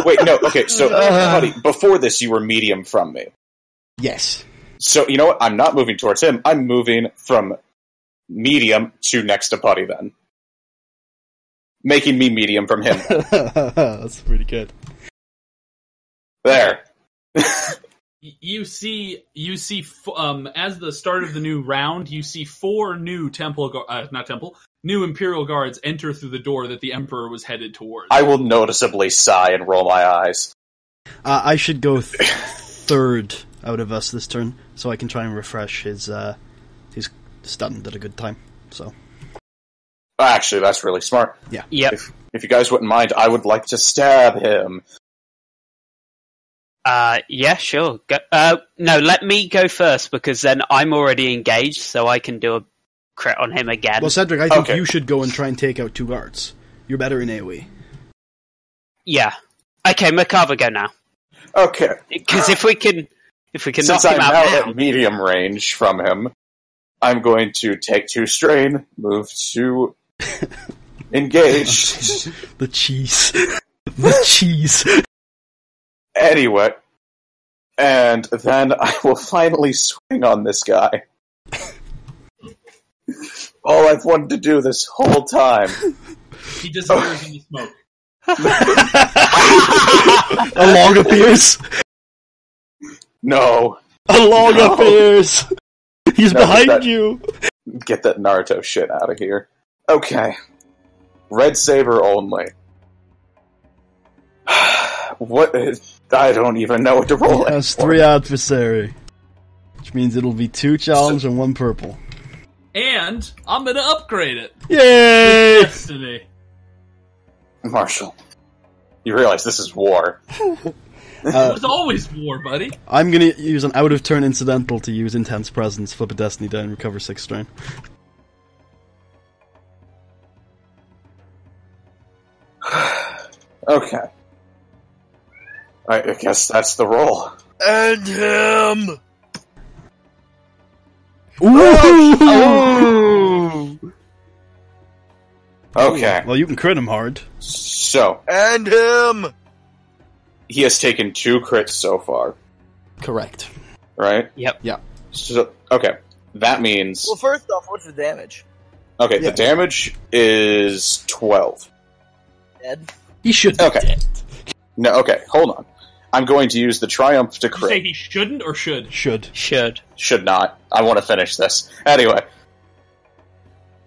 Wait, no, okay, so, buddy, before this you were medium from me. Yes. So, you know what, I'm not moving towards him, I'm moving from medium to next to Putty then. Making me medium from him. That's pretty good. There. You see, as the start of the new round, you see 4 new new Imperial Guards enter through the door that the Emperor was headed towards. I will noticeably sigh and roll my eyes. I should go third out of us this turn, so I can try and refresh his stunned at a good time. So, Actually, that's really smart. Yeah. Yep. If you guys wouldn't mind, I would like to stab him. Yeah, sure. Go, no, let me go first because then I'm already engaged, so I can do a crit on him again. Well, Cedric, I think you should go and try and take out 2 guards. You're better in AoE. Yeah. Okay, Merkava, go now. Okay. Because if we can Since knock him I'm out now now, at medium range from him, I'm going to take 2 strain, move to engage. The cheese. The cheese. Anyway, and then I will finally swing on this guy. All I've wanted to do this whole time. He disappears in the smoke. A log appears. No. A log appears. He's behind you. Get that Naruto shit out of here. Okay. Red Saber only. What is... I don't even know what to roll. He has 3 adversary, which means it'll be 2 challenge and 1 purple. And I'm gonna upgrade it. Yay! Destiny. Marshall, you realize this is war. It was always war, buddy. I'm gonna use an out of turn incidental to use Intense Presence, flip a Destiny down, recover 6 strain. Okay. I guess that's the roll. And him! Ooh! Okay. Well, you can crit him hard. So, And him! he has taken 2 crits so far, Correct. right? Yep. Yeah. So, okay. That means... Well, first off, what's the damage? Okay, Yeah. the damage is 12. Dead? He should be Okay. dead. No, okay, hold on. I'm going to use the Triumph to Did you say crit. he shouldn't or should? Should. Should not. I want to finish this. Anyway,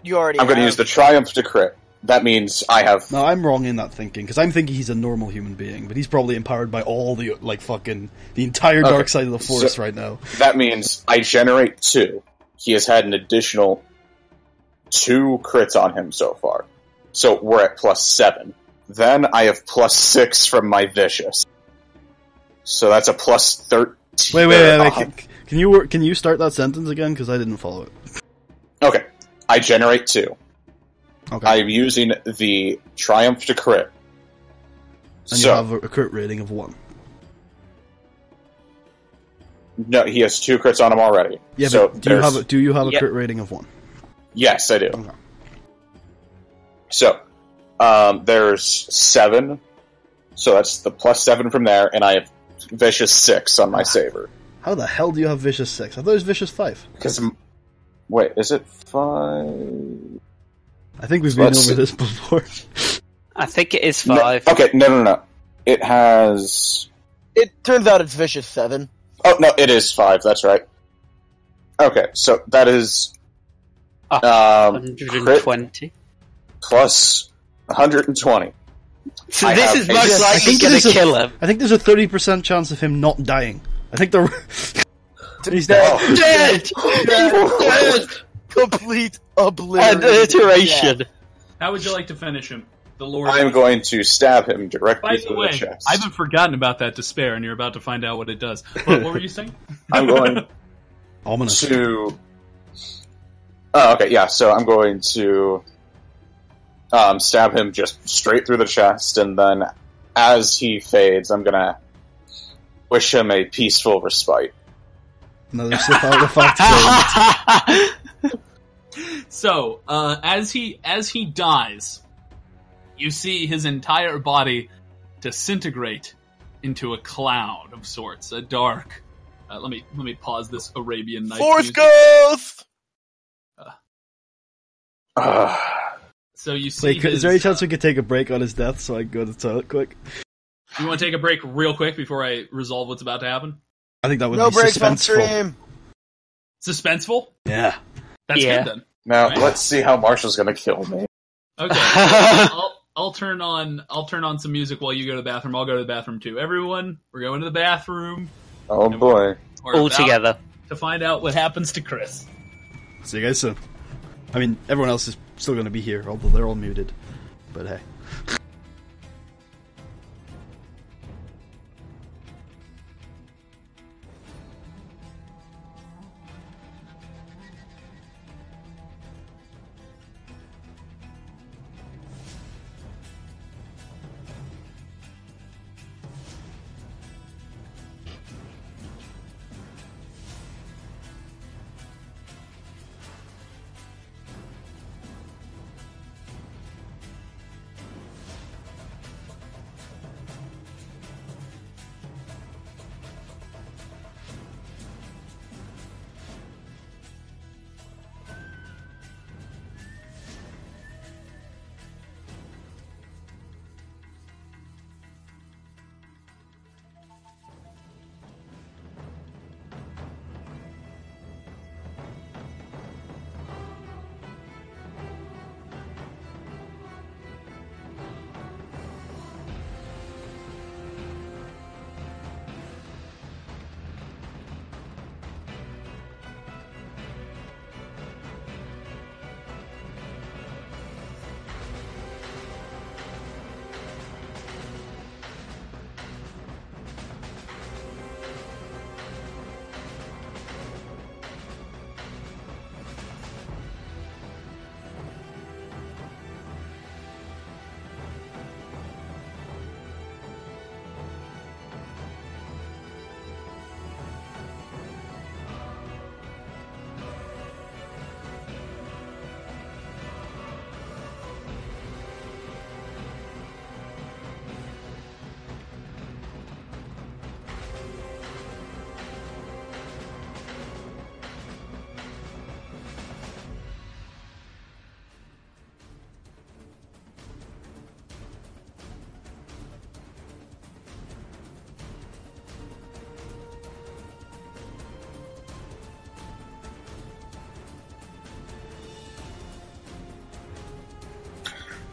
You already I'm going to have. use the Triumph to crit. That means I have... No, I'm wrong in that thinking, because I'm thinking he's a normal human being, but he's probably empowered by all the, the entire dark side of the Force right now. That means I generate 2. He has had an additional 2 crits on him so far. So we're at +7. Then I have +6 from my Vicious. So that's a +13. Wait. Can you start that sentence again? Because I didn't follow it. Okay. I generate 2. Okay. I am using the Triumph to crit. And you have a crit rating of 1. No, he has 2 crits on him already. Yeah, so but do you have a Yep. crit rating of 1? Yes, I do. Okay. So, there's 7. So that's the +7 from there, and I have Vicious 6 on my Saber. How the hell do you have Vicious 6? I thought it was Vicious 5. Because, wait, is it 5? I think we've been over this before. I think it is 5. No, okay, no. It has... It turns out it's Vicious 7. Oh, no, it is 5, that's right. Okay, so that is 120. plus 120. So I this have is a- most likely going to kill him. I think there's a 30% chance of him not dying. I think the he's Dead. Dead! Dead. Complete obliteration. Iteration. How would you like to finish him? The Lord. I'm going to stab him directly By the through way, the chest. I haven't forgotten about that despair, and you're about to find out what it does. But what were you saying? I'm going ominous. to... Oh, okay, yeah, so I'm going to stab him just straight through the chest, and then as he fades, I'm gonna wish him a peaceful respite. Another slip out of the fact. So, as he dies, you see his entire body disintegrate into a cloud of sorts, a dark. Let me pause this Arabian Nights Force music. Ghost! So you see. Wait, is there any chance we could take a break on his death so I can go to the toilet quick? You want to take a break real quick before I resolve what's about to happen? I think that would No be breaks on suspenseful. stream. Suspenseful? Yeah. That's Yeah. good then. Now, Right. let's see how Marshall's gonna kill me. Okay. I'll turn on some music while you go to the bathroom. I'll go to the bathroom too. Everyone, we're going to the bathroom. Oh boy. We're All about together. to find out what happens to Chris. See you guys soon. I mean, everyone else is still going to be here, although they're all muted. But hey.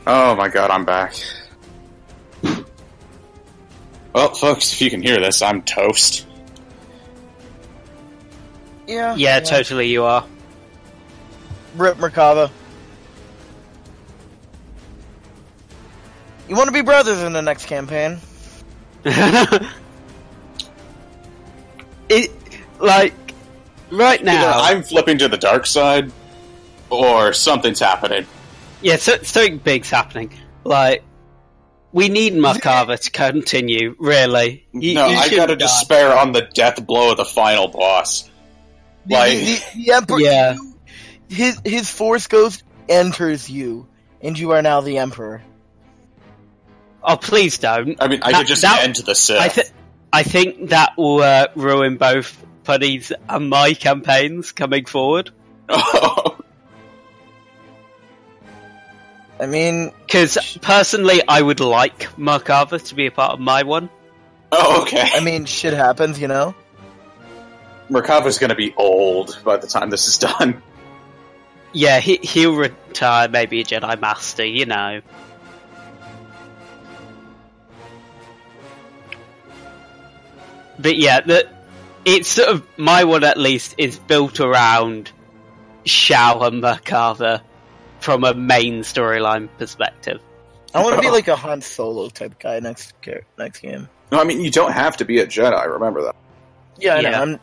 Oh my god, I'm back. Well, folks, if you can hear this, I'm toast. Yeah, totally you are. Rip Merkava. You want to be brothers in the next campaign? Right now. Either I'm flipping to the dark side, or something's happening. Yeah, something big's happening. Like, we need Makava to continue, really. I gotta despair on the death blow of the final boss. The Emperor, Yeah. his Force Ghost enters you, and you are now the Emperor. Oh, please don't. I mean, I could just end the Sith. I think that will ruin both Puddy's and my campaigns coming forward. I mean... Because, personally, I would like Makava to be a part of my one. Oh, okay. I mean, shit happens, you know? Merkava's going to be old by the time this is done. Yeah, he'll retire, maybe a Jedi Master, you know. But yeah, it's sort of, my one at least, is built around Shao and Merkava from a main storyline perspective. I want to be like a Han Solo type guy next game. No, I mean, you don't have to be a Jedi, remember that. Yeah, I know.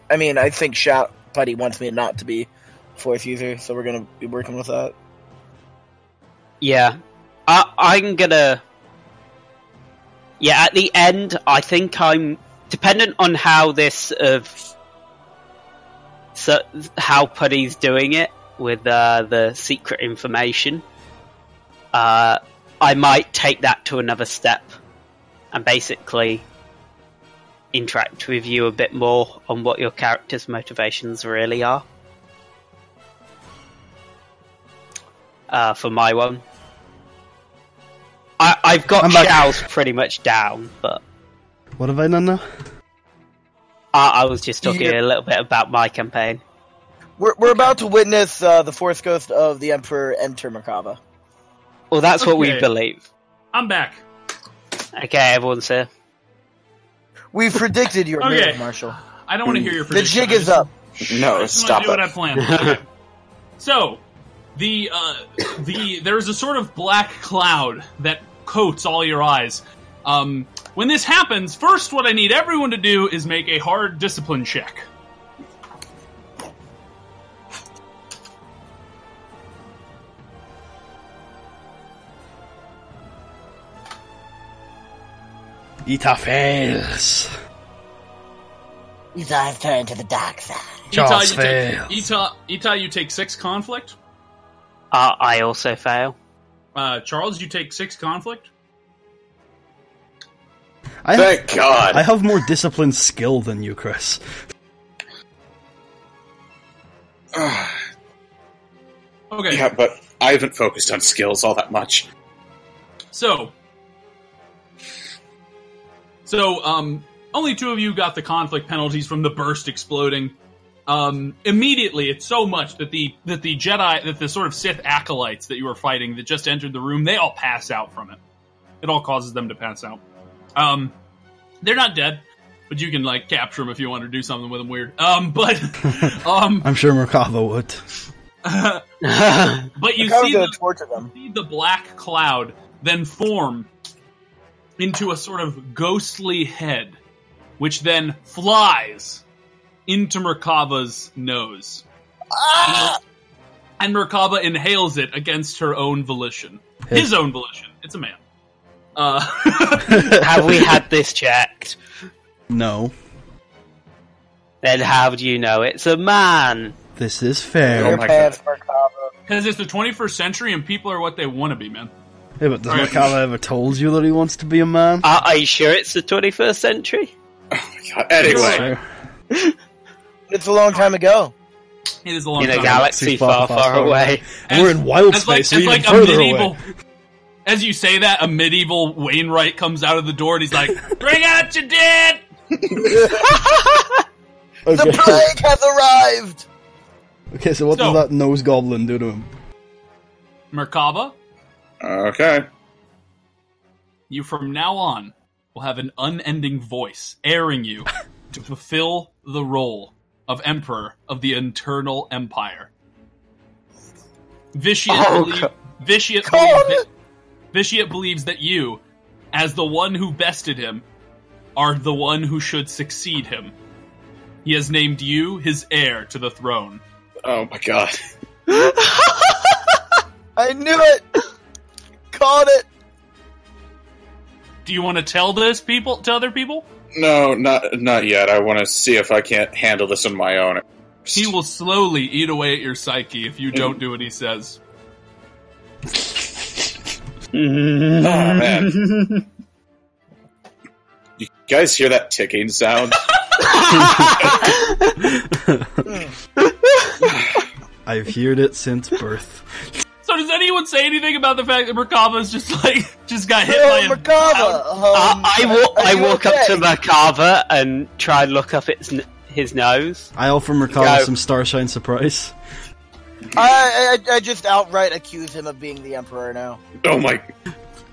I mean, I think Shao Buddy wants me not to be Force user, so we're gonna be working with that. Yeah. I'm gonna... Yeah, at the end, I think I'm... Dependent on how this... how Puddy's doing it with the secret information, I might take that to another step and basically interact with you a bit more on what your character's motivations really are. For my one. I've got Shao's pretty much down, but... What have I done now? I was just talking a little bit about my campaign. We're about to witness the Force Ghost of the Emperor enter Merkava. Well, that's what we believe. I'm back. Okay, everyone's here. We've predicted your move, Marshall. I don't want to hear your prediction. The jig is up. No, stop it. Do what I planned. Okay. So, there's a sort of black cloud that coats all your eyes. When this happens, first what I need everyone to do is make a hard discipline check. Ita fails. Ita has turned to the dark side. Charles fails. Ita, you take 6 conflict. I also fail. Charles, you take 6 conflict. Thank God. I have more discipline skill than you, Chris. Okay. Yeah, but I haven't focused on skills all that much. So, only 2 of you got the conflict penalties from the burst exploding. Immediately, it's so much that the Jedi, that the sort of Sith acolytes that you were fighting that just entered the room, they all pass out from it. It all causes them to pass out. They're not dead, but you can like capture them if you want to do something with them weird. I'm sure Merkava would. But you see the black cloud then form into a sort of ghostly head, which then flies into Merkava's nose. And Merkava inhales it against her own volition. His own volition. It's a man. Have we had this checked? No. Then how do you know it's a man? This is fair. Oh my God. Because it's the 21st century and people are what they want to be, man. Yeah, but does Merkava ever told you that he wants to be a man? Are you sure it's the 21st century? Oh my God. Anyway. It's a long time ago. It is a long time in a galaxy far, far away. We're in wild space, so even further away. As you say that, a medieval Wainwright comes out of the door and he's like, "Bring out your dead!" The plague has arrived! Okay, so what does that nose goblin do to him? Merkava, Okay. you from now on will have an unending voice airing you to fulfill the role of Emperor of the Eternal Empire. Vitiate believes that you, as the one who bested him, are the one who should succeed him. He has named you his heir to the throne. Oh my God. I knew it! Called it! Do you want to tell this to other people? No, not yet. I want to see if I can't handle this on my own. He will slowly eat away at your psyche if you don't do what he says. Oh, man. You guys hear that ticking sound? I've heard it since birth. So does anyone say anything about the fact that Merkava's just got hit by a... Merkava! I walk up to Merkava and try and look up his nose. I offer Mercado some Starshine Surprise. I just outright accuse him of being the Emperor now. Oh my...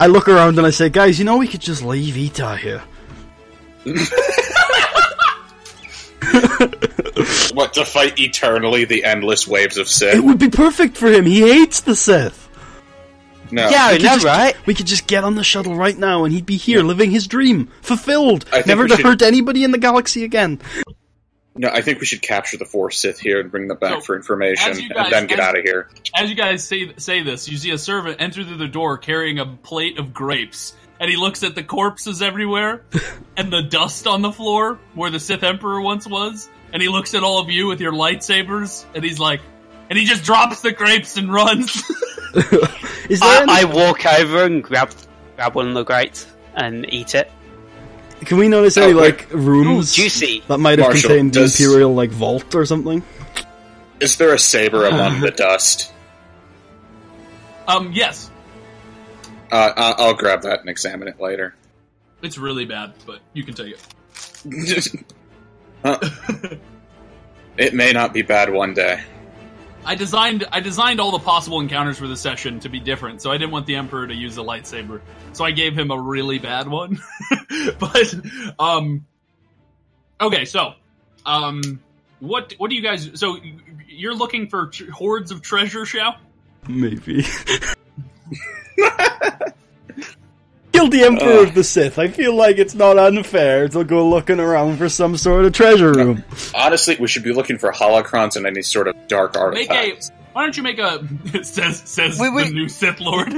I look around and I say, guys, we could just leave Ita here. What, to fight eternally the endless waves of Sith? It would be perfect for him. He hates the Sith. No. Yeah, I know, right? We could just get on the shuttle right now and he'd be here living his dream. Fulfilled. Never to hurt anybody in the galaxy again. No, I think we should capture the 4 Sith here and bring them back for information, and then get out of here. As you guys say this, you see a servant enter through the door carrying a plate of grapes, and he looks at the corpses everywhere, and the dust on the floor, where the Sith Emperor once was, and he looks at all of you with your lightsabers, and he's like... And he just drops the grapes and runs. I walk over and grab one of the grapes and eat it. Can we notice any, rooms juicy. that might have contained the Imperial, vault or something? Is there a saber among the dust? Yes. I'll grab that and examine it later. It's really bad, but you can take it. It may not be bad one day. I designed all the possible encounters for the session to be different, so I didn't want the Emperor to use a lightsaber. So I gave him a really bad one. But okay, so what do you guys? So you're looking for hordes of treasure, Xiao? Maybe. Kill the Emperor of the Sith. I feel like it's not unfair to go looking around for some sort of treasure room. Honestly, we should be looking for holocrons and any sort of dark artifacts. Why don't you make a... Says the new Sith Lord.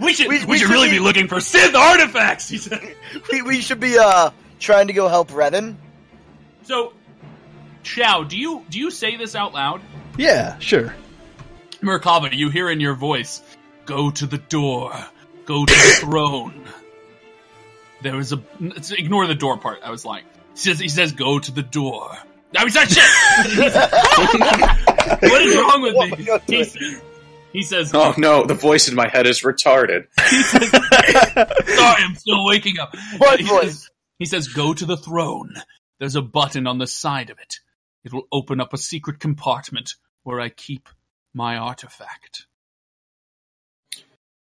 we should really be looking for Sith artifacts, he said. We should be trying to go help Revan. So, Xiao, do you say this out loud? Yeah, sure. Merkava, you hear in your voice, go to the door. Go to the throne. There is ignore the door part. I was lying. He says, go to the door. I mean, shit! What is wrong with me? He says, oh no, the voice in my head is retarded. He says, sorry, I'm still waking up. What voice? He says, go to the throne. There's a button on the side of it. It will open up a secret compartment where I keep my artifact.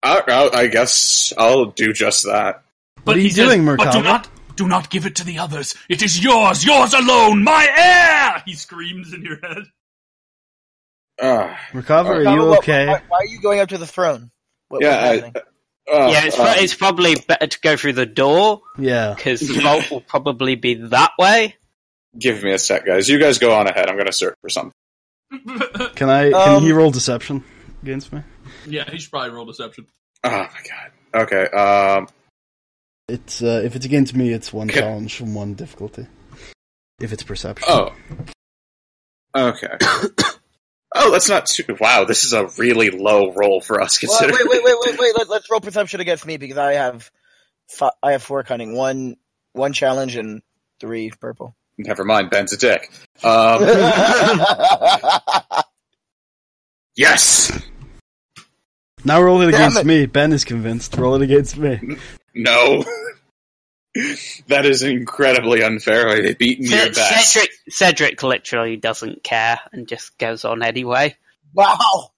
I guess I'll do just that. What are you doing, Merkava? But do not give it to the others. It is yours alone, my heir! He screams in your head. Merkava, are you okay? Why are you going up to the throne? It's probably better to go through the door. Yeah. Because the vault will probably be that way. Give me a sec, guys. You guys go on ahead. I'm going to search for something. Can he roll deception against me? Yeah, he should probably roll deception. Oh my god. Okay, It's, if it's against me, it's one challenge from one difficulty. If it's perception. Oh. Okay. Oh, that's not too... Wow, this is a really low roll for us, considering... Wait. Let's roll perception against me, because I have 4 cunning. One challenge and 3 purple. Never mind, Ben's a dick. Yes! Now roll it against me. Ben is convinced. Roll it against me. No. That is incredibly unfair. They beat me your best. Cedric literally doesn't care and just goes on anyway. Wow!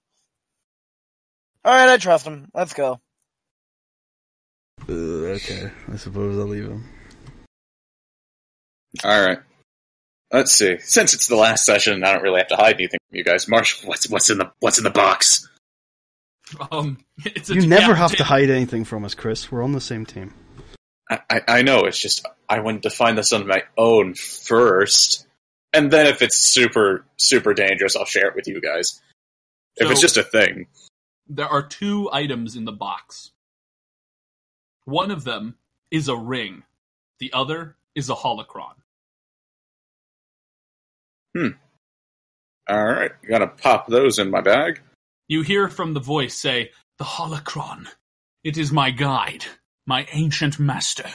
Alright, I trust him. Let's go. Okay, I suppose I'll leave him. Alright. Let's see. Since it's the last session, I don't really have to hide anything from you guys. Marshall, what's in the box? You never have to hide anything from us, Chris. We're on the same team. I know, it's just, I wanted to find this on my own first, and then if it's super, super dangerous, I'll share it with you guys. If it's just a thing. There are 2 items in the box. One of them is a ring. The other is a holocron. Alright, gotta pop those in my bag. You hear from the voice say, the holocron. It is my guide. My ancient master,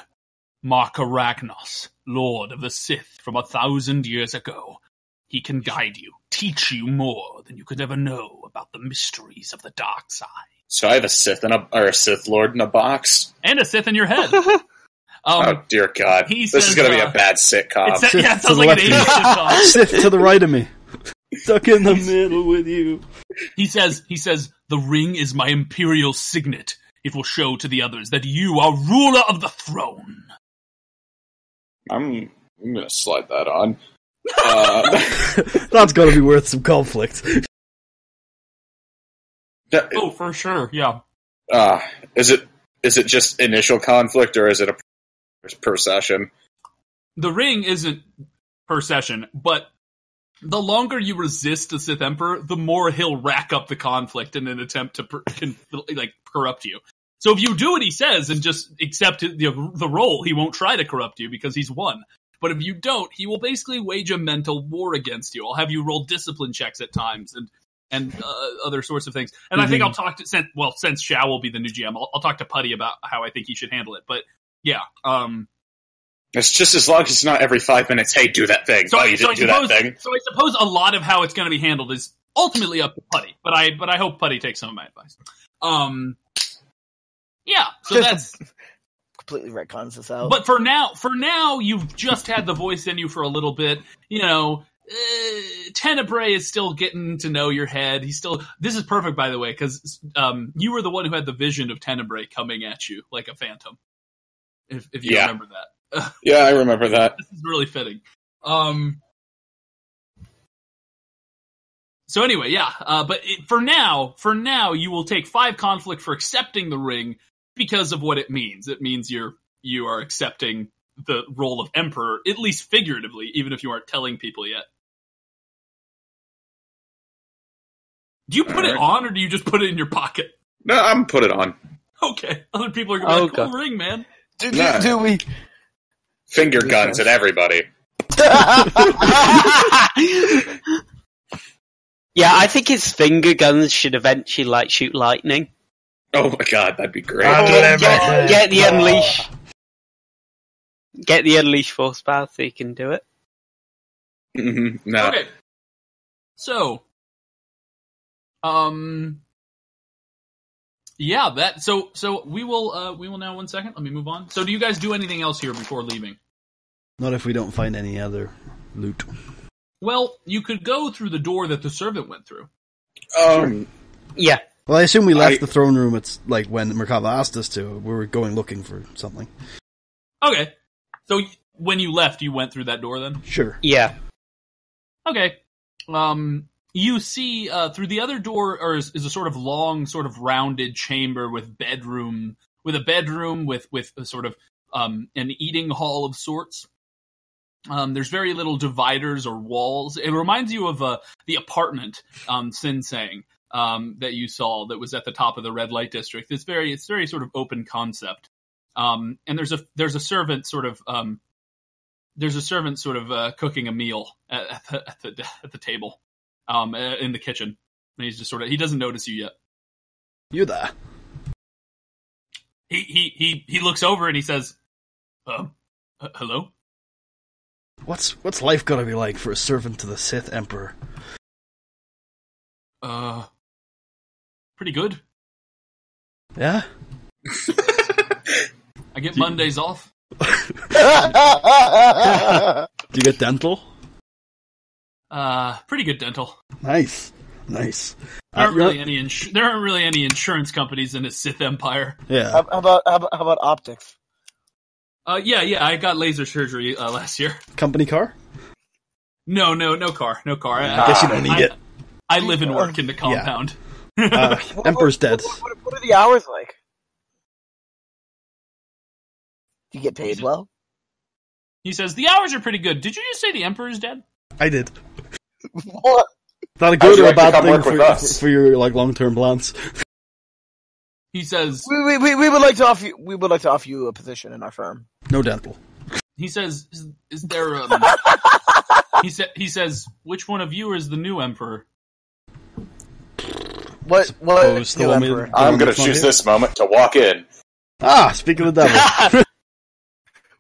Marka Ragnos, Lord of the Sith from 1,000 years ago. He can guide you, teach you more than you could ever know about the mysteries of the dark side. So I have a Sith Lord in a box? And a Sith in your head. Oh dear God! This is going to be a bad sitcom. It sounds like an 80s sitcom. Sith to the right of me, stuck in the middle with you. He says, "The ring is my imperial signet. It will show to the others that you are ruler of the throne." I'm going to slide that on. That's got to be worth some conflict. Oh, for sure, yeah. Is it just initial conflict, or is it a per session? The ring isn't per session, but the longer you resist the Sith Emperor, the more he'll rack up the conflict in an attempt to corrupt you. So if you do what he says and just accept the role, he won't try to corrupt you because he's won. But if you don't, he will basically wage a mental war against you. I'll have you roll discipline checks at times and other sorts of things. And I think I'll talk to since Shao will be the new GM, I'll talk to Putty about how I think he should handle it. But yeah, it's just as long as it's not every 5 minutes. Hey, do that thing. So you didn't do that thing. So I suppose a lot of how it's going to be handled is ultimately up to Putty. But I hope Putty takes some of my advice. Yeah. So that's completely retcons this out. But for now, you've just had the voice in you for a little bit. You know, Tenebrae is still getting to know your head. This is perfect, by the way, because you were the one who had the vision of Tenebrae coming at you like a phantom. If you remember that. Yeah, I remember that. This is really fitting. So anyway, yeah. But for now, you will take 5 conflict for accepting the ring because of what it means. It means you are accepting the role of emperor, at least figuratively, even if you aren't telling people yet. Do you put it on, or do you just put it in your pocket? No, I'm put it on. Okay. Other people are going to be like, cool ring, man. Do we... Finger guns at everybody. Yeah, I think his finger guns should eventually shoot lightning. Oh my God, that'd be great. Get the unleash. Get the unleash force power so you can do it. No. Okay. So, yeah, that. So we will now. 1 second. Let me move on. So, do you guys do anything else here before leaving? Not if we don't find any other loot. Well, you could go through the door that the servant went through. Yeah. Well, I assume we left the throne room. It's like when Merkava asked us to. We were going looking for something. Okay. So when you left, you went through that door then? Sure. Yeah. Okay. You see through the other door is a sort of long, sort of rounded chamber with a bedroom with a sort of an eating hall of sorts. There's very little dividers or walls. It reminds you of the apartment Sin saying that you saw that was at the top of the red light district. It's very sort of open concept. And there's a servant sort of cooking a meal at the table in the kitchen. And he's just he doesn't notice you yet. You there? He looks over and he says, hello? What's life gonna be like for a servant to the Sith Emperor? Pretty good. Yeah? I get Mondays off. Do you get dental? Pretty good dental. Nice. There aren't really any insurance companies in the Sith Empire. Yeah. How about optics? Yeah, I got laser surgery last year. Company car? No car. I guess you don't need it. I live and work in the compound. Emperor's dead. What are the hours like? Do you get paid well? He says, the hours are pretty good. Did you just say the Emperor's dead? I did. What? Not a good or a bad thing for your long-term plans. He says, we would like to offer you a position in our firm. No dental. He says, is there he says, which one of you is the new emperor? What new emperor? I'm going to choose this moment to walk in. Speaking of the devil.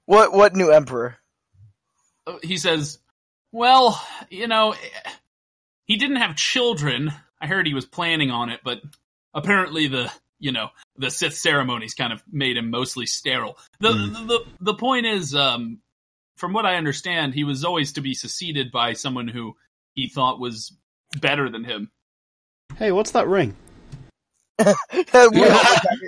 What new emperor? He says, well, he didn't have children. I heard he was planning on it, but apparently the the Sith ceremonies kind of made him mostly sterile. The point is, from what I understand, he was always to be succeeded by someone who he thought was better than him. Hey, what's that ring? This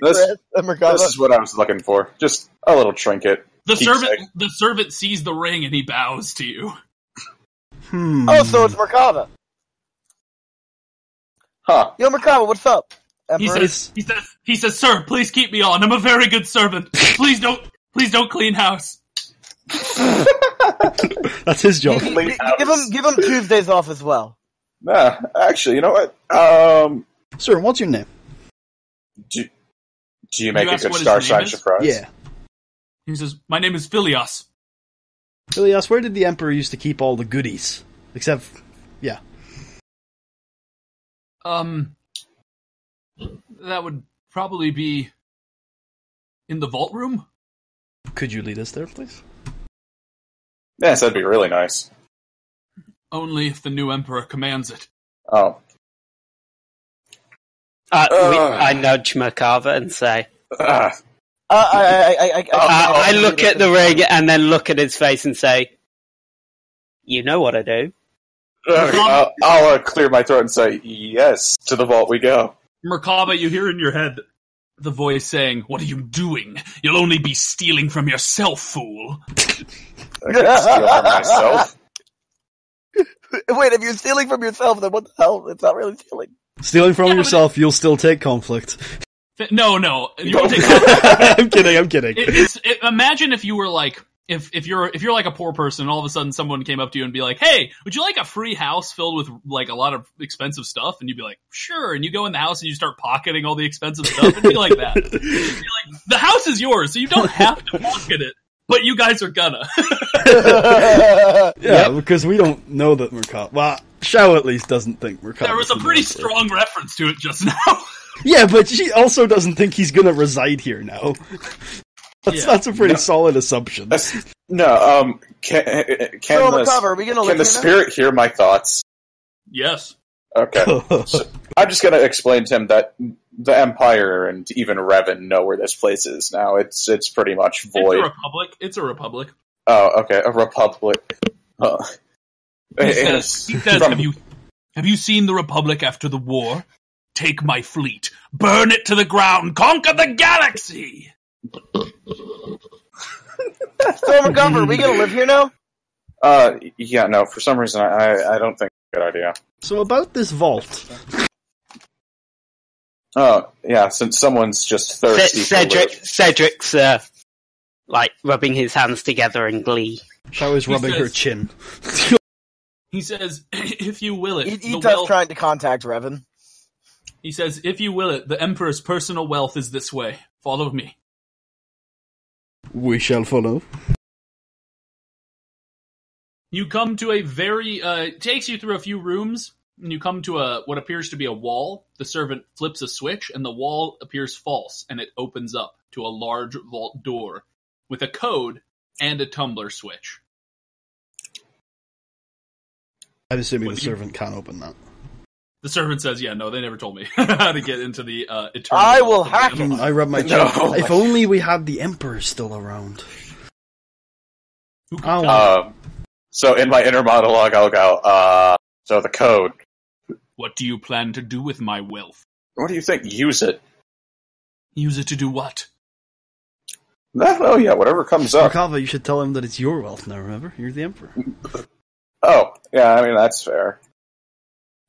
is what I was looking for. Just a little trinket. The servant sees the ring and he bows to you. Oh, so it's Merkava. Huh. Yo, Merkava, what's up? He says, "Sir, please keep me on. I'm a very good servant. Please don't clean house." That's his job. Give him Tuesdays off as well. Nah, actually, you know what? Sir, what's your name? Do you make a good what Star his name Sign is? surprise? Yeah. He says, "My name is Phileas." Phileas, where did the Emperor used to keep all the goodies? Except, yeah. That would probably be in the vault room. Could you lead us there, please? Yes, that'd be really nice. Only if the new Emperor commands it. Oh. I nudge Merkava and say, I look at the ring and then look at his face and say, "You know what I do." I'll clear my throat and say, "Yes, to the vault we go." Merkava, you hear in your head the voice saying, "What are you doing? You'll only be stealing from yourself, fool." I can steal from myself. Wait, if you're stealing from yourself, then what the hell? It's not really stealing. Stealing from yourself, you'll still take conflict. No, you won't take conflict. I'm kidding. Imagine if you were like, if you're like a poor person, and all of a sudden someone came up to you and be like, "Hey, would you like a free house filled with like a lot of expensive stuff?" And you'd be like, "Sure." And you go in the house and you start pocketing all the expensive stuff. It'd be like that. It'd be like, the house is yours, so you don't have to pocket it, but you guys are gonna. Yeah, because we don't know that Merkava. Well, Shao at least doesn't think Merkava. There was a pretty strong reference to it just now. Yeah, but she also doesn't think he's gonna reside here now. That's a pretty solid assumption. Can the spirit hear my thoughts? Yes. Okay. So I'm just going to explain to him that the Empire and even Revan know where this place is now. It's pretty much void. It's a republic. Oh, okay, a republic. He says, have you seen the Republic after the war? Take my fleet, burn it to the ground, conquer the galaxy! So, Merkava, are we gonna live here now? Yeah, no, for some reason I don't think it's a good idea. So about this vault. Oh, yeah, since someone's just thirsty Cedric's, rubbing his hands together in glee. Shao is rubbing her chin. He says, if you will it... He does trying to contact Revan. He says, if you will it, the Emperor's personal wealth is this way. Follow me. We shall follow. You come to a very... it takes you through a few rooms, and you come to what appears to be a wall. The servant flips a switch, and the wall appears false, and it opens up to a large vault door with a code and a tumbler switch. I'm assuming the servant can't open that. The servant says, "Yeah, no, they never told me how to get into the eternal." I will hack it. I rub my chin. No. If only we had the Emperor still around. So in my inner monologue, I'll go, so the code. What do you plan to do with my wealth? What do you think? Use it. Use it to do what? No, yeah, whatever comes up. Merkava, you should tell him that it's your wealth now, remember? You're the Emperor. Oh, yeah, I mean, that's fair.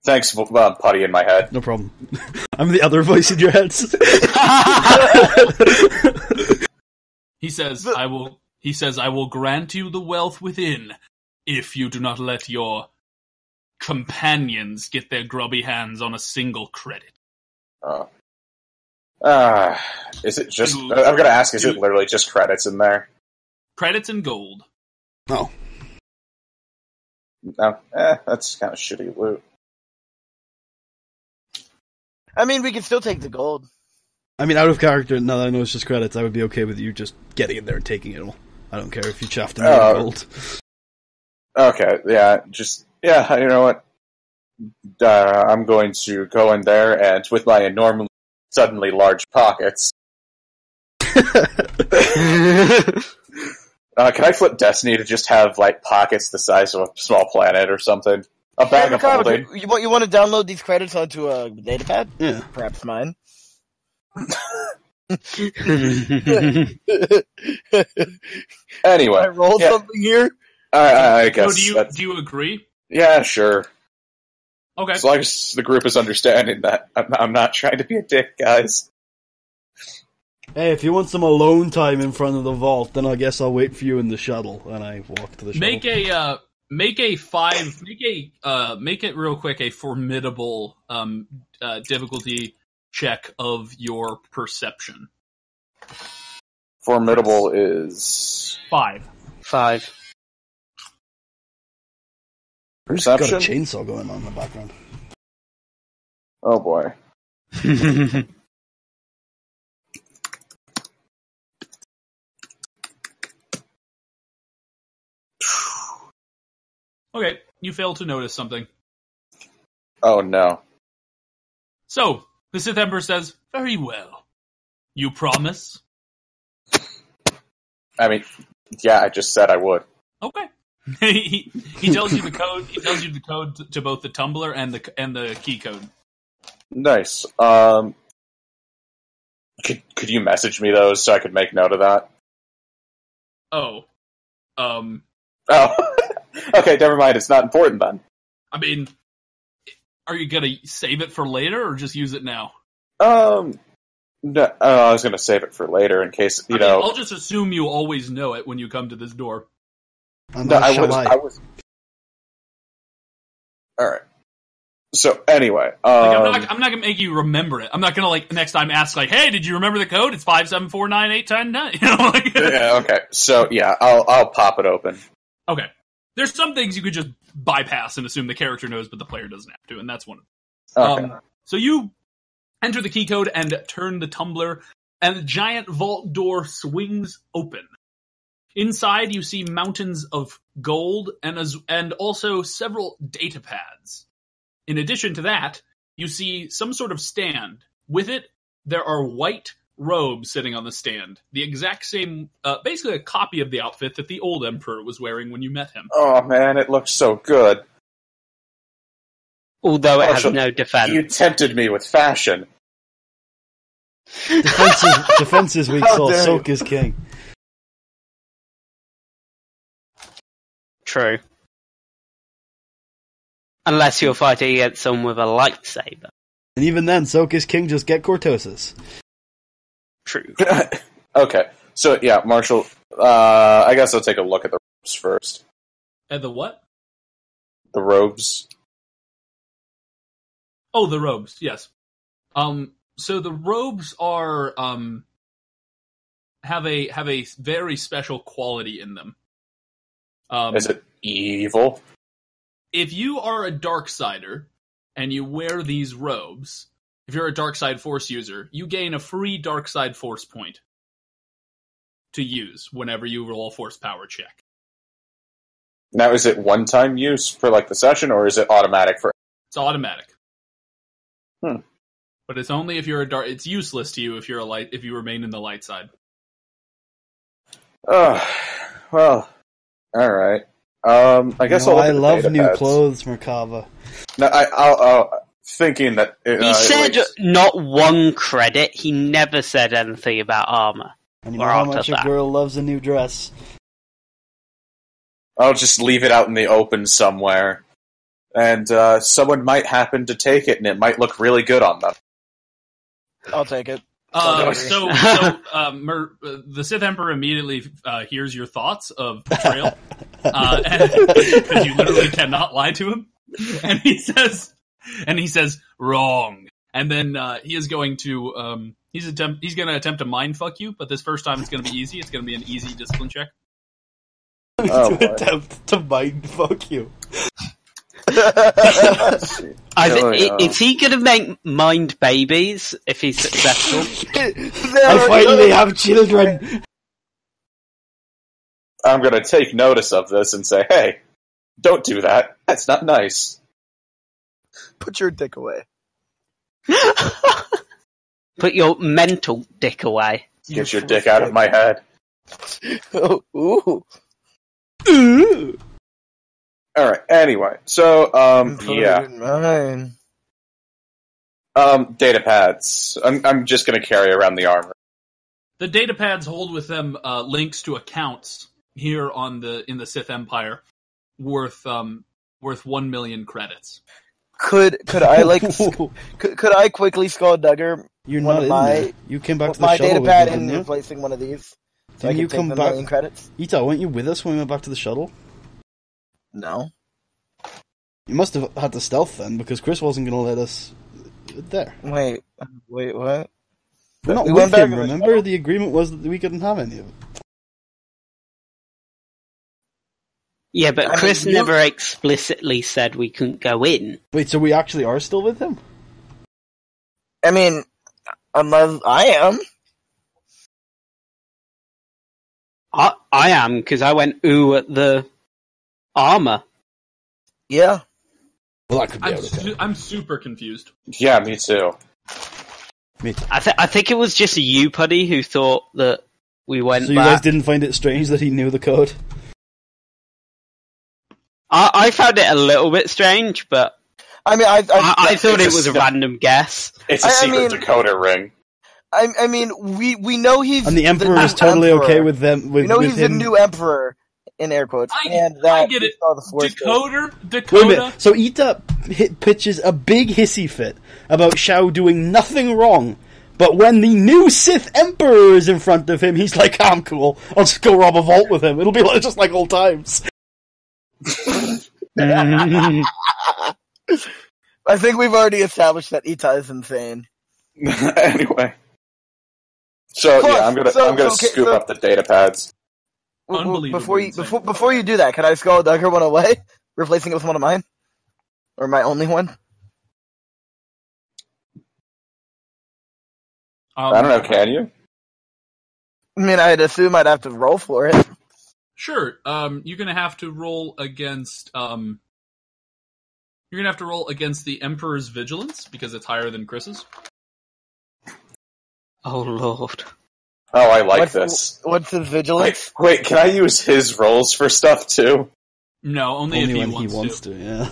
Thanks, putty in my head. No problem. I'm the other voice in your head. He says, I will grant you the wealth within if you do not let your companions get their grubby hands on a single credit. Is it just... I'm gonna ask, is it literally just credits in there? Credits and gold. Oh. No, that's kind of shitty loot. I mean, we can still take the gold. I mean, out of character, now that I know it's just credits, I would be okay with you just getting in there and taking it all. I don't care if you chaffed him with gold. Okay, you know what? I'm going to go in there and with my enormous suddenly large pockets. Can I flip Destiny to just have, like, pockets the size of a small planet or something? A bag of holding. You want to download these credits onto a datapad? Yeah. Perhaps mine. Anyway. I roll something here? I guess. So do you agree? Yeah, sure. Okay. As long as the group is understanding that I'm not trying to be a dick, guys. Hey, if you want some alone time in front of the vault, then I guess I'll wait for you in the shuttle, and I walk to the shuttle. Make it real quick a formidable difficulty check of your perception. Formidable is 5. 5. Perception? Got a chainsaw going on in the background. Oh boy. Okay, you fail to notice something. Oh no. So, the Sith Emperor says, very well. You promise? I mean, yeah, I just said I would. Okay. he tells you the code. He tells you the code to both the tumbler and the key code. Nice. Could you message me those so I could make note of that? Oh. Oh. Okay, never mind. It's not important then. I mean, are you gonna save it for later or just use it now? No, I was gonna save it for later in case, you know. I'll just assume you always know it when you come to this door. No, I was. Alright. So, anyway. I'm not gonna make you remember it. I'm not gonna, like, next time ask, like, hey, did you remember the code? It's 5749810. You know, like. Yeah, okay. So, yeah, I'll pop it open. Okay. There's some things you could just bypass and assume the character knows, but the player doesn't have to, and that's one of them. Okay. So you enter the key code and turn the tumbler, and the giant vault door swings open. Inside, you see mountains of gold and also several data pads. In addition to that, you see some sort of stand. With it, there are white robes sitting on the stand. The exact same, basically a copy of the outfit that the old Emperor was wearing when you met him. Oh man, it looks so good. Although it has no defense. You tempted me with fashion. Defense is weak sauce, soak is king. True. Unless you're fighting against someone with a lightsaber. And even then, soak is king, just get cortosis. True. Okay, so yeah, Marshall, I guess I'll take a look at the robes first. And the what? The robes. Oh, the robes, yes. So the robes are, have a very special quality in them. Is it evil? If you are a Darksider and you wear these robes, if you're a Darkside Force user, you gain a free Darkside Force point to use whenever you roll a Force Power check. Now, is it one-time use for like the session, or is it automatic for? It's automatic. But it's only if you're a dark. It's useless to you if you're a light. If you remain in the light side. Oh, well, all right. I guess I'll look I at the love data new pads. clothes, Merkava. No, I'll thinking that He said not one credit. He never said anything about armor. And you know how much a girl loves a new dress. I'll just leave it out in the open somewhere, and someone might happen to take it, and it might look really good on them. I'll take it. The Sith Emperor immediately hears your thoughts of betrayal, because you literally cannot lie to him, and he says, wrong. And then he is going to he's going to attempt to mind fuck you, but this first time it's going to be easy. It's going to be an easy discipline check. Oh, attempt to mind fuck you. Is he going to make mind babies if he's successful? I finally have children. I'm going to take notice of this and say, hey, don't do that. That's not nice. Put your dick away. Put your mental dick away. Get your dick out of my head. Ooh. Alright, anyway. So, yeah. Mine. Data pads. I'm just gonna carry around the armor. The data pads hold with them links to accounts here in the Sith Empire worth 1 million credits. Could I could I quickly skulldugger You're one not of in my there. You came back to the my shuttle data with pad me, and didn't you? replacing one of these? So Didn't I you can come take the back? million credits? Ita, weren't you with us when we went back to the shuttle? No. You must have had to stealth then, because Chris wasn't going to let us there. Wait, what? We're not We with went back him, to the remember? shuttle? The agreement was that we couldn't have any of it. Yeah, but I mean, Chris you- never explicitly said we couldn't go in. Wait, so we actually are still with him? I mean, unless I am. I am, because I went ooh at the armor. Yeah. Well, that could be out of it. I'm super confused. Yeah, me too. Me too. I think it was just you, Puddy, who thought that we went So you back. guys didn't find it strange that he knew the code? I found it a little bit strange, but I mean, I thought it it's was a a- random guess. It's a I secret mean- decoder ring. I mean, we know he's And the Emperor new is totally emperor. okay with them. We know with he's him. the new emperor in air quotes, and that I get he it. saw the Force Ghost. Wait a Dakota. minute. So Ita pitches a big hissy fit about Shao doing nothing wrong, but when the new Sith Emperor is in front of him, he's like, "I'm cool. I'll just go rob a vault with him. It'll be just like old times." I think we've already established that Ita is insane. Anyway. So Plus, yeah, I'm gonna scoop up the data pads. Unbelievably Before you do that, can I skulldugger one away, replacing it with one of mine, or my only one? I don't know, can you? I mean, I'd assume I'd have to roll for it. Sure. You're gonna have to roll against the Emperor's Vigilance because it's higher than Chris's. Oh, Lord. Oh, I like this. What's his vigilance? Wait, can I use his rolls for stuff too? No, only Only if when he wants to. Yeah.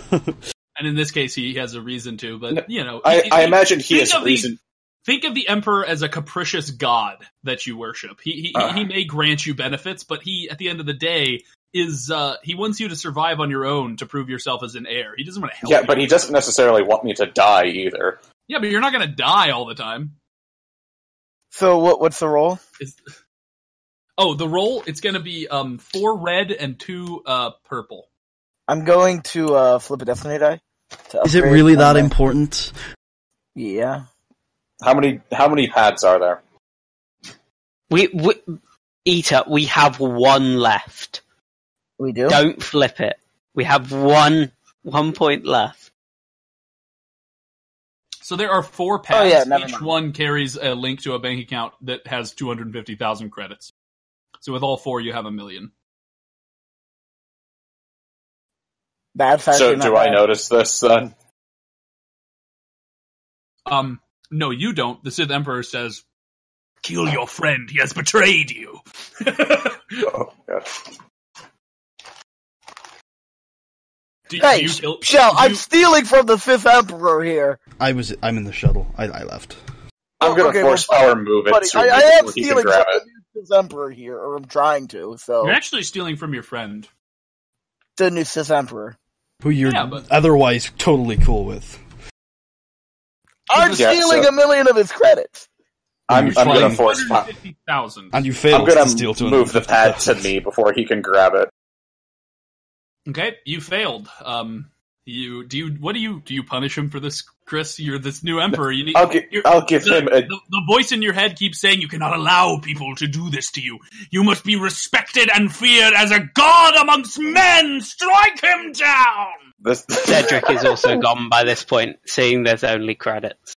And in this case, he has a reason to. But you know, I imagine he think has a of reason. Think of the Emperor as a capricious god that you worship. He may grant you benefits, but he, at the end of the day, is he wants you to survive on your own to prove yourself as an heir. He doesn't want to help you. Yeah, but he doesn't necessarily want me to die either. Yeah, but you're not going to die all the time. So what's the roll? The roll, it's going to be 4 red and 2 purple. I'm going to flip a destiny die. Is it really that important? Yeah. How many pads are there? Ita, we have one left. We do? Don't flip it. We have one point left. So there are 4 pads. never Each mind. one carries a link to a bank account that has 250,000 credits. So with all 4, you have 1 million. Bad factor. So not do bad. I notice this then? No, you don't. The Sith Emperor says, "Kill your friend. He has betrayed you." Oh, God. Hey, Shell, I'm stealing from the Sith Emperor here. I'm in the shuttle. I left. I'm gonna force power move it Buddy, to I him am before he can stealing from grab it. the new Sith Emperor here, or I'm trying to, so... You're actually stealing from your friend. The new Sith Emperor. Who you're Yeah, but- otherwise totally cool with. I'm Yeah, stealing so- 1 million of his credits. I'm You're gonna trying- force power. 250,000. And you I'm failed gonna to steal move the pad to 250,000. me before he can grab it. Okay, you failed. Do you punish him for this, Chris? You're this new emperor. You need. I'll give him a. The voice in your head keeps saying you cannot allow people to do this to you. You must be respected and feared as a god amongst men. Strike him down. Cedric is also gone by this point, seeing there's only credits.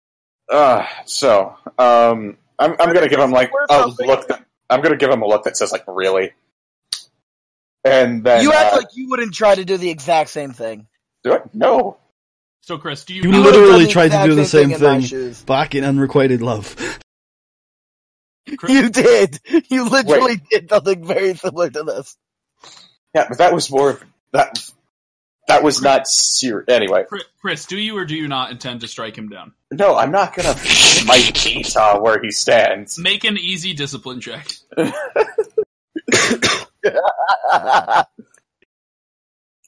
I'm gonna give him like a look. I'm gonna give him a look that says like really. And then You act like you wouldn't try to do the exact same thing. do it? No. So, Chris, do you... You would've literally done the tried to exact do the same same thing in my thing shoes. back in Unrequited Love. You did. You literally did something very similar to this. Yeah, but that was more... That was not serious. Anyway. Chris, do you or do you not intend to strike him down? No, I'm not gonna smite Esau where he stands. Make an easy discipline check.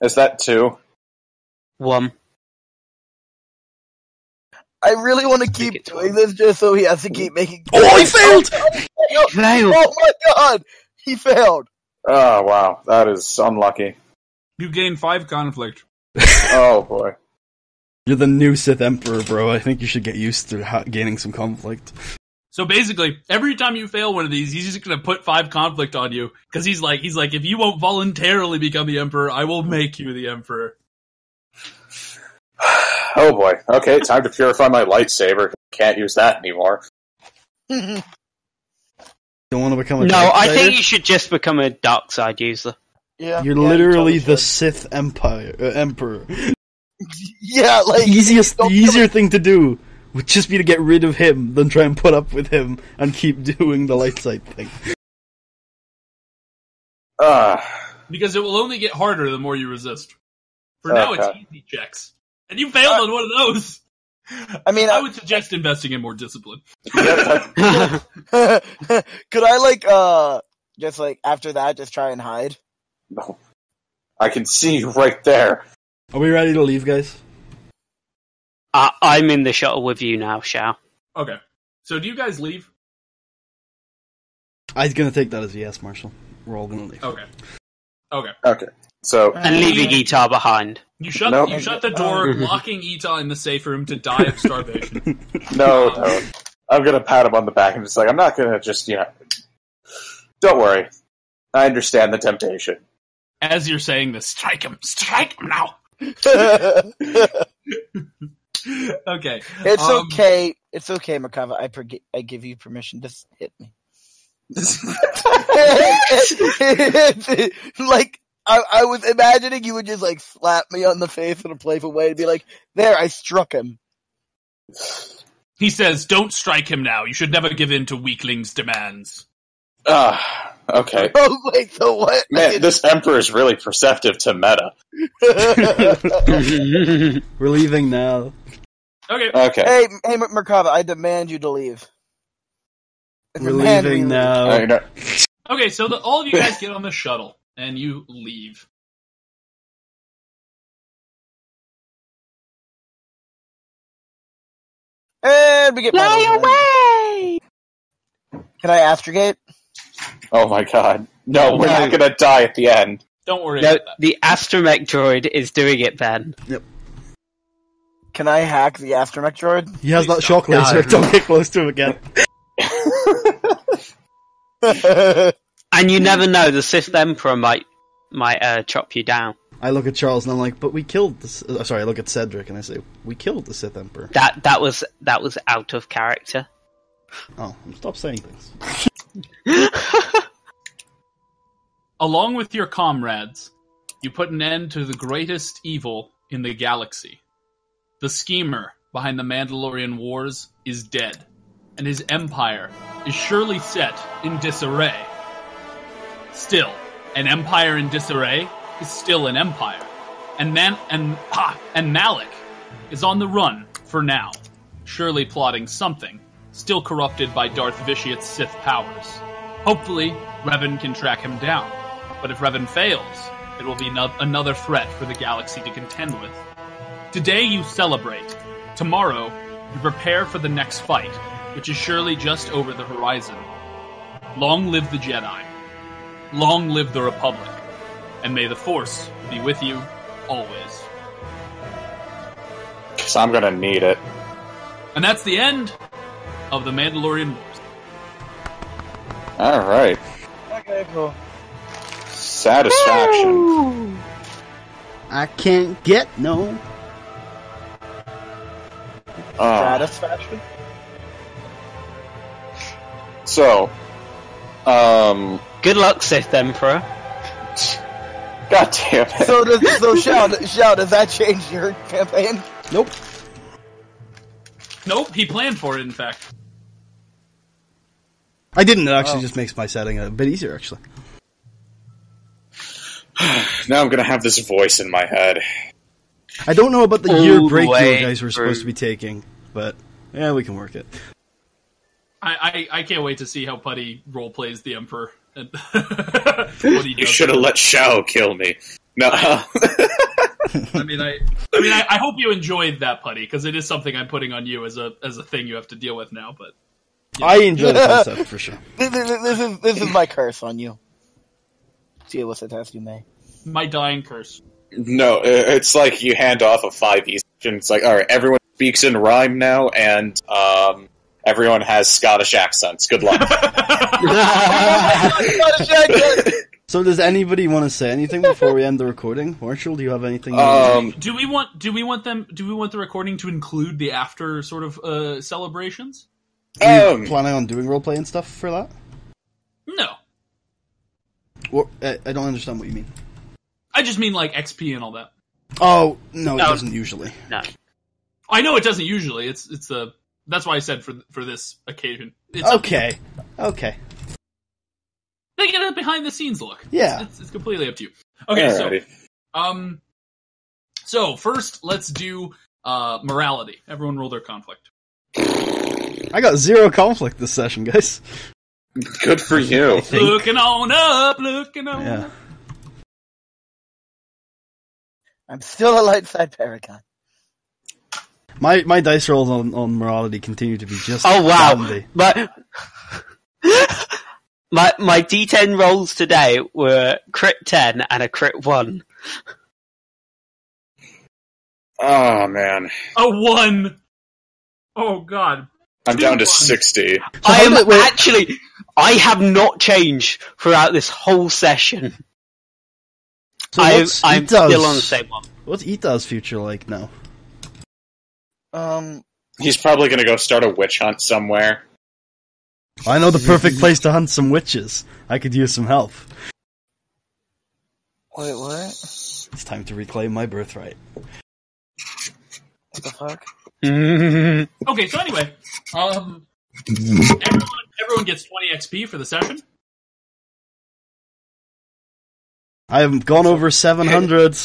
Is that 2? 1. I really want to keep doing this just so he has to keep making... Oh, he failed! Failed. Oh my god! He failed! Oh, wow. That is unlucky. You gain 5 conflict. Oh, boy. You're the new Sith Emperor, bro. I think you should get used to gaining some conflict. So basically, every time you fail one of these, he's just gonna put 5 conflict on you, because he's like, if you won't voluntarily become the Emperor, I will make you the Emperor. Oh, boy. Okay, time to purify my lightsaber. Can't use that anymore. Don't want to become a No, dark I sider? think you should just become a dark side user. Yeah, You're yeah, literally you the totally Sith Emperor. should. Yeah, like... The easier thing to do would just be to get rid of him than try and put up with him and keep doing the light side thing. Because it will only get harder the more you resist. For now, it's easy checks. And you failed on one of those! I mean, I would suggest investing in more discipline. could I, just, after that, just try and hide? No. I can see you right there. Are we ready to leave, guys? I'm in the shuttle with you now, Shao. Okay. So do you guys leave? I'm gonna take that as a yes, Marshall. We're all gonna leave. Okay. So... And leaving Etar behind. You shut the door, locking Ita in the safe room to die of starvation. No. I'm gonna pat him on the back and just I'm not gonna just, Don't worry. I understand the temptation. As you're saying this, strike him now! Okay. It's okay, Makava. I give you permission. Just hit me. I was imagining you would just slap me on the face in a playful way and be like, "There, I struck him." He says, "Don't strike him now. You should never give in to weaklings' demands." Okay. Oh wait, so what? Man, this Emperor is really perceptive to meta. We're leaving now. Okay. Hey, Merkava, I demand you to leave. We're leaving now. Okay, so all of you guys get on the shuttle, and you leave. And we get Fly away! Can I astrogate? Oh my god. No, we're not gonna die at the end. Don't worry No, about that. the astromech droid is doing it, Ben. Yep. Can I hack the astromech droid? He has that shock laser. Don't get close to him again. And you never know, the Sith Emperor might chop you down. I look at Charles and I'm like, but we killed the... sorry, I look at Cedric and I say, we killed the Sith Emperor. That was out of character. Oh, stop saying things. Along with your comrades, you put an end to the greatest evil in the galaxy. The schemer behind the Mandalorian Wars is dead, and his empire is surely set in disarray. Still, an empire in disarray is still an empire, and Malik is on the run for now, surely plotting something, still corrupted by Darth Vitiat's Sith powers. Hopefully, Revan can track him down, but if Revan fails, it will be another threat for the galaxy to contend with. Today you celebrate. Tomorrow, you prepare for the next fight, which is surely just over the horizon. Long live the Jedi. Long live the Republic. And may the Force be with you always. Because I'm gonna need it. And that's the end of the Mandalorian Wars. Alright. Okay, cool. Satisfaction. I can't get no. Satisfaction? So, Good luck, Sith Emperor. God damn it. So Shao, does that change your campaign? Nope. Nope, he planned for it, in fact. I didn't. It actually just makes my setting a bit easier, actually. Now I'm gonna have this voice in my head. I don't know about the year break you way guys were supposed to be taking, but yeah, we can work it. I can't wait to see how Putty role plays the Emperor. And what he You does. should have let Shao kill me. No. I hope you enjoyed that, Putty, because it is something I'm putting on you as a thing you have to deal with now. But I enjoy the concept for sure. This is my curse on you. Deal with it as you may. my dying curse. No, it's like you hand off a 5e and it's like, alright, everyone speaks in rhyme now, and everyone has Scottish accents. Good luck. So does anybody want to say anything before we end the recording? Marshall, do you have anything? Do we want the recording to include the after sort of celebrations? Are you planning on doing roleplay and stuff for that? No. Or, I don't understand what you mean. I just mean like XP and all that. Oh, no, it doesn't usually. No. I know it doesn't usually. It's a that's why I said for this occasion. It's Okay. Okay. They get a behind the scenes look. Yeah. It's completely up to you. Okay, Alrighty. so first let's do morality. Everyone roll their conflict. I got 0 conflict this session, guys. Good for you. Looking on up, looking on Yeah. up. I'm still a light side paragon. My dice rolls on morality continue to be just Oh wow! dandy. My D10 rolls today were crit 10 and a crit 1. Oh, man. A 1. Oh god. I'm down to 60. I have not changed throughout this whole session. So I'm still on the same one. What's Ita's future like now? He's probably gonna go start a witch hunt somewhere. I know the perfect place to hunt some witches. I could use some help. Wait, what? It's time to reclaim my birthright. What the fuck? Okay, so anyway, everyone gets 20 XP for the session. I have gone over 700.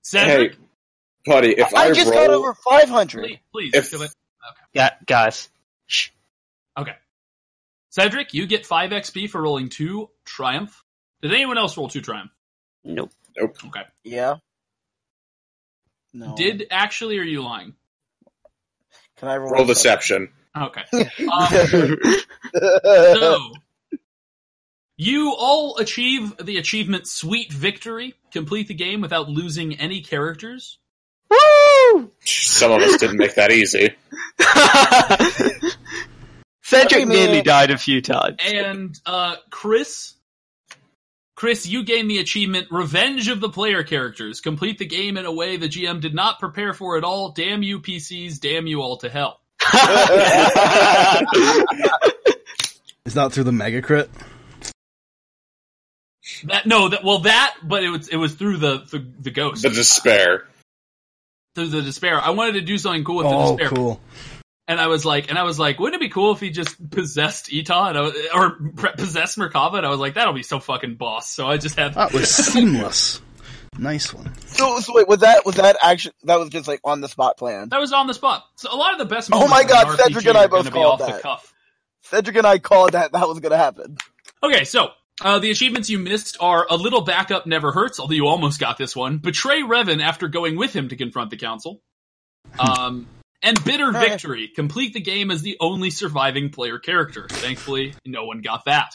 Cedric, Hey, buddy, if I just roll... got over 500. please. If- do it. Yeah, guys. Shh. Okay. Cedric, you get 5 XP for rolling 2 triumph. Did anyone else roll 2 triumph? Nope. Okay. Yeah. No. Did actually, or are you lying? Can I roll? Roll deception. Okay. So, you all achieve the achievement Sweet Victory. Complete the game without losing any characters. Woo! Some of us didn't make that easy. Cedric nearly died a few times. And, Chris, you gain the achievement Revenge of the Player Characters. Complete the game in a way the GM did not prepare for at all. Damn you PCs, damn you all to hell. Is that through the mega crit? But it was through the ghost. The despair. Through the despair. I wanted to do something cool with the Oh, despair. cool. And I was like, wouldn't it be cool if he just possessed Ita or possessed Merkava? And I was like, that'll be so fucking boss. So I just had That was seamless. Nice one. So wait, was that actually that was just like on the spot plan? that was on the spot. So a lot of the best. Oh my moments in God, an Cedric RPG and I are both gonna be called off the that. cuff. Cedric and I called that was gonna happen. Okay, so the achievements you missed are a little backup never hurts, although you almost got this one. Betray Revan after going with him to confront the council. And Bitter Victory. Complete the game as the only surviving player character. Thankfully, no one got that.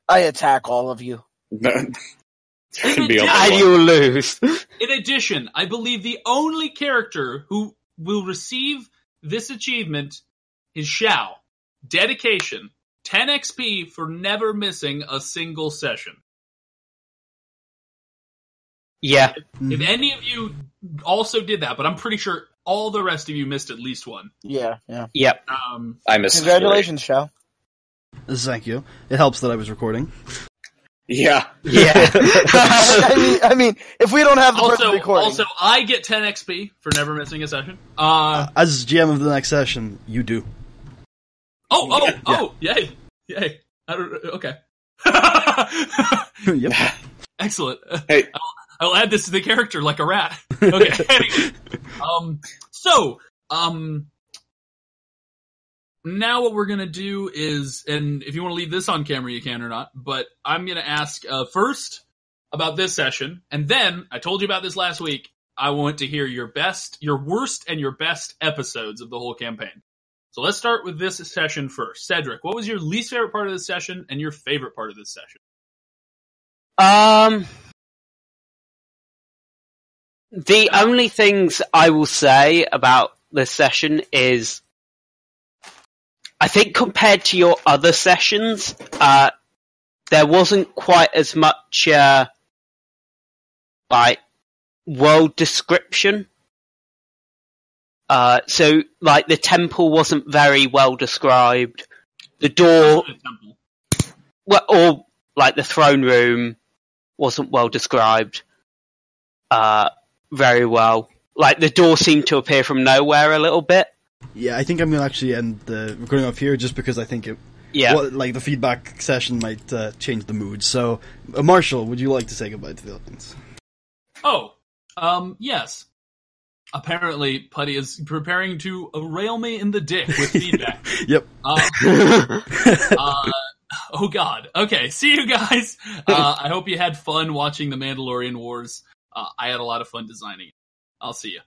I attack all of you. There can be a And you'll lose. In addition, I believe the only character who will receive this achievement is Shao. Dedication. 10 XP for never missing a single session. Yeah. If any of you also did that, but I'm pretty sure all the rest of you missed at least one. Yeah. Yep. I missed Congratulations, Shao. Thank you. It helps that I was recording. Yeah. I mean, if we don't have the person recording. Also, I get 10 XP for never missing a session. As GM of the next session, you do. Yay. Okay. Yep. Excellent. Hey. I'll add this to the character like a rat. Okay. Anyway. Now what we're gonna do is, and if you want to leave this on camera, you can or not, but I'm gonna ask first about this session, and then, I told you about this last week, I want to hear your worst and your best episodes of the whole campaign. So let's start with this session first. Cedric, what was your least favorite part of this session and your favorite part of this session? The only things I will say about this session is, I think compared to your other sessions, there wasn't quite as much, world description. So, the temple wasn't very well described. The door, or the throne room wasn't well described, very well. The door seemed to appear from nowhere a little bit. Yeah, I think I'm going to actually end the recording off here just because I think the feedback session might change the mood. So, Marshall, would you like to say goodbye to the audience? Yes. Apparently, Putty is preparing to rail me in the dick with feedback. Yep. Oh god. Okay, see you guys. I hope you had fun watching the Mandalorian Wars. I had a lot of fun designing it. I'll see you.